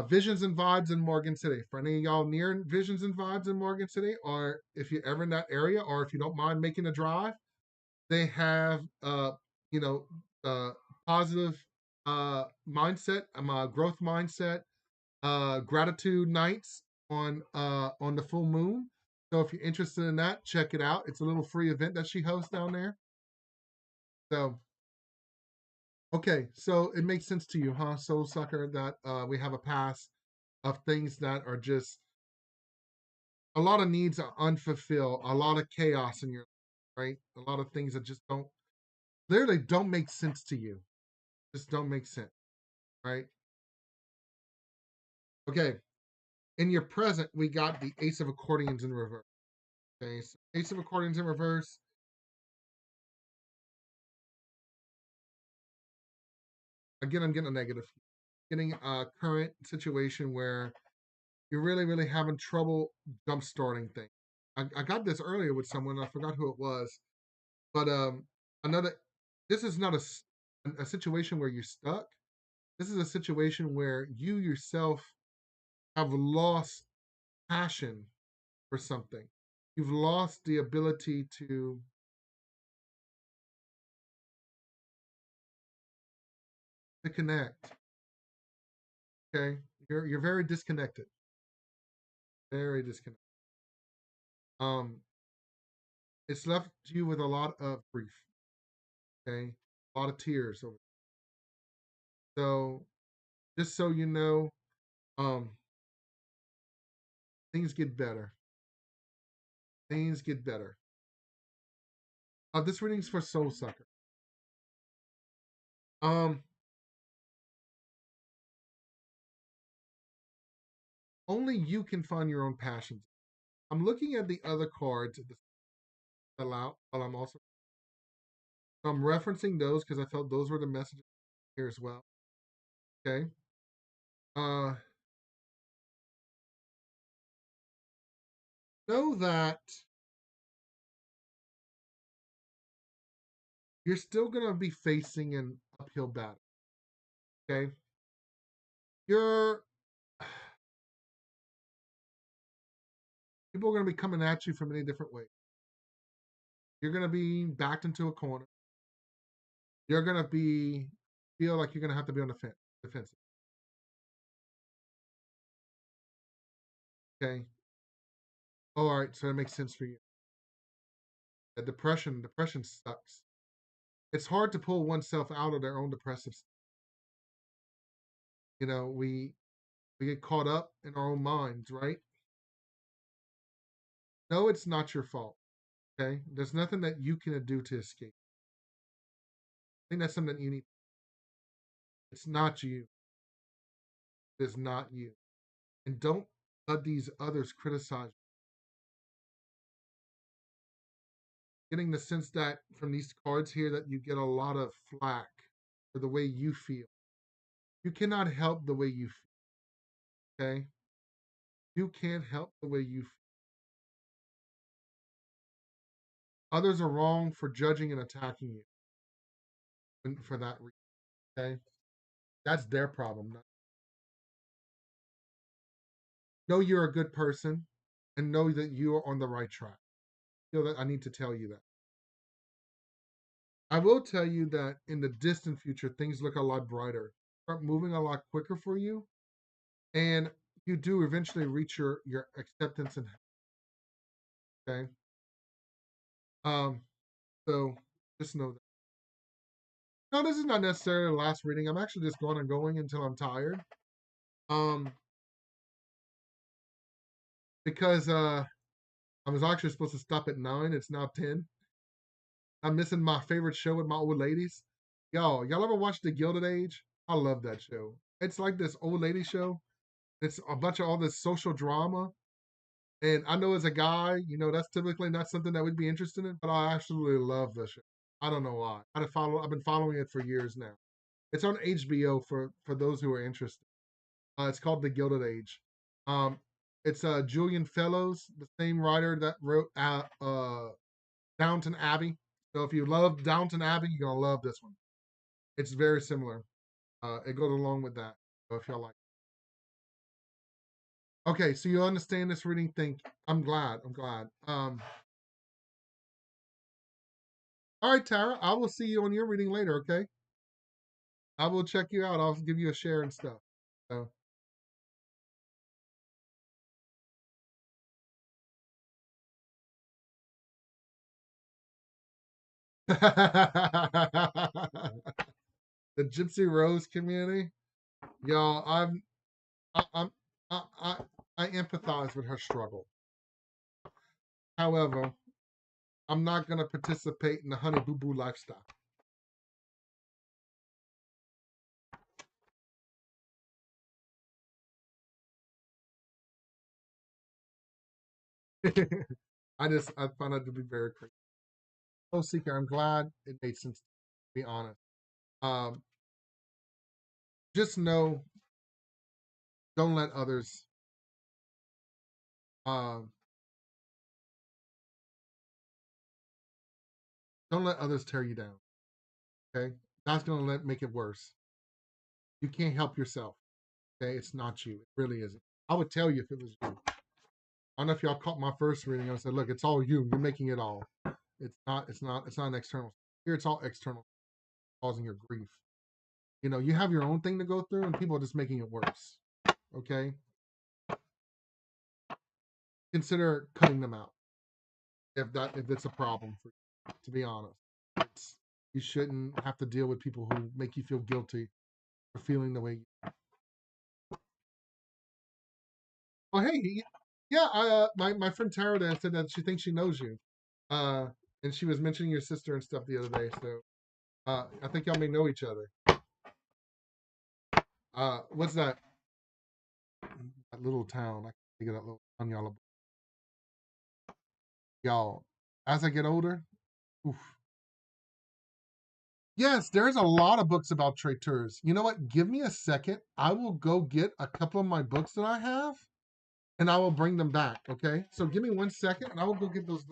Visions and Vibes in Morgan City. For any of y'all near Visions and Vibes in Morgan City, or if you're ever in that area, or if you don't mind making a drive, they have you know uh positive mindset, growth mindset, gratitude nights on the full moon. So if you're interested in that, check it out. It's a little free event that she hosts down there. So okay, so it makes sense to you, huh, Soul Sucker, that we have a past of things that are just a lot of needs are unfulfilled, a lot of chaos in your life, right? A lot of things that just don't literally don't make sense to you. Just don't make sense, right? Okay. In your present, we got the Ace of Accordions in reverse. Okay, so Ace of Accordions in reverse. Again, I'm getting a negative. Getting a current situation where you're really, really having trouble jump starting things. I got this earlier with someone. I forgot who it was, but another. This is not a situation where you're stuck. This is a situation where you yourself have lost passion for something. You've lost the ability to connect. Okay, you're very disconnected. Very disconnected. Um, it's left you with a lot of grief. Okay, a lot of tears. So just so you know, um, things get better. Things get better. This reading's for Soul Sucker. Um, only you can find your own passions. I'm looking at the other cards that fell out while I'm also. I'm referencing those because I felt those were the messages here as well. Okay. Uh, know that you're still gonna be facing an uphill battle. Okay. You're People are gonna be coming at you from many different ways. You're gonna be backed into a corner. You're gonna be feel like you're gonna have to be on the defensive. Okay. All right, so it makes sense for you. Depression sucks. It's hard to pull oneself out of their own depressive. You know, we get caught up in our own minds, right? No, it's not your fault. Okay, there's nothing that you can do to escape. I think that's something that you need. It's not you. It's not you. And don't let these others criticize you. Getting the sense that from these cards here that you get a lot of flack for the way you feel. You cannot help the way you feel. Okay, you can't help the way you feel. Others are wrong for judging and attacking you for that reason. Okay, that's their problem. Know you're a good person and know that you are on the right track. I feel that I need to tell you that. I will tell you that in the distant future, things look a lot brighter, start moving a lot quicker for you, and you do eventually reach your acceptance and okay. Um, so just know that. No, this is not necessarily the last reading. I'm actually just going and going until I'm tired. Um, because I was actually supposed to stop at 9. It's now 10. I'm missing my favorite show with my old ladies. Y'all ever watch The Gilded Age? I love that show. It's like this old lady show. It's a bunch of all this social drama. And I know as a guy, that's typically not something that we'd be interested in, but I absolutely love the show. I don't know why. I've been following it for years now. It's on HBO for those who are interested. It's called The Gilded Age. Um, it's Julian Fellows, the same writer that wrote Downton Abbey. So if you love Downton Abbey, you're gonna love this one. It's very similar. It goes along with that. So if y'all like. Okay, so you understand this reading. Think I'm glad. I'm glad. All right, Tara. I will see you on your reading later. Okay. I will check you out. I'll give you a share and stuff. So. The Gypsy Rose community, y'all. I, I'm I empathize with her struggle. However, I'm not gonna participate in the honey boo boo lifestyle. I found it to be very crazy. Oh, Seeker, I'm glad it made sense. To be honest, um, just know, don't let others, um, don't let others tear you down. Okay, that's gonna make it worse. You can't help yourself. Okay, it's not you. It really isn't. I would tell you if it was you. I don't know if y'all caught my first reading. I said, look, it's all you. You're making it all. It's not. It's not. It's not an external. Here, it's all external, causing your grief. You know, you have your own thing to go through, and people are just making it worse. Okay, consider cutting them out if it's a problem for you. To be honest, it's you shouldn't have to deal with people who make you feel guilty for feeling the way. Oh, hey, yeah, my friend Tara there said that she thinks she knows you, uh, and she was mentioning your sister and stuff the other day. So I think y'all may know each other. What's that? That little town. I can't think of that little town, y'all. As I get older, oof. Yes, there's a lot of books about traiteurs. You know what? Give me a second. I will go get a couple of my books that I have, and I will bring them back. Okay? So give me 1 second, and I will go get those.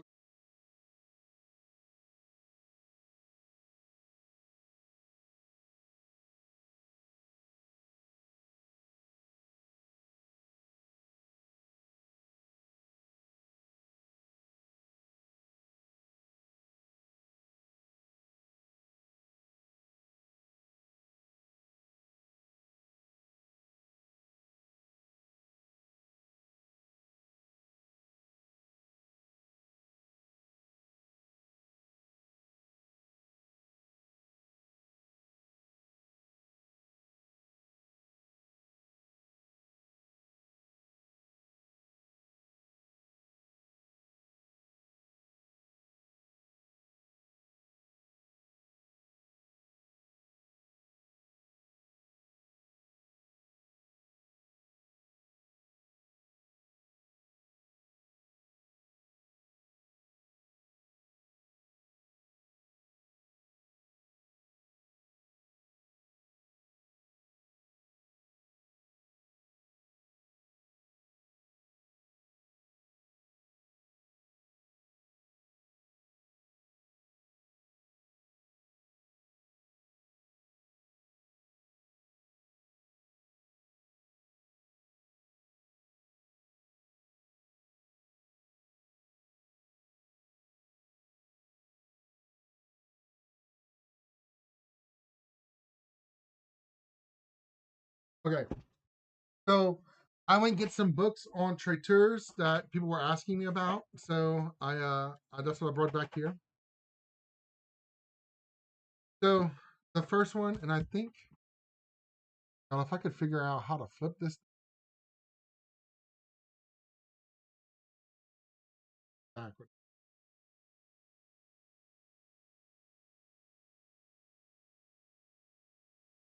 Okay. So I went and get some books on traiteurs that people were asking me about. So that's what I brought back here. So the first one, and I think I don't know if I could figure out how to flip this backward.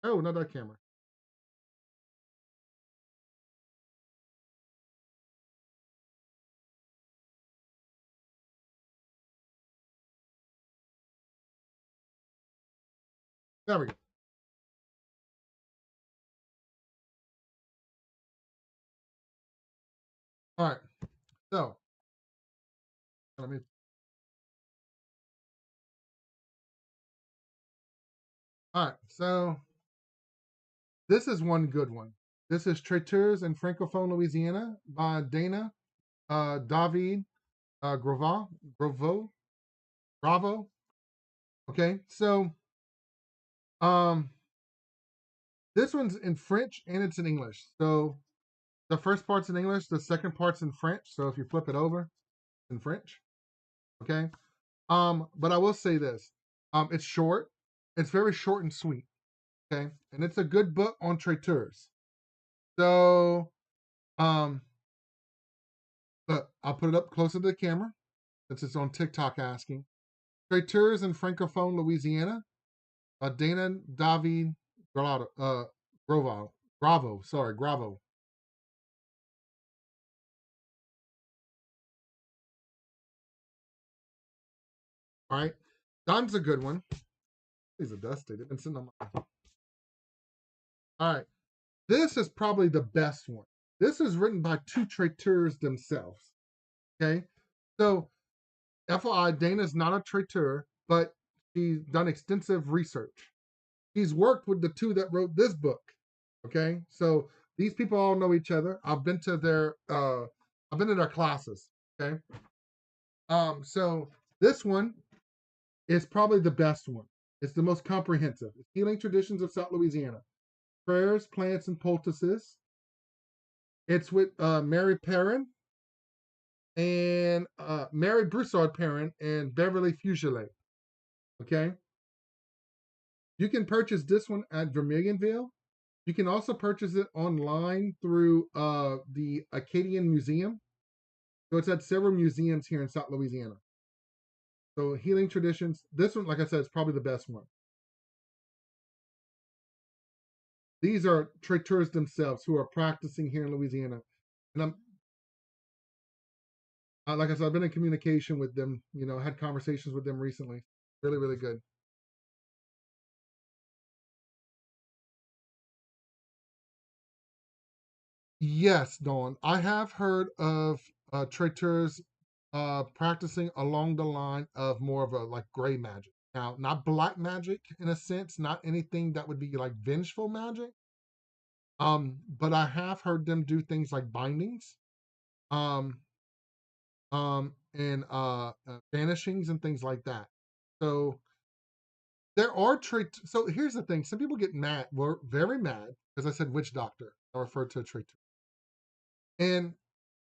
Oh, not that camera. There we go. All right. So let me. All right. So this is one good one. This is Traiteurs in Francophone Louisiana by Dana David Grova Grovo Bravo. Okay. So um this one's in French and it's in English. So the first part's in English, the second part's in French. So if you flip it over, it's in French. Okay. But I will say this. It's short. It's very short and sweet. Okay. And it's a good book on traiteurs. So um look, I'll put it up closer to the camera since it's on TikTok asking. Traiteurs in Francophone Louisiana. Dana David Grado, Grovo. Gravo. Sorry, Gravo. All right. Don's a good one. These are dusty. They've been sitting on my. All right. This is probably the best one. This is written by two traiteurs themselves. Okay. So, FYI, Dana's not a traiteur, but she's done extensive research. He's worked with the two that wrote this book. Okay. So, these people all know each other. I've been to their classes. Okay. So this one is probably the best one. It's the most comprehensive. It's Healing Traditions of South Louisiana. Prayers, Plants, and Poultices. It's with Mary Perrin and Mary Broussard Perrin and Beverly Fugele. Okay. You can purchase this one at Vermilionville. You can also purchase it online through the Acadian Museum. So it's at several museums here in South Louisiana. So Healing Traditions. This one, like I said, is probably the best one. These are traiteurs themselves who are practicing here in Louisiana. And like I said, I've been in communication with them, had conversations with them recently. Really, really good. Yes, Dawn. I have heard of traiteurs practicing along the line of more of a like gray magic. Now, not black magic in a sense, not anything that would be like vengeful magic. But I have heard them do things like bindings. Um, and vanishings and things like that. So there are traits. So here's the thing: some people get mad, were very mad, because I said witch doctor. I referred to a traitor, and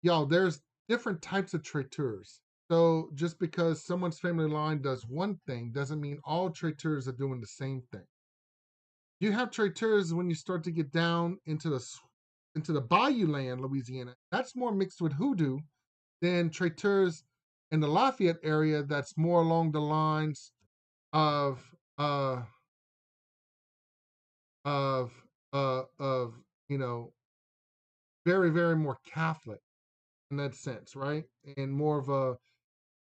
y'all, there's different types of traiteurs. So just because someone's family line does one thing doesn't mean all traiteurs are doing the same thing. You have traiteurs when you start to get down into the Bayou land, Louisiana. That's more mixed with hoodoo than traiteurs in the Lafayette area. That's more along the lines of uh of of very very more Catholic in that sense, right? And more of a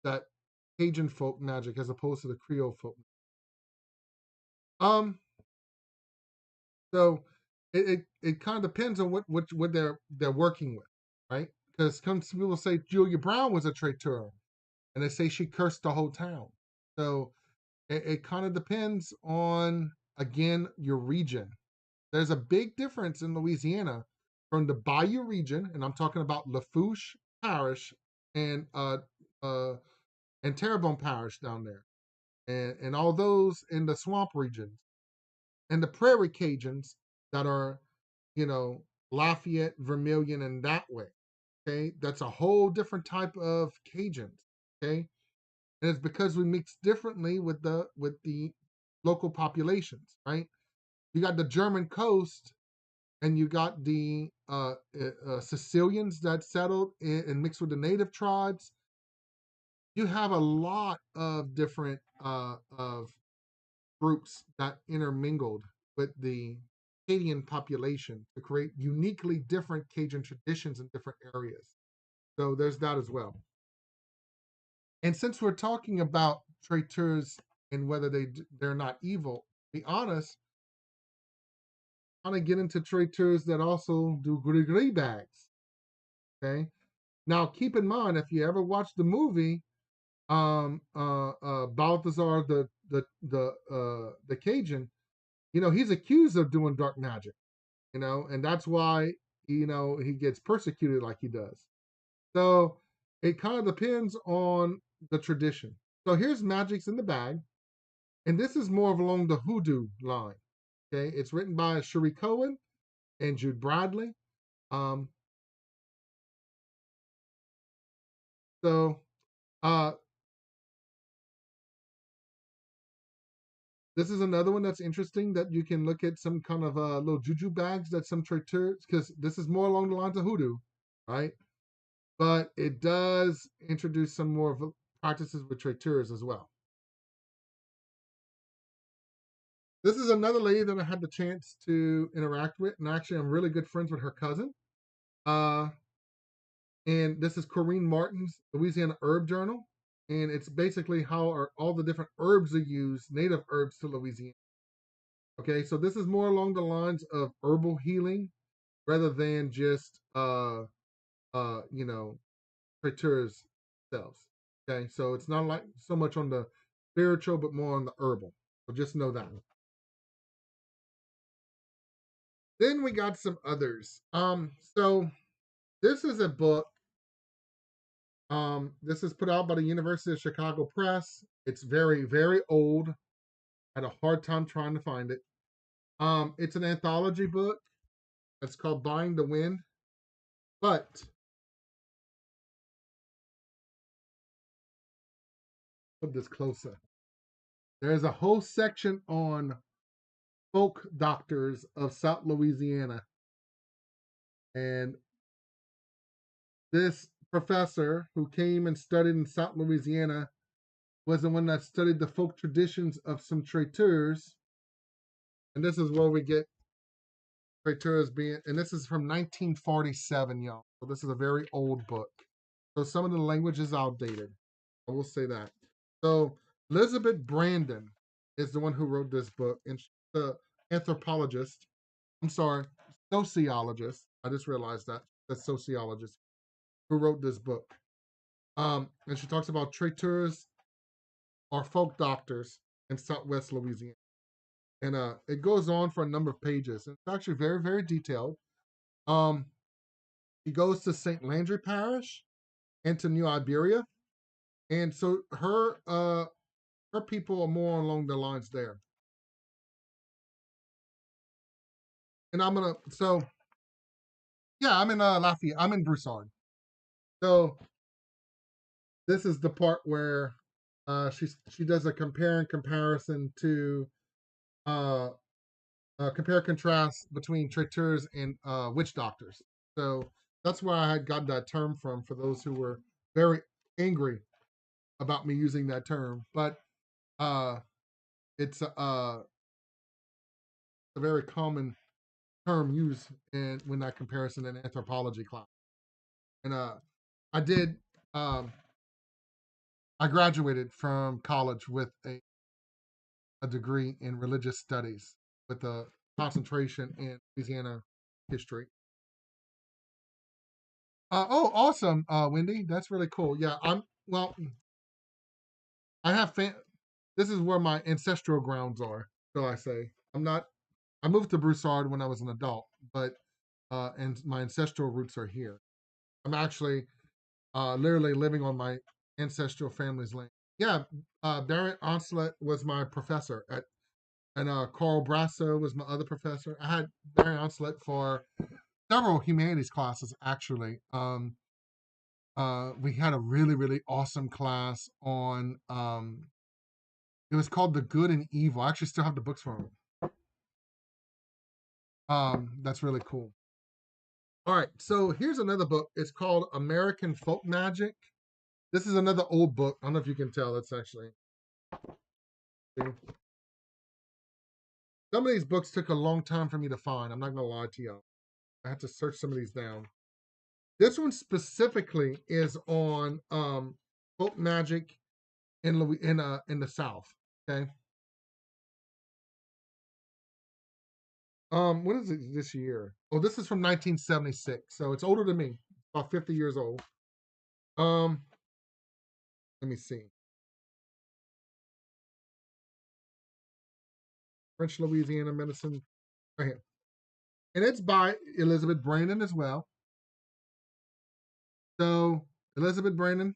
that Cajun folk magic as opposed to the Creole folk. Um, so it kind of depends on what they're working with, right? Because some people say Julia Brown was a traiteur, and they say she cursed the whole town. So it kind of depends on again your region. There's a big difference in Louisiana from the Bayou region, and I'm talking about Lafourche Parish and uh and Terrebonne Parish down there, and all those in the swamp regions, and the Prairie Cajuns that are, you know, Lafayette, Vermilion, and that way. Okay, that's a whole different type of Cajuns. Okay, and it's because we mix differently with the local populations, right? You got the German coast, and you got the Sicilians that settled and mixed with the native tribes. You have a lot of different of groups that intermingled with the Acadian population to create uniquely different Cajun traditions in different areas. So there's that as well. And since we're talking about traiteurs and whether they're not evil, to be honest, I want to get into traiteurs that also do gris bags. Okay. Now keep in mind if you ever watch the movie Balthazar the Cajun, he's accused of doing dark magic, and that's why he gets persecuted like he does. So it kind of depends on the tradition. So here's Magics in the Bag, and this is more of along the hoodoo line. Okay, it's written by Cherie Cohen and Jude Bradley. Um, so uh, this is another one that's interesting that you can look at some kind of little juju bags that some traiteurs, because this is more along the lines of hoodoo, right? But it does introduce some more of practices with traiteurs as well. This is another lady that I had the chance to interact with, and actually, I'm really good friends with her cousin. Uh, and this is Corinne Martin's Louisiana Herb Journal. and it's basically how are all the different herbs are used, native herbs to Louisiana. Okay, so this is more along the lines of herbal healing rather than just you know, traiteurs themselves. Okay, so it's not like so much on the spiritual, but more on the herbal. So just know that. Then we got some others. So this is a book. This is put out by the University of Chicago Press. It's very, very old. I had a hard time trying to find it. It's an anthology book. It's called Buying the Wind. But put this closer. There's a whole section on folk doctors of South Louisiana. And this professor who came and studied in South Louisiana was the one that studied the folk traditions of some traiteurs. And this is where we get traiteurs being, and this is from 1947, y'all. So this is a very old book. So some of the language is outdated. I will say that. So Elizabeth Brandon is the one who wrote this book, and she's the anthropologist. I'm sorry, sociologist. I just realized that the sociologist who wrote this book. And she talks about traiteurs or folk doctors in Southwest Louisiana, and it goes on for a number of pages. It's actually very, very detailed. Um, he goes to St. Landry Parish and to New Iberia, and so her people are more along the lines there. And I'm gonna so yeah, I'm in Lafayette. I'm in Broussard. So this is the part where she does a compare and comparison to uh, compare contrast between traiteurs and witch doctors. So that's where I had got that term from for those who were very angry about me using that term. But uh, it's a very common term used in when that comparison in anthropology class. And I did um, I graduated from college with a degree in religious studies with a concentration in Louisiana history. Oh, awesome, Wendy. That's really cool. Yeah, well. I have this is where my ancestral grounds are. So I say I'm not. I moved to Broussard when I was an adult, but and my ancestral roots are here. I'm actually literally living on my ancestral family's land. Yeah, Barrett Onslet was my professor and Carl Brasso was my other professor. I had Barry Onslet for several humanities classes actually. We had a really, really awesome class on it was called The Good and Evil. I actually still have the books from it. That's really cool. All right, so here's another book. It's called American Folk Magic. This is another old book. I don't know if you can tell. It's actually some of these books took a long time for me to find. I'm not gonna lie to you. I had to search some of these down. This one specifically is on folk magic in the South. Okay. What is it this year? Oh, this is from 1976, so it's older than me. About 50 years old. Um, let me see. French Louisiana medicine. Right here. And it's by Elizabeth Brandon as well. So Elizabeth Brandon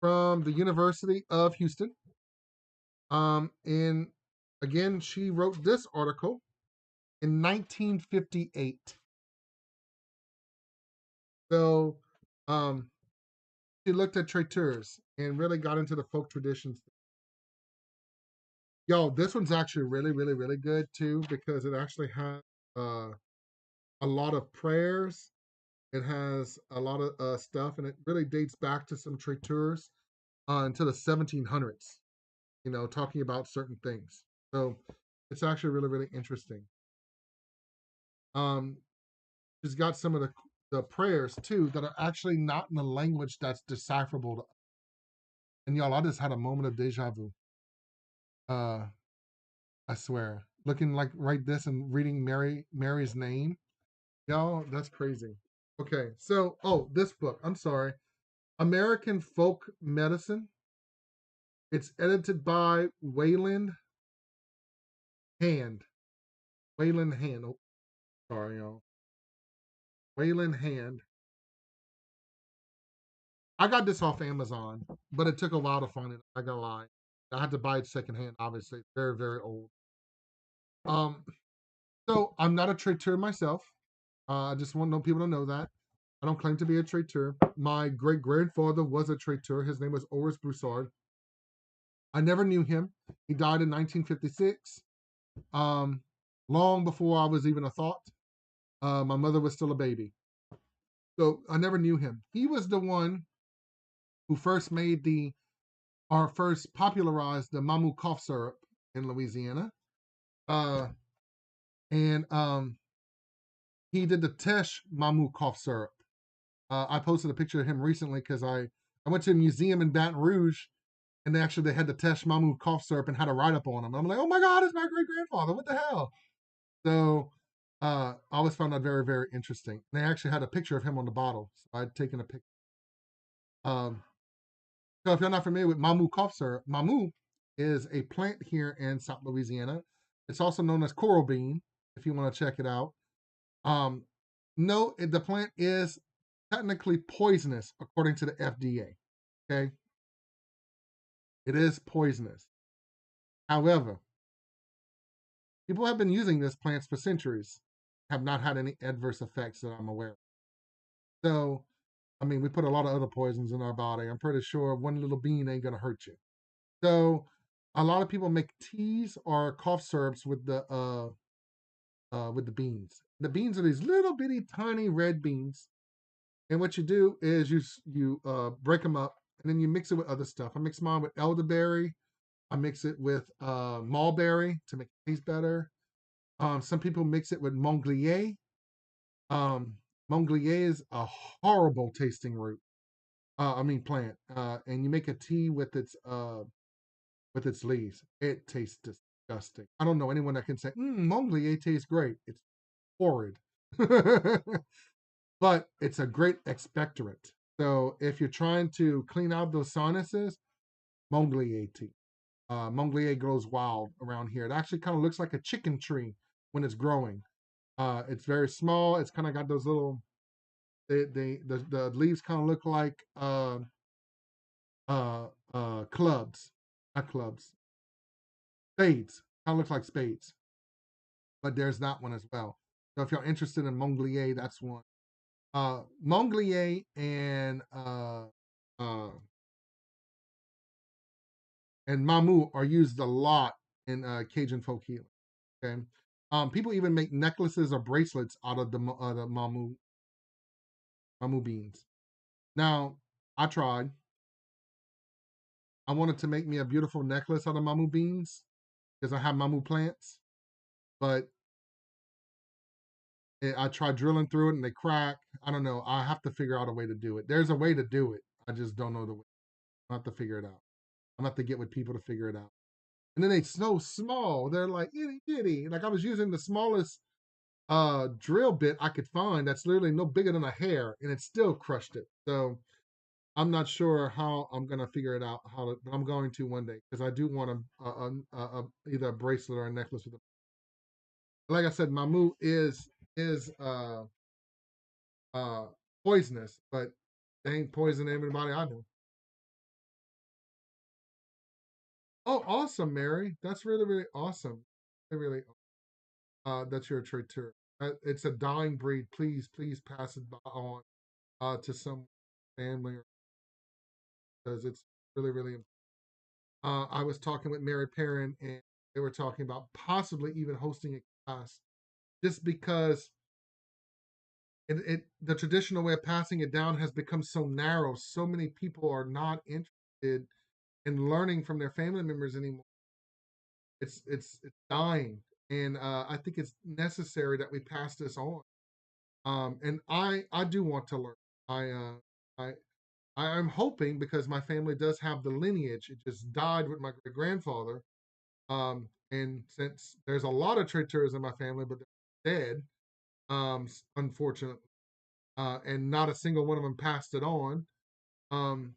from the University of Houston. And again, she wrote this article in 1958. So she looked at traiteurs and really got into the folk traditions. Yo, this one's actually really, really, really good too because it actually has uh, a lot of prayers. It has a lot of stuff, and it really dates back to some traiteurs into the 1700s. You know, talking about certain things. So it's actually really, really interesting. Um, she's got some of the prayers too that are actually not in the language that's decipherable. And y'all, I just had a moment of deja vu. Uh, I swear, looking like right this and reading Mary's name, y'all, that's crazy. Okay, so this book. I'm sorry, American Folk Medicine. It's edited by Hand. Wayland Hand. Oh, sorry, y'all. Wayland Hand. I got this off Amazon, but it took a while to find it. I gotta lie. I had to buy it secondhand, obviously. It's very, very old. Um, so I'm not a traiteur myself. I just want people to know that. I don't claim to be a traiteur. My great grandfather was a traiteur. His name was Oris Broussard. I never knew him. He died in 1956, long before I was even a thought. My mother was still a baby. So I never knew him. He was the one who first made or first popularized the Mamu cough syrup in Louisiana. Uh, and he did the Tesh Mamu cough syrup. I posted a picture of him recently because I went to a museum in Baton Rouge, and they had the Tesh Mamu cough syrup and had a write up on him. I'm like, oh my God, it's my great grandfather. What the hell? So I always found that very, very interesting. They actually had a picture of him on the bottle. So I'd taken a picture. Um, so if you're not familiar with Mamu cough syrup, Mamu is a plant here in South Louisiana. It's also known as coral bean, if you want to check it out. Um, no, the plant is technically poisonous according to the FDA. Okay, it is poisonous. However, people have been using this plant for centuries, have not had any adverse effects that I'm aware of. So, I mean, we put a lot of other poisons in our body. I'm pretty sure one little bean ain't gonna hurt you. So, a lot of people make teas or cough syrups with the beans. The beans are these little bitty tiny red beans, and what you do is you break them up and then you mix it with other stuff. I mix mine with elderberry. I mix it with mulberry to make it taste better. Some people mix it with monglier. Um, Monglier is a horrible tasting root. I mean plant. And you make a tea with its leaves. It tastes disgusting. I don't know anyone that can say, Monglier tastes great. It's horrid. But it's a great expectorant. So if you're trying to clean out those sinuses, Monglier tea. Monglier grows wild around here. It actually kind of looks like a chicken tree when it's growing. It's very small. It's kind of got those little. The leaves kind of look like clubs, not clubs, spades. Kind of looks like spades, but there's that one as well. So if you're interested in Monglier, that's one. Monglier uh, and Mamu are used a lot in Cajun folk healing. Okay, people even make necklaces or bracelets out of the Mamu beans. Now, I tried. I wanted to make me a beautiful necklace out of Mamu beans because I have Mamu plants, but I tried drilling through it and they crack. I don't know. I have to figure out a way to do it. There's a way to do it. I just don't know the way. I have to figure it out. I'm gonna have to get with people to figure it out. And then they so small. They're like itty bitty. Like I was using the smallest drill bit I could find that's literally no bigger than a hair, and it still crushed it. So I'm not sure how I'm gonna figure it out. But I'm going to one day because I do want either a bracelet or a necklace with it. Like I said, Mamu is uh poisonous, but they ain't poisoning everybody I know. Oh, awesome, Mary. That's really, really awesome. Really, really that you're a traitor. It's a dying breed. Please, please pass it on to some family because it's really, really important. I was talking with Mary Perrin, and they were talking about possibly even hosting a class just because the traditional way of passing it down has become so narrow. So many people are not interested in learning from their family members anymore. It's dying, and I think it's necessary that we pass this on. And I do want to learn. I I'm hoping, because my family does have the lineage. It just died with my great grandfather. And since there's a lot of traiteurs in my family, but they're dead, unfortunately, and not a single one of them passed it on. Um,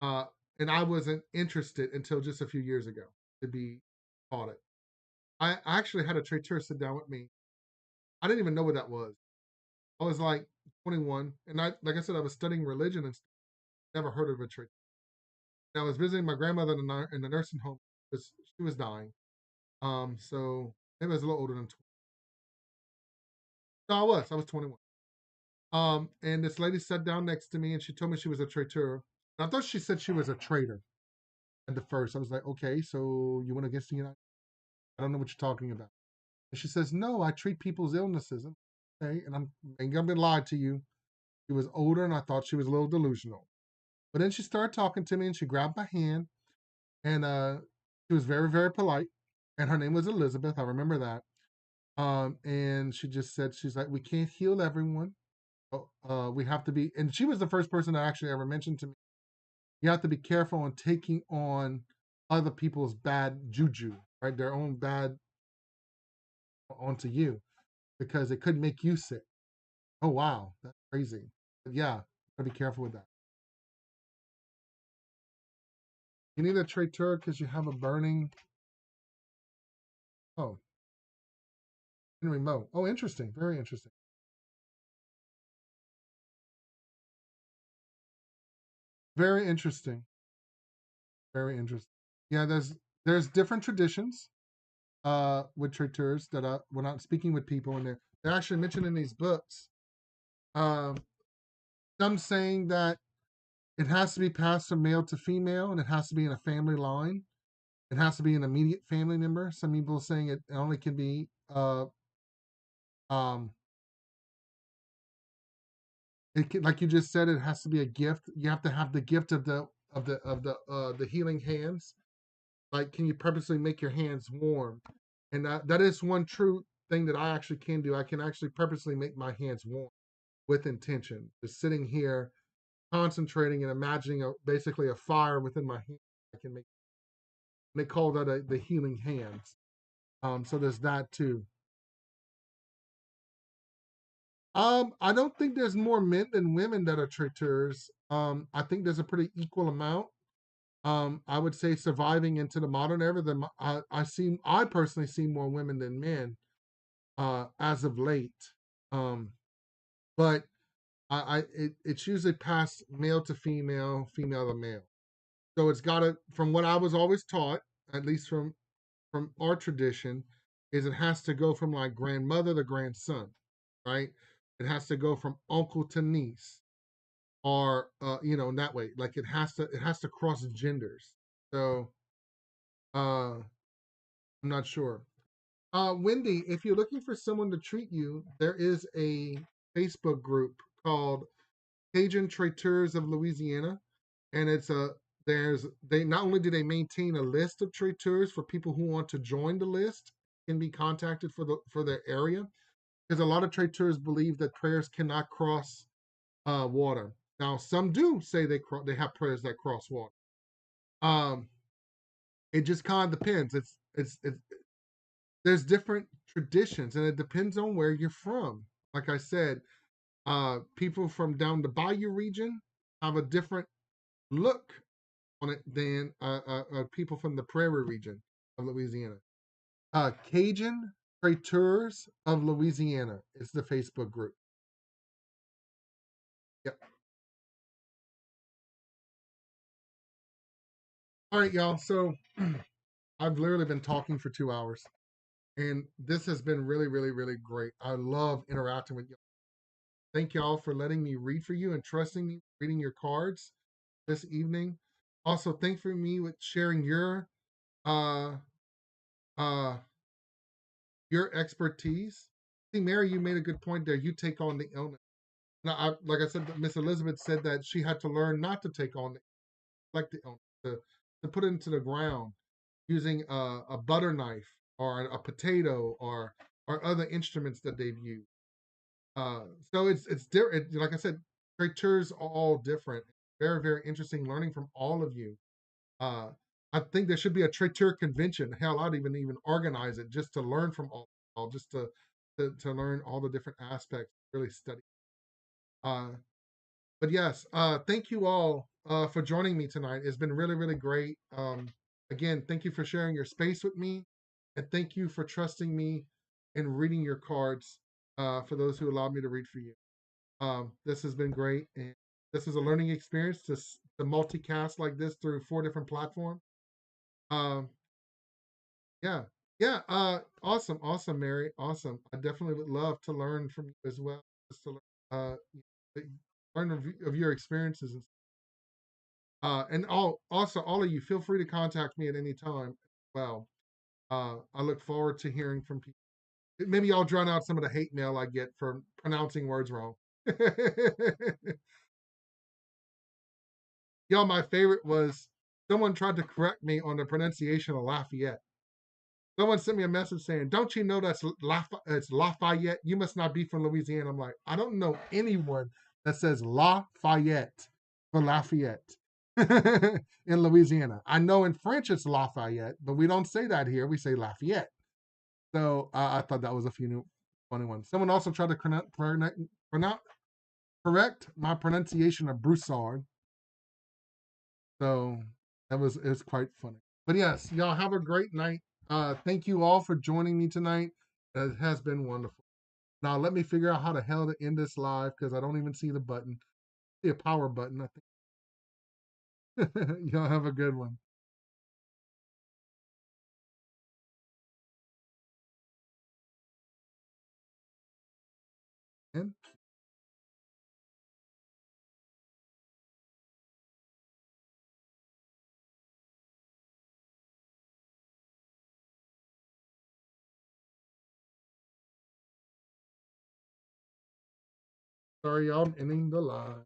uh, and I wasn't interested until just a few years ago to be taught it. I actually had a traiteur sit down with me. I didn't even know what that was. I was like 21, and like I said, I was studying religion and never heard of a traiteur. And I was visiting my grandmother in the nursing home because she was dying. So maybe I was a little older than 20. No, I was 21. And this lady sat down next to me and she told me she was a traiteur. And I thought she said she was a traitor at the first. I was like, okay, so you went against the United States? I don't know what you're talking about. And she says, no, I treat people's illnesses. Okay, and I'm ain't gonna be lied to you. She was older and I thought she was a little delusional. But then she started talking to me and she grabbed my hand and she was very, very polite. And her name was Elizabeth. I remember that. And she just said, she's like, we can't heal everyone. We have to be, and she was the first person that actually ever mentioned to me, you have to be careful on taking on other people's bad juju, right? Their own bad onto you because it could make you sick. Oh, wow. That's crazy. But yeah, gotta be careful with that. You need a traiteur because you have a burning. Oh, in remote. Oh, interesting. Very interesting. Very interesting. Very interesting. Yeah, there's different traditions with traiteurs that when I'm speaking with people and they're actually mentioned in these books. Um, some saying that it has to be passed from male to female and it has to be in a family line. It has to be an immediate family member. Some people saying it only can be um like you just said, it has to be a gift. You have to have the gift of the healing hands. Like, can you purposely make your hands warm? And that is one true thing that I actually can do. I can actually purposely make my hands warm with intention. Just sitting here, concentrating and imagining basically a fire within my hand. I can make. They call that the healing hands. So there's that too. I don't think there's more men than women that are traiteurs. I think there's a pretty equal amount. I would say surviving into the modern era, I personally see more women than men as of late. Um, but it's usually passed male to female, female to male. So it's got to, from what I was always taught, at least from our tradition, is it has to go from like grandmother to grandson, right? It has to go from uncle to niece, or in that way. Like it has to cross genders. So I'm not sure. Wendy, if you're looking for someone to treat you, there is a Facebook group called Cajun Traiteurs of Louisiana, and it's a there's they not only do they maintain a list of traiteurs for people who want to join the list can be contacted for their area, because a lot of traiteurs believe that prayers cannot cross water. Now some do say they have prayers that cross water. Um, it just kind of depends. It's there's different traditions and it depends on where you're from. Like I said, people from down the bayou region have a different look on it than people from the prairie region of Louisiana. Cajun Traiteurs of Louisiana is the Facebook group. Yep. All right, y'all. So I've literally been talking for 2 hours, and this has been really, really, really great. I love interacting with you. Thank y'all for letting me read for you and trusting me reading your cards this evening. Also, thank for me with sharing uh uh your expertise. See, Mary, you made a good point there. You take on the illness. Now, like I said, Miss Elizabeth said that she had to learn not to take on like the illness, to put it into the ground using a butter knife or a potato or other instruments that they've used. So it's different. Like I said, traiteurs all different. Very, very interesting learning from all of you. Uh, I think there should be a traiteur convention. Hell, I'd even organize it just to learn from all just to learn all the different aspects, really study. Uh, but yes, thank you all for joining me tonight. It's been really, really great. Again, thank you for sharing your space with me, and thank you for trusting me and reading your cards. For those who allowed me to read for you, this has been great, and this is a learning experience to multicast like this through 4 different platforms. Um, yeah, yeah, awesome, awesome, Mary, awesome. I definitely would love to learn from you as well, just to learn of your experiences and also all of you, feel free to contact me at any time. Well, I look forward to hearing from people. Maybe I'll drown out some of the hate mail I get for pronouncing words wrong. Y'all, my favorite was someone tried to correct me on the pronunciation of Lafayette. Someone sent me a message saying, "Don't you know it's Lafayette? You must not be from Louisiana." I'm like, I don't know anyone that says Lafayette for Lafayette in Louisiana. I know in French it's Lafayette, but we don't say that here. We say Lafayette. So I thought that was a few new funny ones. Someone also tried to correct my pronunciation of Broussard. So it was quite funny. But yes, y'all have a great night. Thank you all for joining me tonight. It has been wonderful. Now let me figure out how the hell to end this live because I don't even see the button. I see a power button, I think. Y'all have a good one. And sorry, y'all, I'm ending the live.